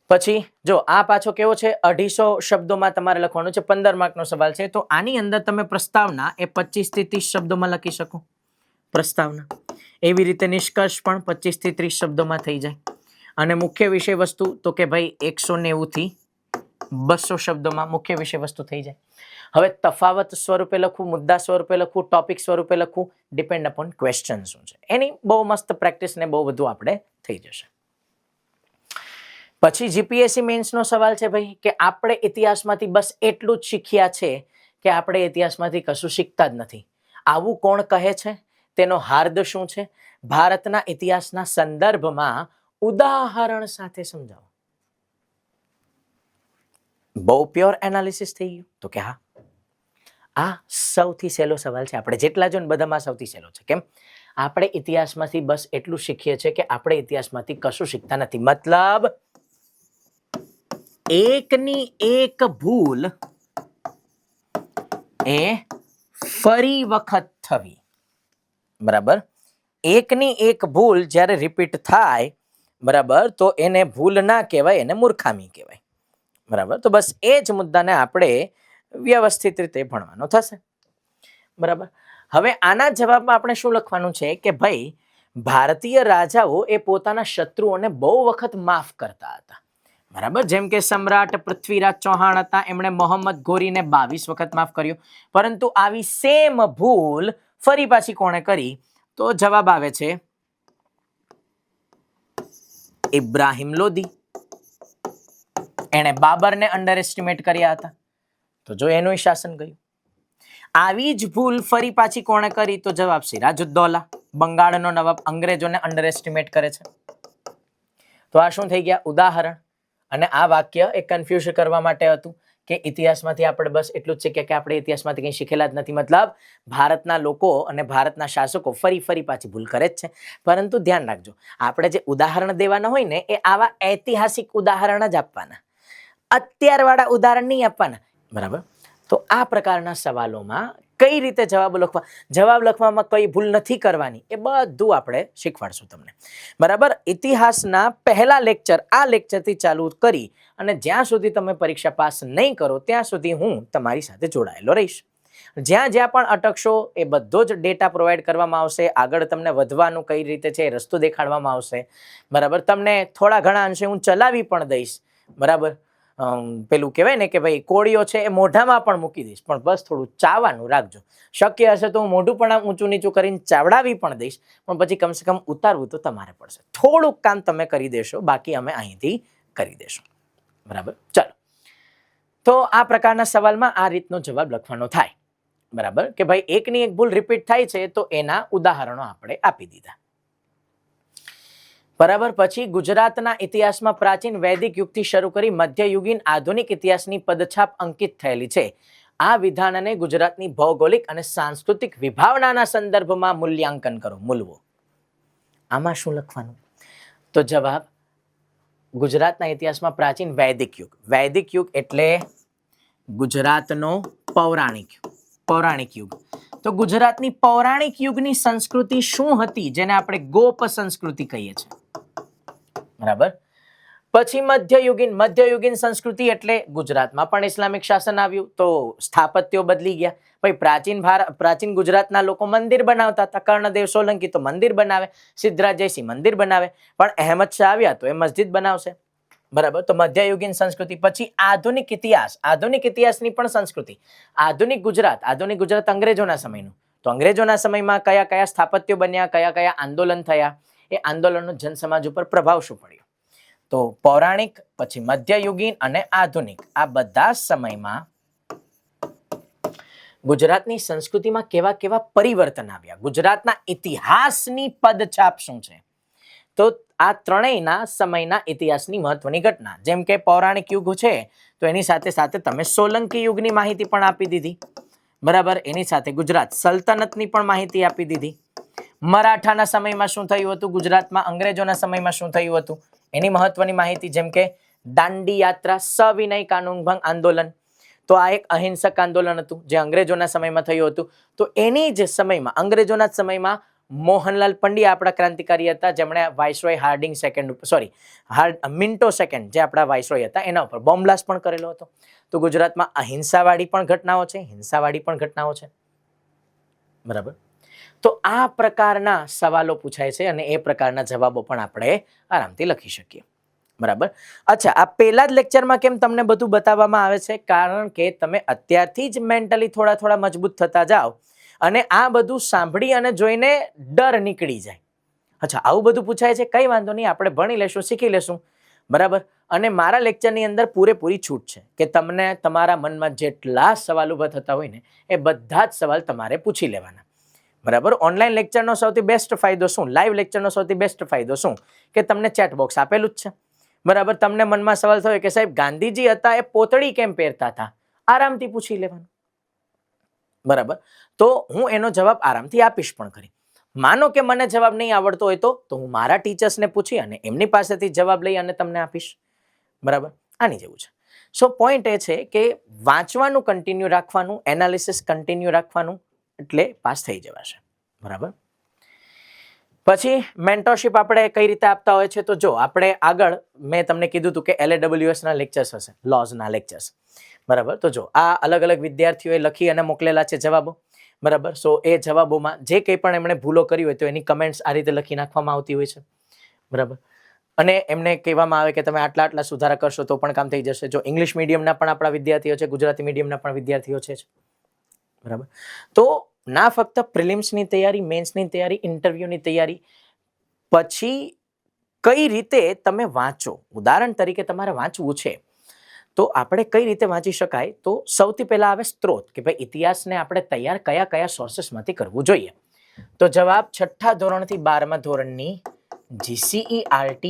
પછી જો આ પાછો કેવો છે? 250 શબ્દોમાં તમારે લખવાનું છે. 15 માર્કનો સવાલ છે. તો આની અંદર તમે પ્રસ્તાવના એ 25 થી 30 શબ્દોમાં લખી શકો. પ્રસ્તાવના. એવી રીતે નિષ્કર્ષ પણ 25 થી 30 શબ્દોમાં થઈ જાય. અને મુખ્ય વિષય વસ્તુ તો કે ભાઈ 190 થી 200 શબ્દોમાં મુખ્ય વિષય વસ્તુ થઈ જાય. હવે તફાવત સ્વરૂપે લખવું, મુદ્દા સ્વરૂપે લખવું, ટોપિક સ્વરૂપે લખવું, ડિપેન્ડ અપોન ક્વેશ્ચન શું છે. એની બહુ મસ્ત પ્રેક્ટિસ ને બહુ બધું આપણે થઈ જશે. પછી જીપીએસસી મેન્સનો સવાલ છે ભાઈ કે આપણે ઇતિહાસમાંથી બસ એટલું જ શીખ્યા છે કે આપણે ઇતિહાસમાંથી કશું શીખતા જ નથી. આવું કોણ કહે છે? તેનો હાર્દ શું છે? ભારતના ઇતિહાસના સંદર્ભમાં ઉદાહરણ સાથે સમજાવો. બહુ પ્યોર એનાલિસિસ થઈ ગયું. તો કે હા, આ સૌથી સહેલો સવાલ છે. આપણે જેટલા જો ને બધામાં સૌથી સહેલો છે. કેમ? આપણે ઇતિહાસમાંથી બસ એટલું શીખીએ છીએ કે આપણે ઇતિહાસમાંથી કશું શીખતા નથી. મતલબ એકની એક ભૂલ એ ફરી વખત થવી. બરાબર. એકની એક ભૂલ જ્યારે રિપીટ થાય, બરાબર, તો એને ભૂલ ના કહેવાય, એને મૂર્ખામી કહેવાય. બરાબર. તો બસ એ જ મુદ્દાને આપણે વ્યવસ્થિત રીતે ભણવાનો થશે. બરાબર. હવે આના જવાબમાં આપણે શું લખવાનું છે કે ભાઈ ભારતીય રાજાઓ એ પોતાના શત્રુઓને બહુ વખત માફ કરતા હતા. બરાબર. જેમ કે સમ્રાટ પૃથ્વીરાજ ચૌહાણ હતા, એમણે મોહમ્મદ ઘોરીને 22 વખત માફ કર્યો. પરંતુ આવી સેમ ભૂલ ફરી પાછી કોણે કરી? તો જવાબ આવે છે ઇબ્રાહિમ લોદી. એણે બાબરને અંડર એસ્ટિમેટ કર્યા હતા, તો જો એનું શાસન ગયું. આવી જ ભૂલ ફરી પાછી કોણે કરી? તો જવાબ સિરાજુદ્દૌલા. બંગાળનો નવાબ અંગ્રેજોને અંડર એસ્ટિમેટ કરે છે. તો આ શું થઈ ગયા? ઉદાહરણ. અને આ વાક્ય એ કન્ફ્યુઝ કરવા માટે હતું કે ઇતિહાસમાંથી આપણે બસ એટલું જ શીખ્યા કે આપણે ઇતિહાસમાંથી કંઈ શીખેલા જ નથી. મતલબ ભારતના લોકો અને ભારતના શાસકો ફરી પાછી ભૂલ કરે જ છે. પરંતુ ધ્યાન રાખજો, આપણે જે ઉદાહરણ દેવાના હોય ને એ આવા ઐતિહાસિક ઉદાહરણ જ આપવાના, અત્યારવાળા ઉદાહરણ નહીં આપવાના. બરાબર? તો આ પ્રકારના સવાલોમાં કઈ રીતે જવાબ લખવા, જવાબ લખવામાં કઈ ભૂલ નથી કરવાની, એ બધું આપણે શીખવાડશું તમને. બરાબર? ઇતિહાસના પહેલા લેક્ચર, આ લેક્ચરથી ચાલુ કરી અને જ્યાં સુધી તમે પરીક્ષા પાસ નહીં કરો ત્યાં સુધી હું તમારી સાથે જોડાયેલો રહીશ. જ્યાં જ્યાં પણ અટકશો એ બધો જ ડેટા પ્રોવાઈડ કરવામાં આવશે. આગળ તમને વધવાનું કઈ રીતે છે એ રસ્તો દેખાડવામાં આવશે. બરાબર? તમને થોડા ઘણા અંશે હું ચલાવી પણ દઈશ. બરાબર? પેલું કહેવાય ને કે ભાઈ કોળીઓ છે એ મોઢામાં પણ મૂકી દઈશ, પણ બસ થોડું ચાવવાનું રાખજો. શક્ય હશે તો હું મોઢું પણ ઊંચું નીચું કરીને ચાવડાવી પણ દઈશ, પણ પછી કમસે કમ ઉતારવું તો તમારે પડશે. થોડુંક કામ તમે કરી દેશો, બાકી અમે અહીંથી કરી દેશું. બરાબર? ચાલો, તો આ પ્રકારના સવાલમાં આ રીતનો જવાબ લખવાનો થાય. બરાબર? કે ભાઈ એકની એક ભૂલ રિપીટ થાય છે તો એના ઉદાહરણો આપણે આપી દીધા. બરાબર? પછી ગુજરાતના ઇતિહાસમાં પ્રાચીન વૈદિક યુગથી શરૂ કરી મધ્યયુગીન આધુનિક ઇતિહાસની પદછાપ અંકિત થયેલી છે. આ વિધાનને ગુજરાતની ભૌગોલિક અને સાંસ્કૃતિક વિભાવનાના સંદર્ભમાં મૂલ્યાંકન કરો. મૂલવો. આમાં શું લખવાનું? તો જવાબ ગુજરાતના ઇતિહાસમાં પ્રાચીન વૈદિક યુગ. વૈદિક યુગ એટલે ગુજરાતનો પૌરાણિક યુગ. તો ગુજરાતની પૌરાણિક યુગની સંસ્કૃતિ શું હતી, જેને આપણે ગોપ સંસ્કૃતિ કહીએ છીએ. બરાબર? પછી મધ્યયુગીન સંસ્કૃતિ એટલે ગુજરાતમાં પણ ઇસ્લામિક શાસન આવ્યું તો સ્થાપત્યો બદલી ગયા. ભાઈ પ્રાચીન ગુજરાતના લોકો મંદિર બનાવતા હતા. કર્ણદેવ સોલંકી તો મંદિર બનાવે, સિદ્ધરાજ જયસિંહ મંદિર બનાવે, પણ અહેમદ શાહ આવ્યા તો એ મસ્જિદ બનાવશે. બરાબર? તો મધ્યયુગીન સંસ્કૃતિ. પછી આધુનિક ઇતિહાસની પણ સંસ્કૃતિ. આધુનિક ગુજરાત અંગ્રેજોના સમયનું. તો અંગ્રેજોના સમયમાં કયા કયા સ્થાપત્યો બન્યા, કયા કયા આંદોલન થયા, એ આંદોલનનો જનસમાજ ઉપર પ્રભાવ શું પડ્યો. તો પૌરાણિક, પછી મધ્યયુગીન અને આધુનિક, આ બધા સમયમાં ગુજરાતની સંસ્કૃતિમાં કેવા કેવા પરિવર્તન આવ્યા, ગુજરાતના ઇતિહાસની પદછાપ શું છે. તો આ ત્રણેયના સમયના ઇતિહાસની મહત્વની ઘટના. જેમ કે પૌરાણિક યુગ છે તો એની સાથે સાથે તમે સોલંકી યુગની માહિતી પણ આપી દીધી. બરાબર? એની સાથે ગુજરાત સલ્તનતની પણ માહિતી આપી દીધી. મરાઠાના સમયમાં શું થયું હતું, ગુજરાતમાં અંગ્રેજોના સમયમાં શું થયું હતું એની મહત્વની માહિતી. જેમ કે દાંડી યાત્રા, સવિનય કાનૂન ભંગ આંદોલન, તો આ એક અહિંસક આંદોલન હતું જે અંગ્રેજોના સમયમાં થયું હતું. તો એની જ સમયમાં, અંગ્રેજોના સમયમાં મોહનલાલ પંડ્યા આપણા ક્રાંતિકારી હતા, જેમણે વાઇસરોય મિન્ટો સેકન્ડ જે આપણા વાઇસરોય હતા એના ઉપર બોમ્બ બ્લાસ્ટ પણ કરેલો હતો. તો ગુજરાતમાં અહિંસાવાળી પણ ઘટનાઓ છે, હિંસાવાળી પણ ઘટનાઓ છે. બરાબર? તો આ પ્રકારના સવાલો પૂછાય છે અને એ પ્રકારના જવાબો પણ આપણે આરામથી લખી શકીએ. બરાબર? અચ્છા, આ પહેલા જ લેક્ચરમાં કેમ તમને બધું બતાવવામાં આવે છે? કારણ કે તમે અત્યારથી જ મેન્ટલી થોડા મજબૂત થતા જાઓ અને આ બધું સાંભળી અને જોઈને ડર નીકળી જાય. અચ્છા, આવું બધું પૂછાય છે, કઈ વાંધો નહીં, આપણે ભણી લેશું, શીખી લેશું. બરાબર? અને મારા લેક્ચરની અંદર પૂરેપૂરી છૂટ છે કે તમને તમારા મનમાં જેટલા સવાલ ઊભા થતા હોય ને એ બધા જ સવાલ તમારે પૂછી લેવાના. બરાબર? ઓનલાઈન લેક્ચરનો સૌથી બેસ્ટ ફાયદો શું, લાઈવ લેક્ચરનો સૌથી બેસ્ટ ફાયદો શું, કે તમને ચેટ બોક્સ આપેલું જ છે. બરાબર? તમને મનમાં સવાલ થયો કે સાહેબ ગાંધીજી હતા એ પોતળી કેમ પહેરતા હતા, આરામથી પૂછી લેવાનું. બરાબર? તો હું એનો જવાબ આરામથી આપીશ પણ ખરી. માનો કે મને જવાબ નહીં આવડતો હોય તો હું મારા ટીચર્સને પૂછી અને એમની પાસેથી જવાબ લઈ અને તમને આપીશ. બરાબર? આની જેવું છે. સો પોઈન્ટ એ છે કે વાંચવાનું કન્ટિન્યુ રાખવાનું, એનાલિસિસ કન્ટિન્યુ રાખવાનું, એટલે પાસ થઈ જવાશે. બરાબર? પછી મેન્ટરશિપ આપણે કઈ રીતે આપતા હોય છે? તો જો આપણે આગળ મેં તમને કીધું હતું કે LAWS ના લેક્ચર્સ હશે, લોઝના લેક્ચર્સ. બરાબર? તો જો આ અલગ અલગ વિદ્યાર્થીઓએ લખી અને મોકલેલા છે જવાબો. બરાબર? સો એ જવાબોમાં જે કંઈ પણ એમણે ભૂલો કરી હોય તો એની કમેન્ટ્સ આ રીતે લખી નાખવામાં આવતી હોય છે. બરાબર? અને એમને કહેવામાં આવે કે તમે આટલા સુધારા કરશો તો પણ કામ થઈ જશે. જો ઇંગ્લિશ મીડિયમના પણ આપણા વિદ્યાર્થીઓ છે, ગુજરાતી મીડિયમના પણ વિદ્યાર્થીઓ છે. બરાબર? તો ના ફક્ત પ્રિલિમ્સની તૈયારી, મેન્સની તૈયારી, ઇન્ટરવ્યુની તૈયારી, પછી કઈ રીતે તમે વાંચો. ઉદાહરણ તરીકે તમારે વાંચવું છે તો આપણે કઈ રીતે વાંચી શકાય, તો સૌથી પહેલા આવે સ્ત્રોત, કે ભાઈ ઇતિહાસને આપણે તૈયાર કયા કયા સોર્સેસમાંથી કરવું જોઈએ. તો જવાબ 6થા ધોરણથી 12મા ધોરણની GCERT.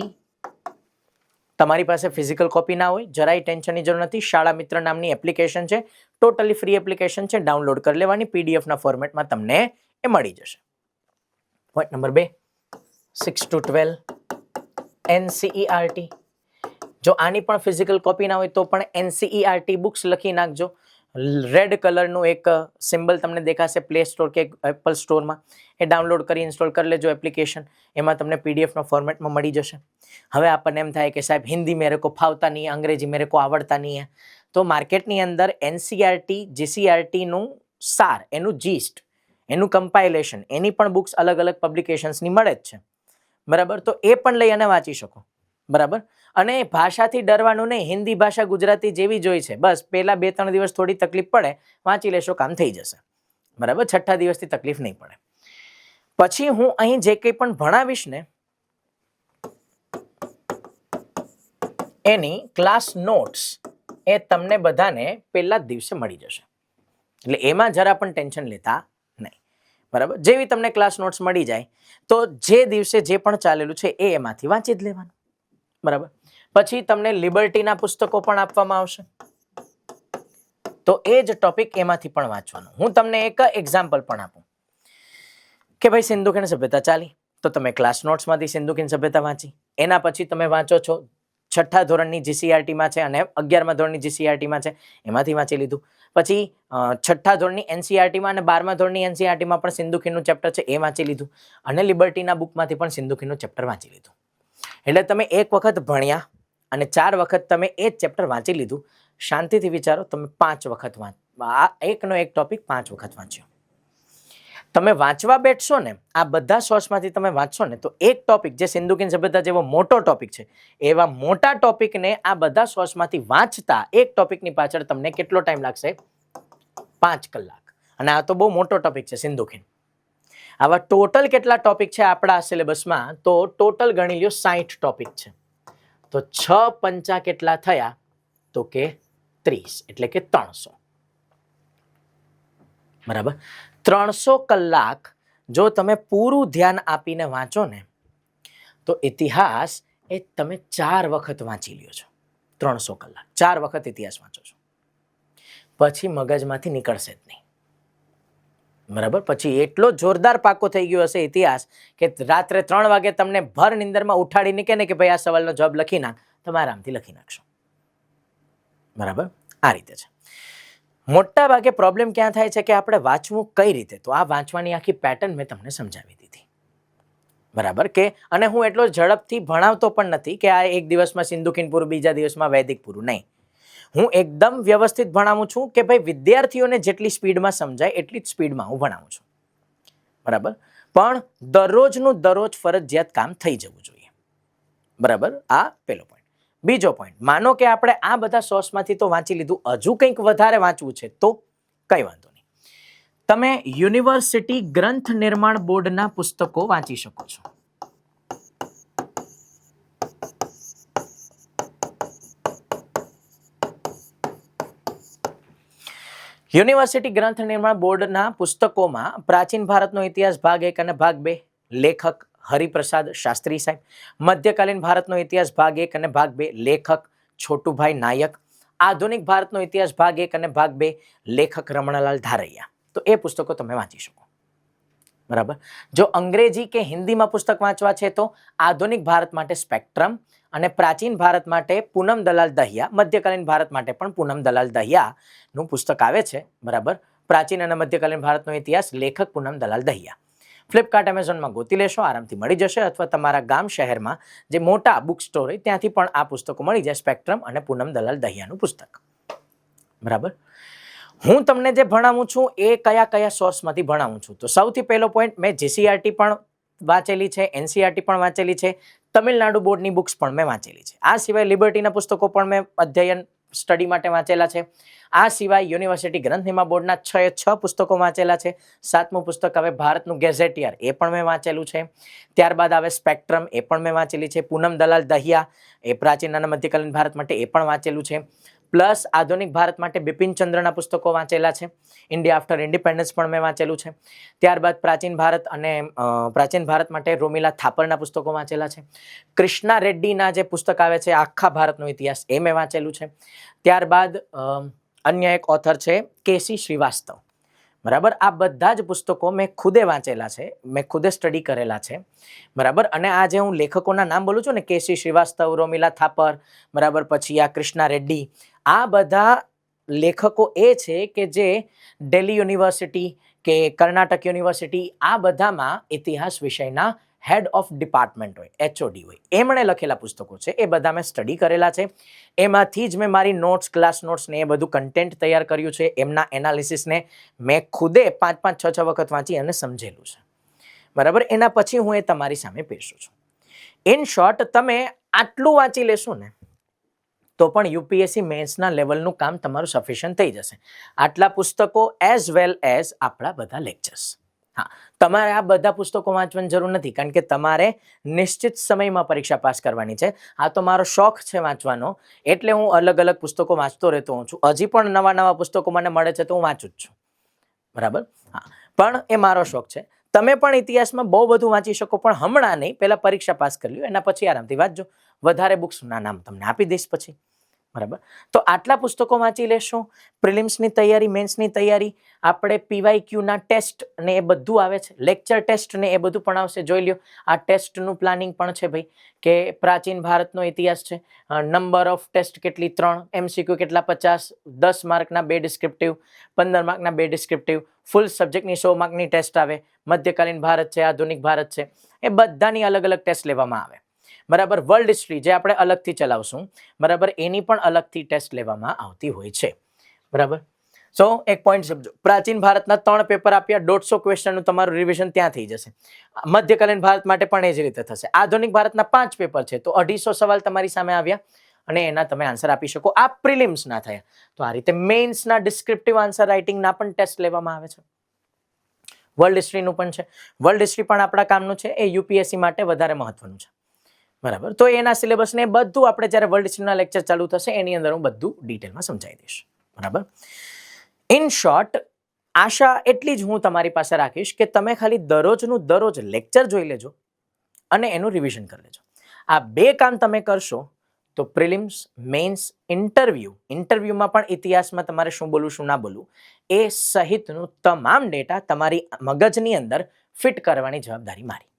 તમારી પાસે ફિઝિકલ કોપી ના હોય, જરાય ટેન્શનની જરૂર નથી. શાળા મિત્ર નામની એપ્લિકેશન છે, ટોટલી ફ્રી એપ્લિકેશન છે, ડાઉનલોડ કરી લેવાની, પીડીએફના ફોર્મેટમાં તમને એ મળી જશે. Point number 2, 6 to 12 NCERT. જો આની પણ ફિઝિકલ કોપી ના હોય તો પણ NCERT બુક્સ લખી નાખજો. રેડ કલરનું એક સિમ્બલ તમને દેખાશે પ્લે સ્ટોર કે એપલ સ્ટોરમાં, એ ડાઉનલોડ કરી ઇન્સ્ટોલ કરી લેજો એપ્લિકેશન. એમાં તમને પીડીએફના ફોર્મેટમાં મળી જશે. હવે આપણને એમ થાય કે સાહેબ હિન્દી મેરે કો ફાવતા નહીં, અંગ્રેજી મેરે કો આવડતા નહીં હે, તો માર્કેટની અંદર NCERT GCERTનું સાર, એનું જીસ્ટ, એનું કમ્પાઇલેશન, એની પણ બુક્સ અલગ અલગ પબ્લિકેશન્સની મળે જ છે. બરાબર, તો એ પણ લઈ અને વાંચી શકો. બરાબર, અને ભાષાથી ડરવાનું નહીં. હિન્દી ભાષા ગુજરાતી જેવી જ હોય છે. બસ પહેલા 2-3 દિવસ થોડી તકલીફ પડે, વાંચી લેશો, કામ થઈ જશે. બરાબર, 6થા દિવસથી તકલીફ નહીં પડે. પછી હું અહીં જે કંઈ પણ ભણાવીશ ને એની ક્લાસ નોટ્સ એ તમને બધાને પહેલા જ દિવસે મળી જશે. એટલે એમાં જરા પણ ટેન્શન લેતા નહીં. બરાબર, જેવી તમને ક્લાસ નોટ્સ મળી જાય તો જે દિવસે જે પણ ચાલેલું છે એ એમાંથી વાંચી જ લેવાનું. બરાબર, પછી તમને લિબર્ટીના પુસ્તકો પણ આપવામાં આવશે, તો એ જ ટોપિક એમાંથી પણ વાંચવાનો. હું તમને એક એક્ઝામ્પલ પણ આપું કે ભાઈ સિંધુ ખીણ સભ્યતા ચાલી, તો તમે ક્લાસ નોટ્સમાંથી સિંધુ ખીણ સભ્યતા વાંચી. એના પછી તમે વાંચો છો 6થા ધોરણની GCERTમાં છે અને 11મા ધોરણની GCERTમાં છે, એમાંથી વાંચી લીધું. પછી 6થા ધોરણની NCERTમાં અને 12મા ધોરણની NCERTમાં પણ સિંધુ ખીણનું ચેપ્ટર છે, એ વાંચી લીધું. અને લિબર્ટીના બુકમાંથી પણ સિંધુ ખીણનું ચેપ્ટર વાંચી લીધું. એટલે તમે એક વખત ભણ્યા અને 4 વખત તમે એ જ ચેપ્ટર વાંચી લીધું. શાંતિથી વિચારો, તમે 5 વખત આ એકનો એક ટોપિક 5 વખત વાંચ્યો. તમે વાંચવા બેઠશો ને, આ બધા સોર્સમાંથી તમે વાંચશો ને, તો એક ટોપિક જે સિંધુ ખીણ સભ્યતા જેવો મોટો ટોપિક છે, એવા મોટા ટોપિકને આ બધા સોર્સમાંથી વાંચતા એક ટોપિકની પાછળ તમને કેટલો ટાઈમ લાગશે? 5 કલાક. અને આ તો બહુ મોટો ટોપિક છે સિંધુ ખીણ. આવા ટોટલ કેટલા ટોપિક છે આપણા સિલેબસમાં? તો ટોટલ ગણી લ્યો 60 ટોપિક છે. તો 6 પંચા કેટલા થયા? તો કે 30, એટલે કે 300. બરાબર, 300 કલાક જો તમે પૂરું ધ્યાન આપીને વાંચો ને, તો ઇતિહાસ એ તમે 4 વખત વાંચી લ્યો છો. 300 કલાક 4 વખત ઇતિહાસ વાંચો છો, પછી મગજમાંથી નીકળશે જ નહીં. બરાબર, પછી એટલો જોરદાર પાકો થઈ ગયો હશે ઇતિહાસ કે રાત્રે 3 વાગે તમને ભર નિંદરમાં ઉઠાડીને કહે ને કે ભાઈ આ સવાલનો જવાબ લખી નાખ, તમે આરામથી લખી નાખશો. બરાબર, આ રીતે છે. મોટા ભાગે પ્રોબ્લેમ ક્યાં થાય છે કે આપણે વાંચવું કઈ રીતે? તો આ વાંચવાની આખી પેટર્ન મેં તમને સમજાવી દીધી. બરાબર, કે અને હું એટલો ઝડપથી ભણાવતો પણ નથી કે આ એક દિવસમાં સિંધુ ખીણ પૂરું, બીજા દિવસમાં વૈદિક પૂરું, નહીં. હું એકદમ વ્યવસ્થિત ભણાવું છું કે ભાઈ વિદ્યાર્થીઓને જેટલી સ્પીડમાં સમજાય એટલી જ સ્પીડમાં હું ભણાવું છું. બરાબર, પણ દરરોજનું દરરોજ ફરજિયાત કામ થઈ જવું જોઈએ. બરાબર, આ પહેલો પોઈન્ટ. બીજો પોઈન્ટ, માનો કે આપણે આ બધા સોર્સમાંથી તો વાંચી લીધું, હજુ કંઈક વધારે વાંચવું છે તો કંઈ વાંધો નહીં, તમે યુનિવર્સિટી ગ્રંથ નિર્માણ બોર્ડના પુસ્તકો વાંચી શકો છો. યુનિવર્સિટી ગ્રંથ નિર્માણ બોર્ડના પુસ્તકોમાં પ્રાચીન ભારતનો ઇતિહાસ ભાગ 1 અને ભાગ 2, લેખક હરિપ્રસાદ શાસ્ત્રી સાહેબ. મધ્યકાલીન ભારતનો ઇતિહાસ ભાગ 1 અને ભાગ 2, લેખક છોટુભાઈ નાયક. આધુનિક ભારતનો ઇતિહાસ ભાગ 1 અને ભાગ 2, લેખક રમણલાલ ધારૈયા. તો એ પુસ્તકો તમે વાંચી શકો. બરાબર, જો અંગ્રેજી કે હિન્દીમાં પુસ્તક વાંચવા છે તો આધુનિક ભારત માટે સ્પેક્ટ્રમ અને પ્રાચીન ભારત માટે પૂનમ દલાલ દહિયા, મધ્યકાલીન ભારત માટે પણ પૂનમ દલાલ દહિયાનું પુસ્તક આવે છે. બરાબર, પ્રાચીન અને મધ્યકાલીન ભારતનો ઇતિહાસ, લેખક પૂનમ દલાલ દહિયા. ફ્લિપકાર્ટ, એમેઝોનમાં ગોતી લેશો, આરામથી મળી જશે. અથવા તમારા ગામ શહેરમાં જે મોટા બુક સ્ટોર હોય ત્યાંથી પણ આ પુસ્તકો મળી જાય, સ્પેક્ટ્રમ અને પૂનમ દલાલ દહિયાનું પુસ્તક. બરાબર, હું તમને જે ભણાવું છું એ કયા કયા સોર્સમાંથી ભણાવું છું? તો સૌથી પહેલો પોઈન્ટ, મેં GCERT પણ વાંચેલી છે, NCERT પણ વાંચેલી છે, તમિલનાડુ બોર્ડની બુક્સ પણ મેં વાંચેલી છે. આ સિવાય લિબર્ટીના પુસ્તકો પણ મેં અધ્યયન સ્ટડી માટે વાંચેલા છે. આ સિવાય યુનિવર્સિટી ગ્રંથનિમા બોર્ડના 6 પુસ્તકો વાંચેલા છે. 7મું પુસ્તક આવે ભારતનું ગેઝેટિયર, એ પણ મેં વાંચેલું છે. ત્યારબાદ આવે સ્પેક્ટ્રમ, એ પણ મેં વાંચેલી છે. પૂનમ દલાલ દહિયા, એ પ્રાચીન અને મધ્યકાલીન ભારત માટે, એ પણ વાંચેલું છે. પ્લસ આધુનિક ભારત માટે બિપિનચંદ્રના પુસ્તકો વાંચેલા છે. ઇન્ડિયા આફ્ટર ઇન્ડિપેન્ડન્સ પણ મેં વાંચેલું છે. ત્યારબાદ પ્રાચીન ભારત માટે રોમિલા થાપરના પુસ્તકો વાંચેલા છે. કૃષ્ણા રેડ્ડીના જે પુસ્તક આવે છે આખા ભારતનો ઇતિહાસ, એ મેં વાંચેલું છે. ત્યારબાદ અન્ય એક ઓથર છે કેસી શ્રીવાસ્તવ, બરાબર. આ બધા જ પુસ્તકો મેં ખુદે વાંચેલા છે, મેં ખુદે સ્ટડી કરેલા છે, બરાબર. અને આ જે હું લેખકોના નામ બોલું છું ને, કેસી શ્રીવાસ્તવ, રોમિલા થાપર, બરાબર, પછી આ કૃષ્ણા રેડ્ડી, આ બધા લેખકો એ છે કે જે દિલ્હી યુનિવર્સિટી કે કર્ણાટક યુનિવર્સિટી, આ બધામાં ઇતિહાસ વિષયના હેડ ઓફ ડિપાર્ટમેન્ટ હોય, HOD હોય, એમણે લખેલા પુસ્તકો છે. એ બધા મેં સ્ટડી કરેલા છે. એમાંથી જ મેં મારી નોટ્સ, ક્લાસ નોટ્સ ને એ બધું કન્ટેન્ટ તૈયાર કર્યું છે. એમના એનાલિસિસને મેં ખુદે 5-5, 6-6 વખત વાંચી અને સમજેલું છે, બરાબર. એના પછી હું એ તમારી સામે પેશું છું. ઇન શોર્ટ, તમે આટલું વાંચી લેશો ને તો પણ યુપીએસસી મેન્સના લેવલનું કામ તમારું સફિશિયન્ટ થઈ જશે. આટલા પુસ્તકો એઝ વેલ એઝ આપણા બધા લેક્ચર્સ. હા, તમારે આ બધા પુસ્તકો વાંચવાની જરૂર નથી, કારણ કે તમારે નિશ્ચિત સમયમાં પરીક્ષા પાસ કરવાની છે. આ તો મારો શોખ છે વાંચવાનો, એટલે હું અલગ અલગ પુસ્તકો વાંચતો રહેતો હોઉં છું. હજી પણ નવા પુસ્તકો મને મળે છે તો હું વાંચું જ છું, બરાબર. હા, પણ એ મારો શોખ છે. તમે પણ ઇતિહાસમાં બહુ બધું વાંચી શકો, પણ હમણાં નહીં, પહેલા પરીક્ષા પાસ કરી લો, એના પછી આરામથી વાંચજો. વધારે બુક્સના નામ તમને આપી દઈશ પછી, બરાબર. તો આટલા પુસ્તકો વાંચી લેશો. પ્રિલિમ્સની તૈયારી, મેન્સની તૈયારી, આપણે PYQના ટેસ્ટ ને એ બધું આવે છે, લેક્ચર ટેસ્ટ ને એ બધું પણ આવશે. જોઈ લ્યો, આ ટેસ્ટનું પ્લાનિંગ પણ છે ભાઈ, કે પ્રાચીન ભારતનો ઇતિહાસ છે. નંબર ઓફ ટેસ્ટ કેટલી? 3. MCQ કેટલા? 50. 10 માર્કના 2 ડિસ્ક્રિપ્ટિવ, 15 માર્કના 2 ડિસ્ક્રિપ્ટિવ, ફૂલ સબ્જેક્ટની 100 માર્કની ટેસ્ટ આવે. મધ્યકાલીન ભારત છે, આધુનિક ભારત છે, એ બધાની અલગ અલગ ટેસ્ટ લેવામાં આવે, બરાબર. વર્લ્ડ હિસ્ટ્રી જે આપણે અલગથી ચલાવશું, બરાબર, એની પણ અલગથી ટેસ્ટ લેવામાં આવતી હોય છે, બરાબર. સો એક પોઈન્ટ સમજો, પ્રાચીન ભારતના 3 પેપર આપ્યા, 150 ક્વેશ્ચનનું તમારું રિવિઝન ત્યાં થઈ જશે. મધ્યકાલીન ભારત માટે પણ એ જ રીતે થશે. આધુનિક ભારતના 5 પેપર છે, તો 250 સવાલ તમારી સામે આવ્યા અને એના તમે આન્સર આપી શકો. આ પ્રિલિમ્સના થયા. તો આ રીતે મેન્સના ડિસ્ક્રિપ્ટિવ આન્સર રાઇટિંગના પણ ટેસ્ટ લેવામાં આવે છે. વર્લ્ડ હિસ્ટ્રીનું પણ છે. વર્લ્ડ હિસ્ટ્રી પણ આપણા કામનું છે, એ યુપીએસસી માટે વધારે મહત્વનું છે, બરાબર. તો એના સિલેબસને બધું આપણે જ્યારે વર્લ્ડ હિસ્ટ્રીના લેક્ચર ચાલુ થશે એની અંદર હું બધું ડિટેલમાં સમજાવી દઈશ, બરાબર. ઇન શોર્ટ, આશા એટલી જ હું તમારી પાસે રાખીશ કે તમે ખાલી દરરોજ લેક્ચર જોઈ લેજો અને એનું રિવિઝન કરી લેજો. આ 2 કામ તમે કરશો તો પ્રિલિમ્સ, મેન્સ, ઇન્ટરવ્યુમાં પણ ઇતિહાસમાં તમારે શું બોલવું, શું ના બોલવું, એ સહિતનું તમામ ડેટા તમારી મગજની અંદર ફિટ કરવાની જવાબદારી મારી,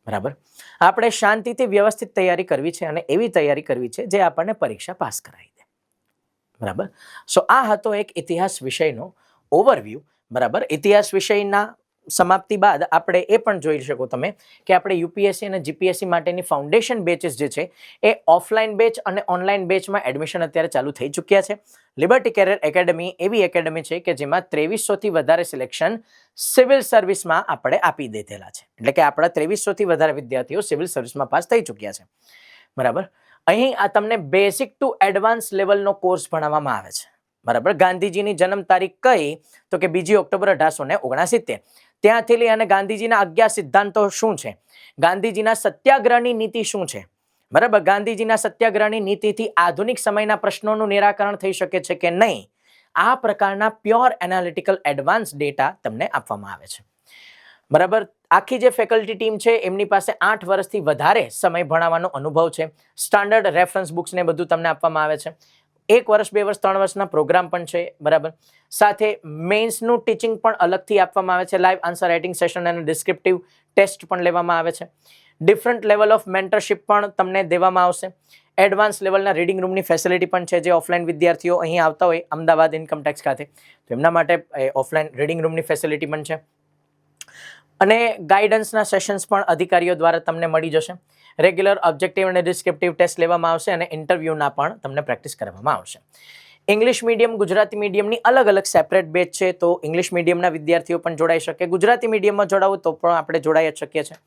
બરાબર. આપણે શાંતિથી વ્યવસ્થિત તૈયારી કરવી છે અને એવી તૈયારી કરવી છે જે આપણને પરીક્ષા પાસ કરાવી દે, બરાબર. સો આ હતો એક ઇતિહાસ વિષયનો ઓવરવ્યૂ, બરાબર. ઇતિહાસ વિષયના સમાપ્તિ બાદ આપણે એ પણ જોઈ શકો તમે કે આપણે યુપીએસસી અને જીપીએસસી માટેની ફાઉન્ડેશન બેચીસ જે છે એ ઓફલાઈન બેચ અને ઓનલાઈન બેચમાં એડમિશન અત્યારે ચાલુ થઈ ચૂક્યા છે. લિબર્ટી કેરિયર એકેડમી એવી એકેડમી છે કે જેમાં 2300થી વધારે સિલેક્શન સિવિલ સર્વિસમાં આપણે આપી દીધેલા છે. એટલે કે આપણા 2300થી વધારે વિદ્યાર્થીઓ સિવિલ સર્વિસમાં પાસ થઈ ચૂક્યા છે, બરાબર. અહીં આ તમને બેઝિક ટુ એડવાન્સ લેવલનો કોર્સ ભણાવવામાં આવે છે, બરાબર. ગાંધીજીની જન્મ તારીખ કઈ? તો કે 2 ઓક્ટોબર 1869. ત્યાંથી લઈ અને ગાંધીજીના 11 સિદ્ધાંતો શું છે, ગાંધીજીના સત્યાગ્રહની નીતિ શું છે, બરાબર. ગાંધીજીના સત્યાગ્રહની નીતિથી આધુનિક સમયના પ્રશ્નોનું નિરાકરણ થઈ શકે છે કે નહીં, આ પ્રકારના પ્યોર એનાલિટિકલ એડવાન્સ ડેટા તમને આપવામાં આવે છે, બરાબર. આખી જે ફેકલ્ટી ટીમ છે એમની પાસે 8 વર્ષથી વધારે સમય ભણાવવાનો અનુભવ છે. સ્ટાન્ડર્ડ રેફરન્સ બુક્સ ને બધું તમને આપવામાં આવે છે. 1 વર્ષ, 2 વર્ષ, 3 વર્ષના પ્રોગ્રામ પણ છે, બરાબર. સાથે મેન્સનું ટીચિંગ પણ અલગથી આપવામાં આવે છે. લાઈવ આન્સર રાઇટિંગ સેશન અને ડિસ્ક્રિપ્ટિવ ટેસ્ટ પણ લેવામાં આવે છે. ડિફરન્ટ લેવલ ઓફ મેન્ટરશિપ પણ તમને દેવામાં આવશે. એડવાન્સ લેવલના રીડિંગ રૂમની ફેસિલિટી પણ છે. જે ઓફલાઈન વિદ્યાર્થીઓ અહીં આવતા હોય અમદાવાદ ઇન્કમટેક્સ ખાતે, તો એમના માટે ઓફલાઈન રીડિંગ રૂમની ફેસિલિટી પણ છે. અને ગાઈડન્સના સેશન્સ પણ અધિકારીઓ દ્વારા તમને મળી જશે. રેગ્યુલર ઓબ્જેક્ટિવ અને ડિસ્ક્રિપ્ટિવ ટેસ્ટ લેવામાં આવશે અને ઇન્ટરવ્યુના પણ તમને પ્રેક્ટિસ કરવામાં આવશે. ઇંગ્લિશ મીડિયમ ગુજરાતી મીડિયમની અલગ અલગ સેપરેટ બેચ છે, તો ઇંગ્લિશ મીડિયમના વિદ્યાર્થીઓ પણ જોડાઈ શકે, ગુજરાતી મીડિયમમાં જોડાવું તો પણ આપણે જોડાઈ જ શકીએ છીએ,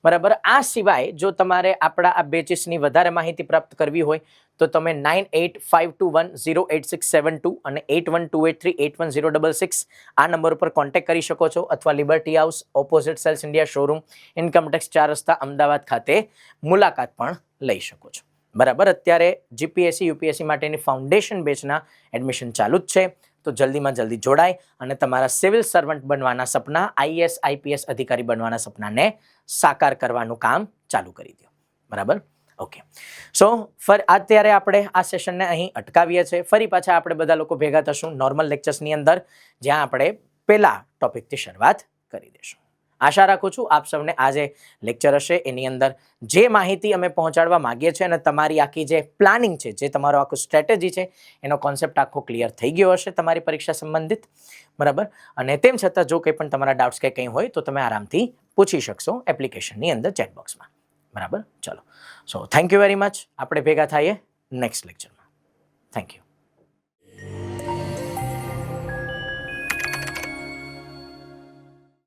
બરાબર. આ સિવાય જો તમારે આપણા આ બેચીસની વધારે માહિતી પ્રાપ્ત કરવી હોય તો તમે 9852108672 અને 8128381066 આ નંબર ઉપર કોન્ટેક્ટ કરી શકો છો, અથવા liberty house opposite sales India showroom income tax 4 રસ્તા અમદાવાદ ખાતે મુલાકાત પણ લઈ શકો છો, બરાબર. અત્યારે જીપીએસસી યુપીએસસી માટેની ફાઉન્ડેશન બેચના એડમિશન ચાલુ જ છે, તો જલ્દીમાં જલ્દી જોડાય અને તમારા સિવિલ સર્વન્ટ બનવાના સપના, આઈએએસ આઈપીએસ અધિકારી બનવાના સપનાને સાકાર કરવાનું કામ ચાલુ કરી દો, બરાબર. ઓકે, સો અત્યારે આપણે આ સેશનને અહીં અટકાવીએ છીએ. ફરી પાછા આપણે બધા લોકો ભેગા થશું નોર્મલ લેક્ચર્સની અંદર, જ્યાં આપણે પહેલા ટોપિકથી શરૂઆત કરી દઈશું. આશા રાખું છું આપ સૌને આ જે લેક્ચર હશે એની અંદર જે માહિતી અમે પહોંચાડવા માંગીએ છીએ અને તમારી આખી જે પ્લાનિંગ છે, જે તમારો આખું સ્ટ્રેટેજી છે, એનો કોન્સેપ્ટ આખો ક્લિયર થઈ ગયો હશે તમારી પરીક્ષા સંબંધિત, બરાબર. અને તેમ છતાં જો કંઈ પણ તમારા ડાઉટ્સ કે કંઈ હોય તો તમે આરામથી પૂછી શકશો એપ્લિકેશનની અંદર ચેટબોક્સમાં, બરાબર. ચલો, so thank you very much. આપણે ભેગા થઈએ નેક્સ્ટ લેક્ચરમાં. Thank you.